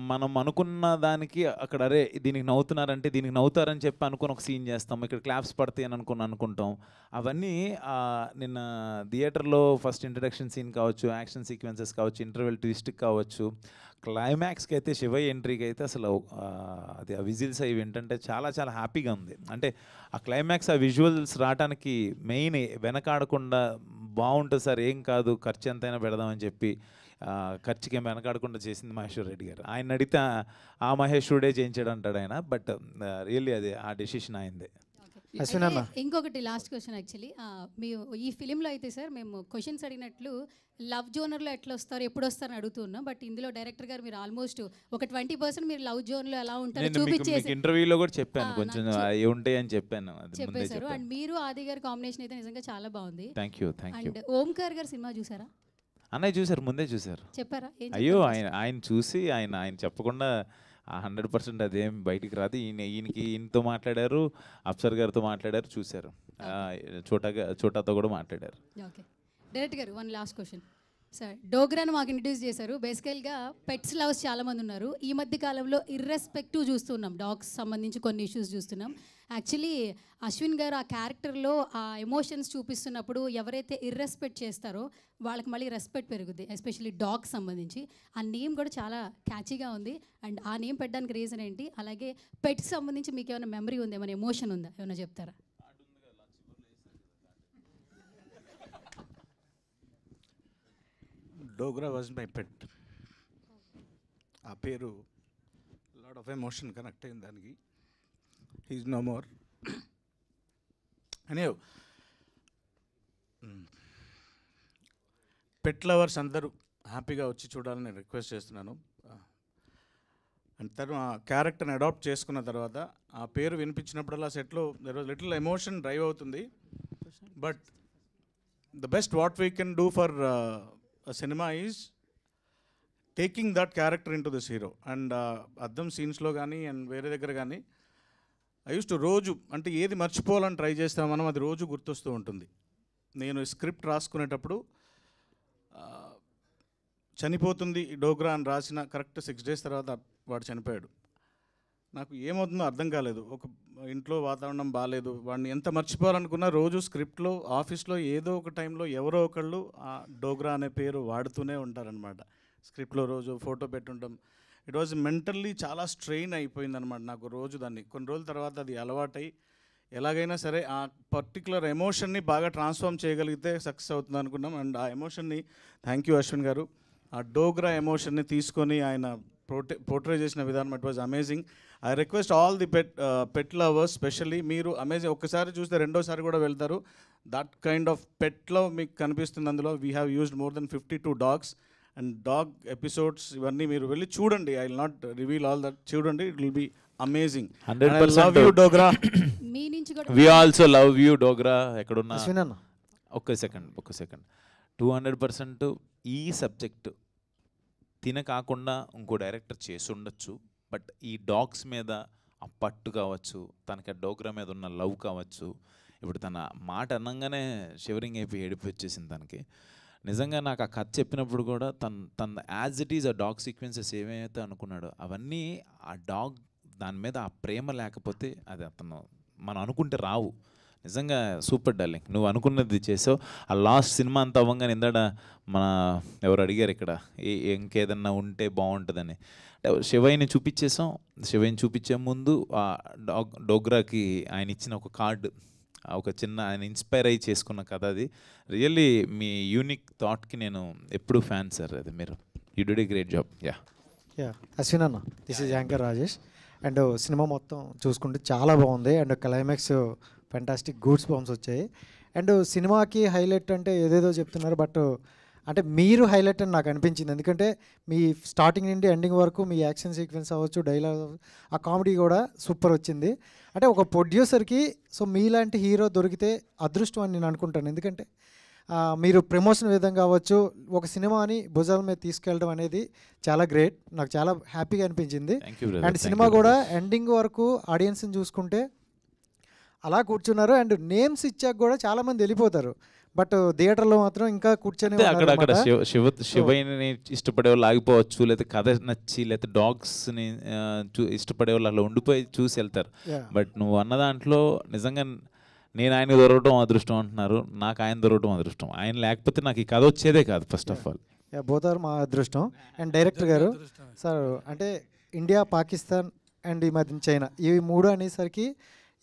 మనం అనుకున్న దానికి అక్కడ అరే దీనికి నవ్వుతున్నారంటే దీనికి నవ్వుతారని చెప్పి అనుకుని ఒక సీన్ చేస్తాం, ఇక్కడ క్లాప్స్ పడతాయి అని అనుకుంటాం. అవన్నీ నిన్న థియేటర్లో ఫస్ట్ ఇంట్రడక్షన్ సీన్ కావచ్చు, యాక్షన్ సీక్వెన్సెస్ కావచ్చు, ఇంటర్వెల్ ట్విస్ట్ కావచ్చు, క్లైమాక్స్కి అయితే శివయ్య ఎంట్రీకి అయితే అసలు అది ఆ విజిల్స్ అవి ఏంటంటే చాలా చాలా హ్యాపీగా ఉంది. అంటే ఆ క్లైమాక్స్ ఆ విజువల్స్ రావడానికి మెయిన్ వెనకాడకుండా బాగుంటుంది సార్, ఏం కాదు ఖర్చు ఎంతైనా పెడదామని చెప్పి ఖర్చుకి ఏం వెనకాడకుండా చేసింది మహేశ్వర్ రెడ్డి గారు. ఆయన అడిగితే ఆ మహేశ్వరుడే చేయించాడు అంటాడు ఆయన. బట్ రియల్లీ అది ఆ డెసిషన్ అయిందే. ఇంకొకటి లాస్ట్ క్వశ్చన్ యాక్చువల్లీ, మీ ఈ ఫిలింలో అయితే సార్ మేము క్వశ్చన్స్ అడిగినట్లు లవ్ జోనర్లో ఎట్లా వస్తారు, ఎప్పుడు వస్తారని అడుగుతున్నాం. బట్ ఇందులో డైరెక్టర్ గారు మీరు ఆల్మోస్ట్ ఒక 20% మీరు లవ్ జోన్లో ఎలా ఉంటారో చూపించేసి ఇంటర్వ్యూలో కూడా చెప్పాను, కొంచెం అవి ఉంటాయి అని చెప్పాను, చెప్పేశారు. అండ్ మీరు ఆది గారి కాంబినేషన్ అయితే నిజంగా చాలా బాగుంది. Thank you. అండ్ ఓంకార్ గారు సినిమా చూసారా? అన్నయ్య చూసారు, ముందే చూసారు. చెప్పారా? అయ్యో ఆయన చూసి ఆయన చెప్పకుండా 100% అదేం బయటికి రాదు. ఈయనతో మాట్లాడారు, అప్సర్ గారితో మాట్లాడారు, చూశారు, చోటాతో కూడా మాట్లాడారు. ఓకే డైరెక్టర్ గారు, వన్ లాస్ట్ క్వశ్చన్ సార్. డోగ్రాను మాకు ఇంట్రడ్యూస్ చేశారు. బేసికల్గా పెట్స్ లవర్స్ చాలామంది ఉన్నారు. ఈ మధ్య కాలంలో ఇర్రెస్పెక్టివ్ చూస్తున్నాం, డాగ్స్ సంబంధించి కొన్ని ఇష్యూస్ చూస్తున్నాం. యాక్చువల్లీ అశ్విన్ గారు ఆ క్యారెక్టర్లో ఆ ఎమోషన్స్ చూపిస్తున్నప్పుడు ఎవరైతే ఇర్రెస్పెక్ట్ చేస్తారో వాళ్ళకి మళ్ళీ రెస్పెక్ట్ పెరుగుద్ది, ఎస్పెషల్లీ డాగ్స్ సంబంధించి. ఆ నేమ్ కూడా చాలా క్యాచీగా ఉంది. అండ్ ఆ నేమ్ పెట్టడానికి రీజన్ ఏంటి? అలాగే పెట్స్ సంబంధించి మీకు ఏమైనా మెమరీ ఉందా, ఏమైనా ఎమోషన్ ఉందా, ఏమైనా చెప్తారా? Dogra was my pet. ఆ పేరు లాట్ ఆఫ్ ఎమోషన్ కనెక్ట్ అయింది దానికి. He's no more. అనే పెట్ లవర్స్ అందరూ హ్యాపీగా వచ్చి చూడాలని నేను రిక్వెస్ట్ చేస్తున్నాను. అండ్ తను ఆ క్యారెక్టర్ని అడాప్ట్ చేసుకున్న తర్వాత ఆ పేరు వినిపించినప్పుడల్లా సెట్లో there was little emotion drive అవుతుంది. But the best what we can do for a cinema is taking that character into this hero. And అద్దం సీన్స్లో కానీ అండ్ వేరే దగ్గర కానీ ఐ యూస్ టు రోజు అంటే ఏది మర్చిపోవాలని ట్రై చేస్తాం మనం, అది రోజు గుర్తొస్తూ ఉంటుంది. నేను స్క్రిప్ట్ రాసుకునేటప్పుడు చనిపోతుంది డోగ్రా అని రాసిన కరెక్ట్ 6 days తర్వాత వాడు చనిపోయాడు. నాకు ఏమవుతుందో అర్థం కాలేదు. ఒక ఇంట్లో వాతావరణం బాగాలేదు, వాడిని ఎంత మర్చిపోవాలనుకున్నా రోజు స్క్రిప్ట్లో ఆఫీస్లో ఏదో ఒక టైంలో ఎవరో ఒకళ్ళు ఆ డోగ్రా అనే పేరు వాడుతూనే ఉంటారనమాట. స్క్రిప్ట్లో రోజు ఫోటో పెట్టుంటాం. ఇట్ వాజ్ మెంటల్లీ చాలా స్ట్రెయిన్ అయిపోయిందనమాట నాకు రోజు. దాన్ని కొన్ని రోజుల తర్వాత అది అలవాటై ఎలాగైనా సరే ఆ పర్టికులర్ ఎమోషన్ని బాగా ట్రాన్స్ఫార్మ్ చేయగలిగితే సక్సెస్ అవుతుంది అనుకున్నాం. అండ్ ఆ ఎమోషన్ని థ్యాంక్ యూ అశ్విన్ గారు, ఆ డోగ్రా ఎమోషన్ని తీసుకొని ఆయన పోర్ట్రే చేసిన విధానం it was amazing. I request all the pet lovers specially, మీరు అమేజింగ్ ఒక్కసారి చూస్తే రెండోసారి కూడా వెళ్తారు. దట్ కైండ్ ఆఫ్ పెట్లో మీకు కనిపిస్తుంది అందులో. We have used more than 52 dogs and dog episodes. ఇవన్నీ మీరు వెళ్ళి చూడండి. I will not reveal all that. చూడండి, it will be amazing. 100% love you Dogra. మీ నుంచి కూడా we also love you Dogra. ఎక్కడున్నా అశ్విన్ అన్న ఒక్క సెకండ్ 200% ఈ సబ్జెక్ట్ తిన కాకుండా ఇంకో డైరెక్టర్ చేసి ఉండొచ్చు. బట్ ఈ డాగ్స్ మీద ఆ పట్టు కావచ్చు, తనకి ఆ డోగ్రా మీద ఉన్న లవ్ కావచ్చు, ఇప్పుడు తన మాట అనగానే షివరింగ్ అయిపోయి ఏడిపి వచ్చేసింది తనకి. నిజంగా నాకు ఆ కథ చెప్పినప్పుడు కూడా తన యాజ్ ఇట్ ఈజ్ ఆ డాగ్ సీక్వెన్సెస్ ఏమైతే అనుకున్నాడో అవన్నీ ఆ డాగ్ దాని మీద ఆ ప్రేమ లేకపోతే అది మనం అనుకుంటే రావు. నిజంగా సూపర్ డార్లింగ్, నువ్వు అనుకున్నది చేసావు. ఆ లాస్ట్ సినిమా అంతా అవ్వగానే ఇందాడ మన ఎవరు అడిగారు ఇక్కడ ఇంకేదన్నా ఉంటే బాగుంటుందని. శివయ్యని చూపించేసాం. శివయ్యని చూపించే ముందు ఆ డోగ్రాకి ఆయన ఇచ్చిన ఒక కార్డు, ఒక చిన్న ఆయన ఇన్స్పైర్ అయ్యి చేసుకున్న కథ అది. రియల్లీ మీ యూనిక్ థాట్కి నేను ఎప్పుడూ ఫ్యాన్ సార్. అది మీరు you did a great job. Yeah Ashwin అన్న, this is anchor Rajesh. And cinema మొత్తం చూసుకుంటే చాలా బాగుంది. And climax fantastic goosebumps వచ్చాయి. అండ్ సినిమాకి హైలైట్ అంటే ఏదేదో చెప్తున్నారు, బట్ అంటే మీరు హైలైట్ అని నాకు అనిపించింది. ఎందుకంటే మీ స్టార్టింగ్ నుండి ఎండింగ్ వరకు మీ యాక్షన్ సీక్వెన్స్ అవ్వచ్చు, డైలాగ్, ఆ కామెడీ కూడా సూపర్ వచ్చింది. అంటే ఒక ప్రొడ్యూసర్కి సో మీలాంటి హీరో దొరికితే అదృష్టం అని నేను అనుకుంటాను. ఎందుకంటే మీరు ప్రమోషన్ విధంగా అవ్వచ్చు, ఒక సినిమాని భుజాల మీద తీసుకెళ్ళడం అనేది చాలా గ్రేట్. నాకు చాలా హ్యాపీగా అనిపించింది. అండ్ సినిమా కూడా ఎండింగ్ వరకు ఆడియన్స్ని చూసుకుంటే అలా కూర్చున్నారు. అండ్ నేమ్స్ ఇచ్చాక కూడా చాలామంది వెళ్ళిపోతారు, బట్ థియేటర్లో మాత్రం ఇంకా కూర్చొని అక్కడ శివయ్యని ఇష్టపడే వాళ్ళు ఆగిపోవచ్చు, లేకపోతే కథ నచ్చి లేకపోతే డాగ్స్ని ఇష్టపడే వాళ్ళు అలా ఉండిపోయి చూసి వెళ్తారు. బట్ నువ్వు అన్న దాంట్లో నిజంగా నేను ఆయన దొరకడం అదృష్టం అంటున్నారు, నాకు ఆయన దొరకడం అదృష్టం. ఆయన లేకపోతే నాకు ఈ కథ వచ్చేదే కాదు ఫస్ట్ ఆఫ్ ఆల్. బోతారు మా అదృష్టం. అండ్ డైరెక్టర్ గారు సార్ అంటే ఇండియా, పాకిస్తాన్ అండ్ ఈ మధ్య చైనా, ఇవి 3 అనేసరికి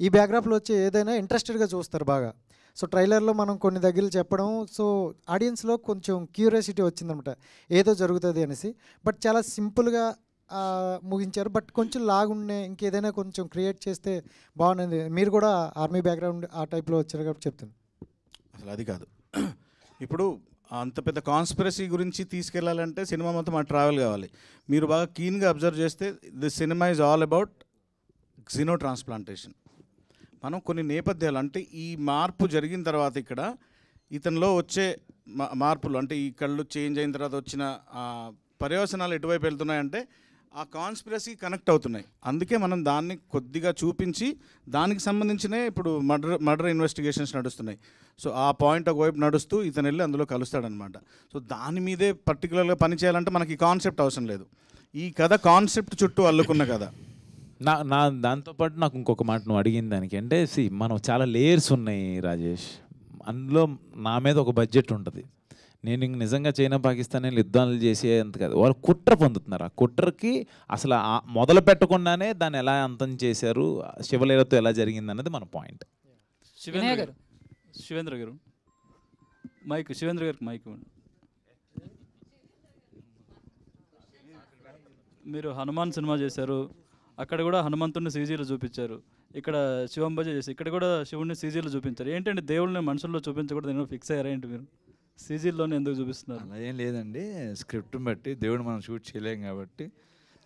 ఈ బ్యాక్గ్రాఫ్లో వచ్చి ఏదైనా ఇంట్రెస్టెడ్గా చూస్తారు బాగా. సో ట్రైలర్లో మనం కొన్ని దగ్గరలు చెప్పడం, సో ఆడియన్స్లో కొంచెం క్యూరియాసిటీ వచ్చిందనమాట ఏదో జరుగుతుంది అనేసి. బట్ చాలా సింపుల్గా ముగించారు. బట్ కొంచెం లాగుండే ఇంకేదైనా కొంచెం క్రియేట్ చేస్తే బాగుంది. మీరు కూడా ఆర్మీ బ్యాక్గ్రౌండ్ ఆ టైప్లో వచ్చారు కాబట్టి చెప్తాను. అసలు అది కాదు, ఇప్పుడు అంత పెద్ద కాన్స్పిరసీ గురించి తీసుకెళ్లాలంటే సినిమా మొత్తం ఆ ట్రావెల్ కావాలి. మీరు బాగా కీన్గా అబ్జర్వ్ చేస్తే the cinema is all about xenotransplantation. మనం కొన్ని నేపథ్యాలు అంటే ఈ మార్పు జరిగిన తర్వాత ఇక్కడ ఇతనిలో వచ్చే మార్పులు అంటే ఈ కళ్ళు చేంజ్ అయిన తర్వాత వచ్చిన పర్యవసనాలు ఎటువైపు వెళ్తున్నాయంటే ఆ కాన్స్పిరసీ కనెక్ట్ అవుతున్నాయి. అందుకే మనం దాన్ని కొద్దిగా చూపించి దానికి సంబంధించినే ఇప్పుడు మర్డర్ ఇన్వెస్టిగేషన్స్ నడుస్తున్నాయి. సో ఆ పాయింట్ ఒకవైపు నడుస్తూ ఇతను వెళ్ళి అందులో కలుస్తాడనమాట. సో దాని మీదే పర్టికులర్గా పని చేయాలంటే మనకి ఈ కాన్సెప్ట్ అవసరం లేదు. ఈ కథ కాన్సెప్ట్ చుట్టూ అల్లుకున్న కథ. నా దాంతోపాటు నాకు ఇంకొక మాట నువ్వు అడిగిన దానికి అంటే మనం చాలా లేయర్స్ ఉన్నాయి రాజేష్. అందులో నా మీద ఒక బడ్జెట్ ఉంటుంది. నేను ఇంక నిజంగా చైనా పాకిస్తాన్ యుద్ధాలు చేసేంత కాదు, వాళ్ళు కుట్ర పొందుతున్నారు. ఆ కుట్రకి అసలు మొదలు పెట్టకుండానే దాన్ని ఎలా అంతం చేశారు, శివలీలతో ఎలా జరిగింది అన్నది మన పాయింట్. శివేంద్ర గారు మైక్, శివేంద్ర గారికి మైక్ ఇవ్వండి. మీరు హనుమాన్ సినిమా చేశారు, అక్కడ కూడా హనుమంతుడిని సీజీలో చూపించారు. ఇక్కడ శివంబజ చేసి ఇక్కడ కూడా శివుడిని సీజీలో చూపించారు. ఏంటంటే దేవుళ్ళని మనుషుల్లో చూపించకూడదు, నేను ఫిక్స్ అయ్యారా ఏంటి మీరు? సీజీలోనే ఎందుకు చూపిస్తున్నారు? అలా ఏం లేదండి, స్క్రిప్ట్ని బట్టి దేవుడు మనం షూట్ చేయలేం కాబట్టి.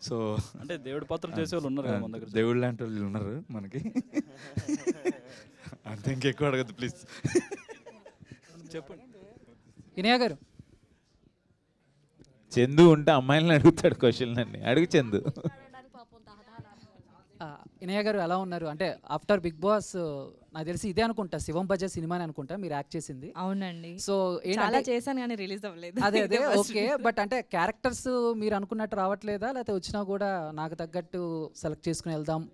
సో అంటే దేవుడి పాత్ర చేసే వాళ్ళు ఉన్నారు కదా మన దగ్గర, దేవుడు లాంటి వాళ్ళు ఉన్నారు మనకి. అంతే, ఇంకెక్కువ అడగద్దు ప్లీజ్. చెప్పండి ఇనయా గారు. చందు ఉంటే అమ్మాయిలను అడుగుతాడు క్వశ్చన్ అన్ని, అడుగు చందు. ఇనయ్య గారు ఎలా ఉన్నారు? అంటే ఆఫ్టర్ బిగ్ బాస్ నాకు తెలిసి ఇదే అనుకుంటా, శివం బజాజ్ సినిమా అని అనుకుంటా మీరు యాక్ట్ చేసింది. అవునండి. సో చాలా చేశాను కానీ రిలీజ్ అవ్వలేదు. అదే ఓకే. బట్ అంటే క్యారెక్టర్స్ మీరు అనుకున్నట్టు రావట్లేదా, లేకపోతే వచ్చినా కూడా నాకు తగ్గట్టు సెలెక్ట్ చేసుకుని వెళ్దాం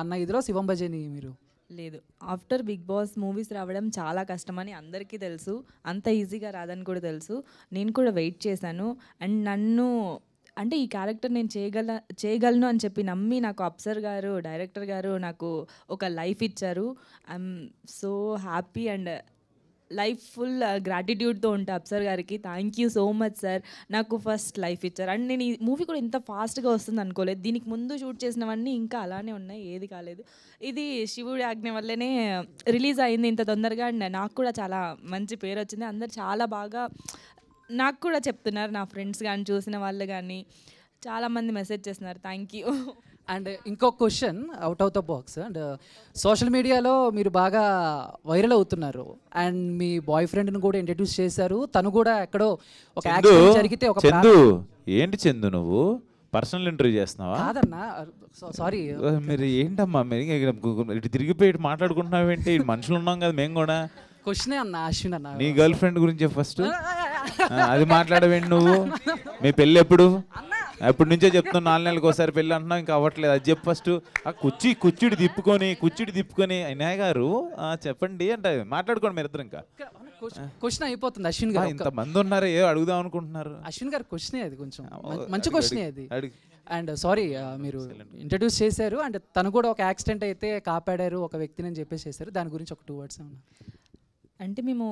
అన్న ఇదిలో శివం బజాజ్ని మీరు? లేదు, ఆఫ్టర్ బిగ్ బాస్ మూవీస్ రావడం చాలా కష్టమని అందరికీ తెలుసు, అంత ఈజీగా రాదని కూడా తెలుసు. నేను కూడా వెయిట్ చేశాను. అండ్ నన్ను అంటే ఈ క్యారెక్టర్ నేను చేయగలను అని చెప్పి నమ్మి నాకు అప్సర్ గారు, డైరెక్టర్ గారు నాకు ఒక లైఫ్ ఇచ్చారు. I'm so happy and life full గ్రాటిట్యూడ్తో ఉంటా అప్సర్ గారికి. Thank you so much sir, నాకు ఫస్ట్ లైఫ్ ఇచ్చారు. అండ్ నేను ఈ మూవీ కూడా ఇంత ఫాస్ట్గా వస్తుంది అనుకోలేదు. దీనికి ముందు షూట్ చేసినవన్నీ ఇంకా అలానే ఉన్నాయి, ఏది కాలేదు. ఇది శివుడి ఆజ్ఞ వల్లనే రిలీజ్ అయింది ఇంత తొందరగా. అండ్ నాకు కూడా చాలా మంచి పేరు వచ్చింది. అందరు చాలా బాగా నాకు కూడా చెప్తున్నారు, నా ఫ్రెండ్స్ కానీ చూసిన వాళ్ళు కానీ చాలామంది మెసేజ్ చేస్తున్నారు. Thank you. అండ్ ఇంకో question out of the box. And social మీడియాలో మీరు బాగా వైరల్ అవుతున్నారు. అండ్ మీ బాయ్ ఫ్రెండ్ని కూడా ఇంట్రడ్యూస్ చేశారు. తను కూడా ఎక్కడో ఒక యాక్సిడెంట్ జరిగితే ఒక చందు ఏంటి చందు నువ్వు పర్సనల్ ఇంటర్వ్యూ చేస్తున్నావా? కాదన్నా, సారీ. మీరు ఏంటమ్మా మీరు ఇటు తిరిగిపోయి మాట్లాడుకుంటున్నావు ఏంటి? మనుషులు ఉన్నాం కదా మేము కూడా. క్వశ్చనే అన్న అశ్విన్ అన్న, నీ గర్ల్ ఫ్రెండ్ గురించి ఫస్ట్ అది మాట్లాడవేంటి నువ్వు? మీ పెళ్ళి ఎప్పుడు? ఎప్పటి నుంచో చెప్తున్నావు, 4 నెలలకు ఒకసారి పెళ్ళి అంటున్నావు, ఇంకా అవ్వట్లేదు. అది చెప్పు ఫస్ట్. ఆ కుర్చీడి తిప్పుకొని అయినా గారు చెప్పండి అంటే మాట్లాడుకోండి మీరు ఇద్దరు. ఇంకా క్వశ్చన్ అయిపోతుంది అశ్విన్ గారు. ఇంతమంది ఉన్నారు, ఏ అడుగుదాం అనుకుంటున్నారు? అశ్విన్ గారు క్వశ్చనే అది, కొంచెం మంచి క్వశ్చనే అది. అండ్ సారీ, మీరు ఇంట్రడ్యూస్ చేశారు. అండ్ తను కూడా ఒక యాక్సిడెంట్ అయితే కాపాడారు ఒక వ్యక్తిని అని చెప్పేసి చేశారు. దాని గురించి ఒక 2 words ఏమన్నా? అంటే మేము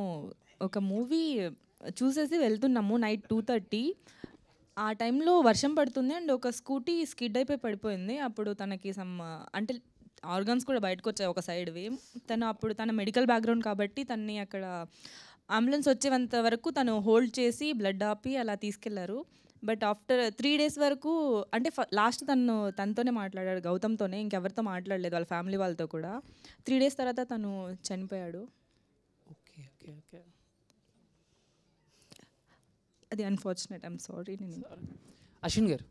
ఒక మూవీ చూసేసి వెళ్తున్నాము నైట్ 2:30. ఆ టైంలో వర్షం పడుతుంది అండ్ ఒక స్కూటీ స్కిడ్ అయిపోయి పడిపోయింది. అప్పుడు తనకి అంటే ఆర్గన్స్ కూడా బయటకు వచ్చాయి ఒక సైడ్వి. తను అప్పుడు తన మెడికల్ బ్యాక్గ్రౌండ్ కాబట్టి తన్ని అక్కడ అంబులెన్స్ వచ్చేంత వరకు తను హోల్డ్ చేసి బ్లడ్ ఆపి అలా తీసుకెళ్లారు. బట్ ఆఫ్టర్ 3 days వరకు అంటే లాస్ట్ తనతోనే మాట్లాడాడు, గౌతమ్తోనే, ఇంకెవరితో మాట్లాడలేదు వాళ్ళ ఫ్యామిలీ వాళ్ళతో కూడా. 3 days తర్వాత తను చనిపోయాడు. ఓకే ఓకే ఓకే, అది అన్ఫార్చునేట్. I'm sorry. నేను అశ్విన్ గారు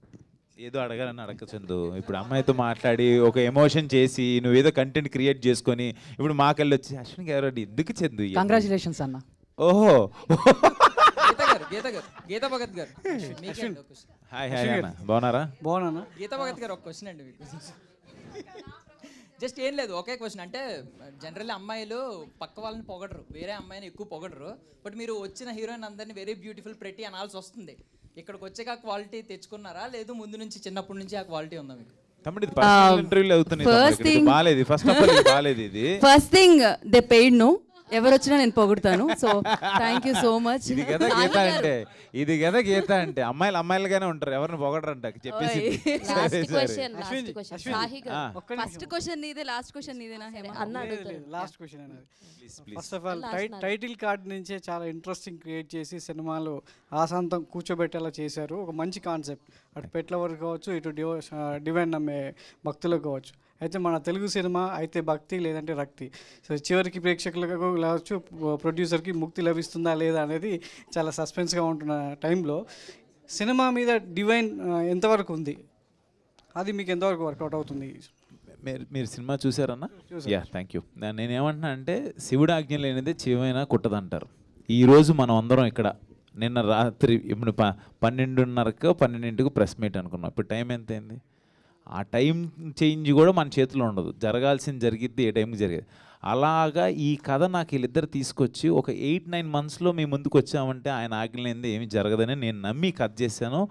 ఏదో అడగాలని అడగచందు. ఇప్పుడు అమ్మాయితో మాట్లాడి ఒక ఎమోషన్ చేసి నువ్వేదో కంటెంట్ క్రియేట్ చేసుకొని ఇప్పుడు మాకెళ్ళి వచ్చి అశ్విన్ గారు ఎందుకు చందు? కంగ్రాచులేషన్స్ అన్న. ఓహో, గీతా భగత్ గారు, హాయ్ హాయ్ అన్న, బాగున్నారా? బాగున్నా. గీతా భగత్ గారు ఒక క్వశ్చన్ అండి మీకు. జస్ట్ ఏం లేదు, ఒకే క్వశ్చన్. అంటే జనరల్లీ అమ్మాయిలు పక్క వాళ్ళని పొగడరు, వేరే అమ్మాయిని ఎక్కువ పొగడరు. బట్ మీరు వచ్చిన హీరోయిన్ అందరినీ వెరీ బ్యూటిఫుల్ ప్రెటీ అనాల్సి వస్తుంది. ఇక్కడికి వచ్చాక ఆ క్వాలిటీ తెచ్చుకున్నారా, లేదు ముందు నుంచి చిన్నప్పటి నుంచి ఆ క్వాలిటీ ఉందా మీకు? తమ్ముడు ఇది పర్సనల్ ఇంటర్వ్యూలు అవుతున్నాయి. బాలేదు, ఫస్ట్ ఆఫ్ ఆల్ బాలేదు ఇది. First thing they paid no, ఎవరు వచ్చినా నేను పొగుడుతాను. So thank you so much. ఇది కదా గీత అంటే అమ్మాయిలుగానే ఉంటారు, ఎవరిని పొగడరంట చెప్పేసి. ఫస్ట్ క్వశ్చన్ నీదే, లాస్ట్ క్వశ్చన్ నీదేనా? లాస్ట్ క్వశ్చన్ అనేది. First of all title card నుంచే చాలా ఇంట్రెస్టింగ్ క్రియేట్ చేసి సినిమాలో ఆశాంతం కూర్చోబెట్టేలా చేశారు. ఒక మంచి కాన్సెప్ట్, అటు పెట్ల వరకు కావచ్చు, ఇటు డివైన్ నమ్మే భక్తులకు కావచ్చు. అయితే మన తెలుగు సినిమా అయితే భక్తి లేదంటే రక్తి. సో చివరికి ప్రేక్షకులకు కావచ్చు, ప్రొడ్యూసర్కి ముక్తి లభిస్తుందా లేదా అనేది చాలా సస్పెన్స్గా ఉంటున్న టైంలో సినిమా మీద డివైన్ ఎంతవరకు ఉంది, అది మీకు ఎంతవరకు వర్కౌట్ అవుతుంది? మీరు సినిమా చూసారన్నా? Yeah, thank you. నేనేమంటున్నా అంటే శివుడు ఆజ్ఞ లేనిదే శివైనా కుట్టదంటారు. ఈరోజు మనం అందరం ఇక్కడ నిన్న రాత్రి ఇప్పుడు 12:30కో 12ంటికి ప్రెస్ మీట్ అనుకున్నాం. ఇప్పుడు టైం ఎంత అయింది? ఆ టైం చేంజ్ కూడా మన చేతిలో ఉండదు, జరగాల్సింది జరిగిద్ది, ఏ టైంకి జరిగేది. అలాగా ఈ కథ నాకు వీళ్ళిద్దరు తీసుకొచ్చి ఒక 8-9 monthsలో మీ ముందుకు వచ్చామంటే ఆయన ఆజ్ఞ లేనిదే ఏమీ జరగదని నేను నమ్మి కథ చేశాను.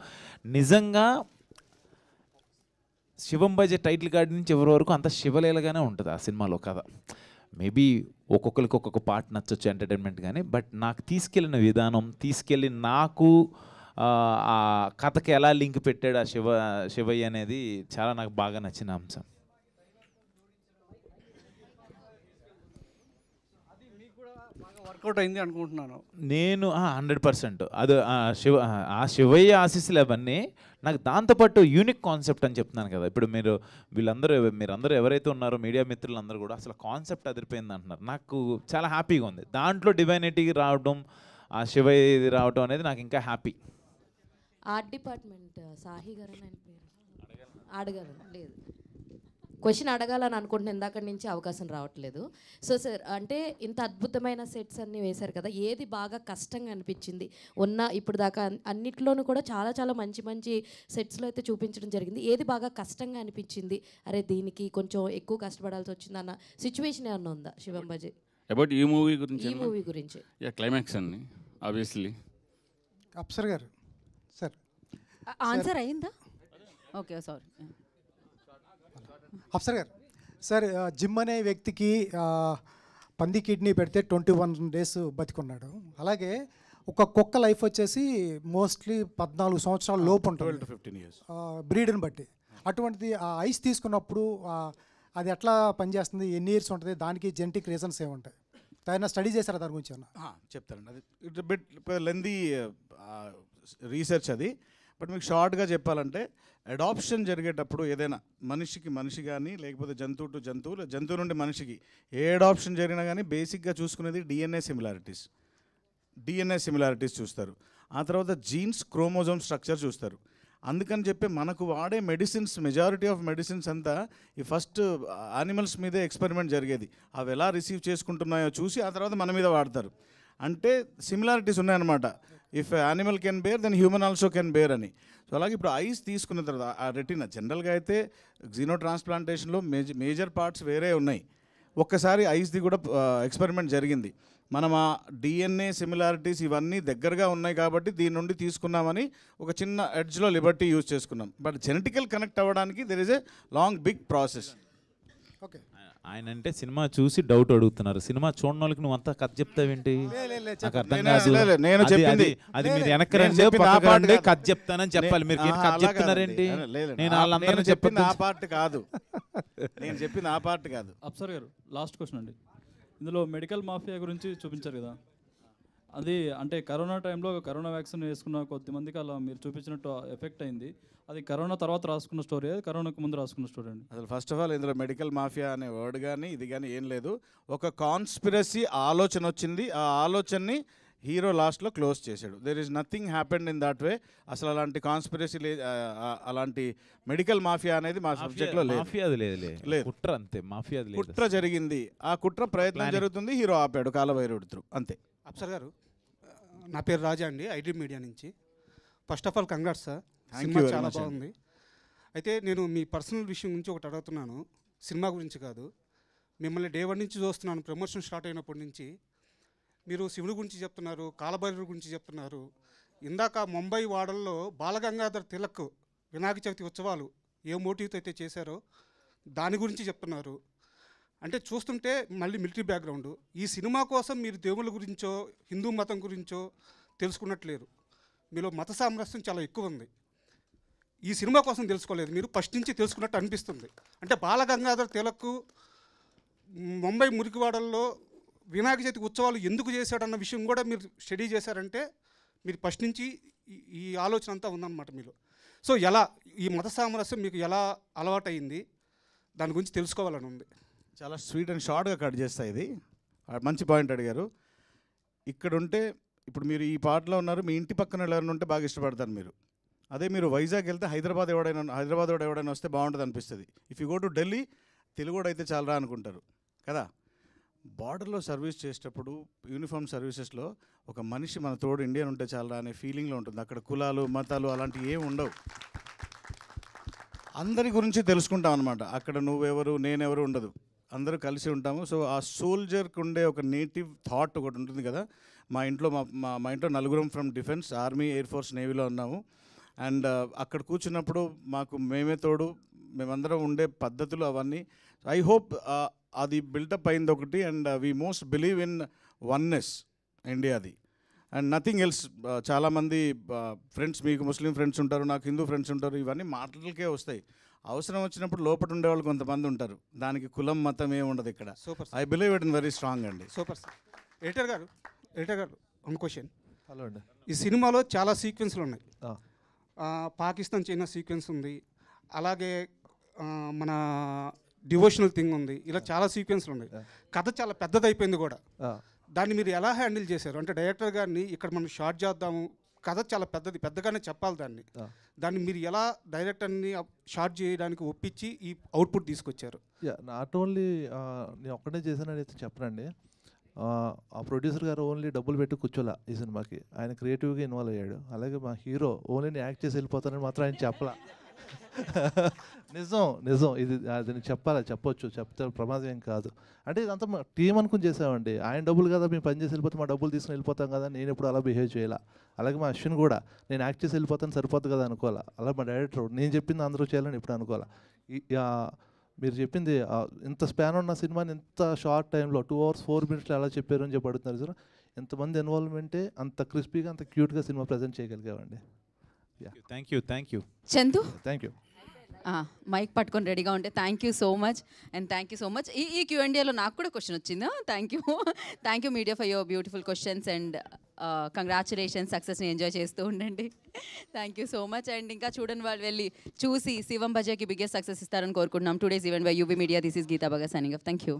నిజంగా శివం బజే టైటిల్ కార్డ్ నుంచి ఎవరి వరకు అంత శివలీలగానే ఉంటుంది ఆ సినిమాలో కథ. మేబీ ఒక్కొక్కరికి ఒక్కొక్క పార్ట్ నచ్చొచ్చు ఎంటర్టైన్మెంట్ కానీ, బట్ నాకు తీసుకెళ్ళిన విధానం, తీసుకెళ్ళి నాకు ఆ కథకి ఎలా లింక్ పెట్టాడు ఆ శివయ్య అనేది చాలా నాకు బాగా నచ్చిన అంశం. వర్కౌట్ అయింది అనుకుంటున్నాను నేను 100%. అది ఆ శివయ్య ఆశీస్సులు అవన్నీ నాకు. దాంతోపాటు యూనిక్ కాన్సెప్ట్ అని చెప్తున్నాను కదా, ఇప్పుడు మీరందరూ ఎవరైతే ఉన్నారో మీడియా మిత్రులందరూ కూడా అసలు కాన్సెప్ట్ అదిరిపోయింది అంటున్నారు. నాకు చాలా హ్యాపీగా ఉంది. దాంట్లో డివైనిటీ రావడం, ఆ శివయ్య రావడం అనేది నాకు ఇంకా హ్యాపీ. ఆర్ట్ డిపార్ట్మెంట్ సాహి గారు ఆయన పేరు అడగాలని లేదు, క్వశ్చన్ అడగాలని అనుకుంటున్నాను, ఇందాక నుంచి అవకాశం రావట్లేదు. సో సార్, అంటే ఇంత అద్భుతమైన సెట్స్ అన్నీ వేశారు కదా, ఏది బాగా కష్టంగా అనిపించింది? ఇప్పుడు దాకా అన్నిట్లోనూ కూడా చాలా చాలా మంచి మంచి సెట్స్లో అయితే చూపించడం జరిగింది. ఏది బాగా కష్టంగా అనిపించింది, అరే దీనికి కొంచెం ఎక్కువ కష్టపడాల్సి వచ్చింది అన్న సిచ్యువేషన్ ఏమన్నా ఉందా శివం బజే? అబౌట్ ఈ మూవీ గురించి? ఈ మూవీ గురించి క్లైమాక్స్ అండి ఆబ్వియస్లీ. అప్సర్ గారు సార్ ఆన్సర్ అయిందా? Okay, sorry. అప్సర్ గారు సార్, జిమ్ అనే వ్యక్తికి పంది కిడ్నీ పెడితే 21 days బతికున్నాడు. అలాగే ఒక కుక్క లైఫ్ వచ్చేసి మోస్ట్లీ 14 సంవత్సరాల లోపు ఉంటుంది, 12 to 15 years బ్రీడ్ని బట్టి. అటువంటిది ఆ ఐస్ తీసుకున్నప్పుడు అది ఎట్లా పనిచేస్తుంది, ఎన్ని ఇయర్స్ ఉంటుంది, దానికి జెనెటిక్ రీజన్స్ ఏముంటాయి? ఏదైనా స్టడీ చేశారా దాని గురించి? చెప్తానండి. అది ఇట్ బిట్ లెందీ రీసెర్చ్ అది. బట్ మీకు షార్ట్గా చెప్పాలంటే, అడాప్షన్ జరిగేటప్పుడు ఏదైనా మనిషికి మనిషి కానీ, లేకపోతే జంతువు టు జంతువు, జంతువు నుండి మనిషికి ఏ అడాప్షన్ జరిగినా కానీ బేసిక్గా చూసుకునేది డిఎన్ఏ సిమిలారిటీస్ చూస్తారు. ఆ తర్వాత జీన్స్, క్రోమోజోమ్ స్ట్రక్చర్ చూస్తారు. అందుకని చెప్పి మనకు వాడే మెడిసిన్స్, మెజారిటీ ఆఫ్ మెడిసిన్స్ అంతా ఈ ఫస్ట్ యానిమల్స్ మీదే ఎక్స్పెరిమెంట్ జరిగేది. అవి ఎలా రిసీవ్ చేసుకుంటున్నాయో చూసి ఆ తర్వాత మన మీద వాడతారు. అంటే సిమిలారిటీస్ ఉన్నాయన్నమాట. If animal can bear then human also can bear అని. సో అలాగే ఇప్పుడు ఐస్ తీసుకున్న తర్వాత ఆ రెటినా, జనరల్గా అయితే జీనో ట్రాన్స్ప్లాంటేషన్లో మేజర్ పార్ట్స్ వేరే ఉన్నాయి. ఒక్కసారి ఐస్ది కూడా ఎక్స్పెరిమెంట్ జరిగింది. మనం ఆ డిఎన్ఏ సిమిలారిటీస్ ఇవన్నీ దగ్గరగా ఉన్నాయి కాబట్టి దీని నుండి తీసుకున్నామని ఒక చిన్న ఎడ్జ్లో లిబర్టీ యూజ్ చేసుకున్నాం. బట్ జెనెటికల్ కనెక్ట్ అవ్వడానికి there is a long big process. Okay, ఆయన అంటే సినిమా చూసి డౌట్ అడుగుతున్నారు. సినిమా చూడని వాళ్ళకి నువ్వు అంతా కథ చెప్తావేంటి? నాకు అర్థం కాదు. నేను చెప్పింది అది మీరు వెనక్కి కథ చెప్తానని చెప్పాలి. మీరు కథ చెప్తున్నారేంటి? నేను వాళ్ళందరినీ చెప్పింది ఆ పార్ట్ కాదు. నేను చెప్పింది ఆ పార్ట్ కాదు. అప్సర్ గారు లాస్ట్ క్వశ్చన్ అండి. ఇందులో మెడికల్ మాఫియా గురించి చూపించారు కదా, అది అంటే కరోనా టైంలో కరోనా వ్యాక్సిన్ వేసుకున్న కొద్దిమందికి అలా మీరు చూపించినట్టు ఎఫెక్ట్ అయింది. అది కరోనా తర్వాత రాసుకున్న స్టోరీ, అది కరోనాకు ముందు రాసుకున్న స్టోరీ అండి. అసలు ఫస్ట్ ఆఫ్ ఆల్ ఇందులో మెడికల్ మాఫియా అనే వర్డ్ కానీ ఇది కానీ ఏం లేదు. ఒక కాన్స్పిరసీ ఆలోచన వచ్చింది, ఆ ఆలోచనని హీరో లాస్ట్లో క్లోజ్ చేశాడు. There is nothing happened in that way. అసలు అలాంటి కాన్స్పిరసీ అలాంటి మెడికల్ మాఫియా అనేది మా సబ్జెక్ట్లో లేదు. కుట్ర అంతే, మాఫియా లేదు. కుట్ర జరిగింది, ఆ కుట్ర ప్రయత్నం జరుగుతుంది, హీరో ఆపాడు కాలభైరవుడి త్రూ, అంతే. అప్సర్ గారు, నా పేరు రాజా అండి, ఐడ్రీ మీడియా నుంచి. First of all congrats sir, cinema చాలా బాగుంది. అయితే నేను మీ పర్సనల్ విషయం గురించి ఒకటి అడుగుతున్నాను, సినిమా గురించి కాదు. మిమ్మల్ని డే 1 నుంచి చూస్తున్నాను, ప్రమోషన్ స్టార్ట్ అయినప్పటి నుంచి. మీరు శివుడి గురించి చెప్తున్నారు, కాలభైరవుడి గురించి చెప్తున్నారు. ఇందాక ముంబై వాడల్లో బాలగంగాధర్ తిలక్ వినాయక చవితి ఉత్సవాలు ఏ మోటివ్తో అయితే చేశారో దాని గురించి చెప్తున్నారు. అంటే చూస్తుంటే మళ్ళీ మిలిటరీ బ్యాక్గ్రౌండ్. ఈ సినిమా కోసం మీరు దేవుళ్ళ గురించో హిందూ మతం గురించో తెలుసుకున్నట్లేరు. మీలో మత సామరస్యం చాలా ఎక్కువ ఉంది. ఈ సినిమా కోసం తెలుసుకోలేదు, మీరు ఫస్ట్ నుంచి తెలుసుకున్నట్టు అనిపిస్తుంది. అంటే బాలగంగాధర్ తిలక్ ముంబై మురికివాడల్లో వినాయక చవితి ఉత్సవాలు ఎందుకు చేశాడన్న విషయం కూడా మీరు స్టడీ చేశారంటే మీరు ఫస్ట్ నుంచి ఈ ఆలోచన అంతా ఉందన్నమాట మీలో. సో ఎలా ఈ మత సామరస్యం మీకు ఎలా అలవాటైంది, దాని గురించి తెలుసుకోవాలని ఉంది. చాలా స్వీట్ అండ్ షార్ట్గా కట్ చేస్తాయి. ఇది మంచి పాయింట్ అడిగారు. ఇక్కడ ఉంటే ఇప్పుడు మీరు ఈ పాటలో ఉన్నారు, మీ ఇంటి పక్కన ఎవరైనా ఉంటే బాగా ఇష్టపడతారు మీరు. అదే మీరు వైజాగ్ వెళ్తే హైదరాబాద్ ఎవడైనా వస్తే బాగుంటుంది అనిపిస్తుంది. If you go to Delhi, తెలుగుడు అయితే చాలరా అనుకుంటారు కదా. బార్డర్లో సర్వీస్ చేసేటప్పుడు యూనిఫామ్ సర్వీసెస్లో ఒక మనిషి మన తోడు ఇండియన్ ఉంటే చాలరా అనే ఫీలింగ్లో ఉంటుంది. అక్కడ కులాలు మతాలు అలాంటివి ఏమి ఉండవు, అందరి గురించి తెలుసుకుంటాం అనమాట. అక్కడ నువ్వెవరు నేనెవరు ఉండదు, అందరూ కలిసి ఉంటాము. సో ఆ సోల్జర్కి ఉండే ఒక నేటివ్ థాట్ ఒకటి ఉంటుంది కదా. మా ఇంట్లో మా ఇంట్లో నలుగురం from defence, army, air force, నేవీలో ఉన్నాము. అండ్ అక్కడ కూర్చున్నప్పుడు మాకు మేమే తోడు, మేమందరం ఉండే పద్ధతులు అవన్నీ. ఐ హోప్ అది బిల్డప్ అయింది ఒకటి. And we most believe in oneness ఇండియాది అండ్ నథింగ్ ఎల్స్. చాలామంది ఫ్రెండ్స్, మీకు ముస్లిం ఫ్రెండ్స్ ఉంటారు, నాకు హిందూ ఫ్రెండ్స్ ఉంటారు, ఇవన్నీ మాటలకే వస్తాయి. అవసరం వచ్చినప్పుడు లోపల ఉండేవాళ్ళు కొంతమంది ఉంటారు, దానికి కులం మతం ఏమి ఉండదు ఇక్కడ. Super, I believe it in very strong అండి. Super sir. ఎడిటర్ గారు వన్ క్వశ్చన్. హలో అండి. ఈ సినిమాలో చాలా సీక్వెన్స్లు ఉన్నాయి. పాకిస్తాన్ చైనా సీక్వెన్స్ ఉంది, అలాగే మన డివోషనల్ థింగ్ ఉంది, ఇలా చాలా సీక్వెన్స్లు ఉన్నాయి. కథ చాలా పెద్దది అయిపోయింది కూడా. దాన్ని మీరు ఎలా హ్యాండిల్ చేశారు? అంటే డైరెక్టర్ గారిని ఇక్కడ మనం షార్ట్ చేద్దాము, కథ చాలా పెద్దగానే చెప్పాలి, దాన్ని మీరు ఎలా డైరెక్టర్ని షార్ట్ చేయడానికి ఒప్పించి ఈ అవుట్పుట్ తీసుకొచ్చారు? నాట్ ఓన్లీ నేను ఒక్కడే చేశానని అయితే చెప్పనండి. ఆ ప్రొడ్యూసర్ గారు ఓన్లీ డబ్బులు పెట్టి కూర్చోలే ఈ సినిమాకి, ఆయన క్రియేటివ్గా ఇన్వాల్వ్ అయ్యాడు. అలాగే మా హీరో ఓన్లీ నేను యాక్ట్ చేసి వెళ్ళిపోతానని మాత్రం ఆయన చెప్పలా. నిజం ఇది, అది చెప్పొచ్చు, చెప్తే ప్రమాదం ఏం కాదు. అంటే ఇదంతా మా టీం అనుకుని చేసామండి. ఆయన డబ్బులు కదా మేము పని చేసి వెళ్ళిపోతే మా డబ్బులు తీసుకుని వెళ్ళిపోతాం కదా, నేను ఎప్పుడు అలా బిహేవ్ చేయాల. అలాగే మా అశ్విన్ కూడా నేను యాక్ట్ చేసి వెళ్ళిపోతాను సరిపోతుంది కదా అనుకోవాలా. అలా మా డైరెక్టర్ నేను చెప్పింది అందరూ చేయాలని ఎప్పుడు అనుకోవాలా. మీరు చెప్పింది ఇంత స్పాన్ ఉన్న సినిమాని ఇంత షార్ట్ టైంలో 2 hours 4 minutes ఎలా చెప్పారు అని చెప్పి అడుగుతున్నారు సార్. ఎంతమంది ఇన్వాల్వ్మెంటే అంత క్రిస్పీగా అంత క్యూట్గా సినిమా ప్రజెంట్ చేయగలిగామండి. Thank you Chandu, thank you. Mike పట్టుకొని రెడీగా ఉంటే thank you so much. And thank you so much. ఈ Q&Aలో నాకు కూడా క్వశ్చన్ వచ్చింది. Thank you media for your beautiful questions and congratulations, సక్సెస్ని ఎంజాయ్ చేస్తూ ఉండండి. థ్యాంక్ యూ సో మచ్. అండ్ ఇంకా చూడని వాళ్ళు వెళ్ళి చూసి శివం బజాకి బిగ్గెస్ట్ సక్సెస్ ఇస్తారని కోరుకుంటున్నాం. Today's event by UV media. This is Geetha Bhagat signing off. Thank you.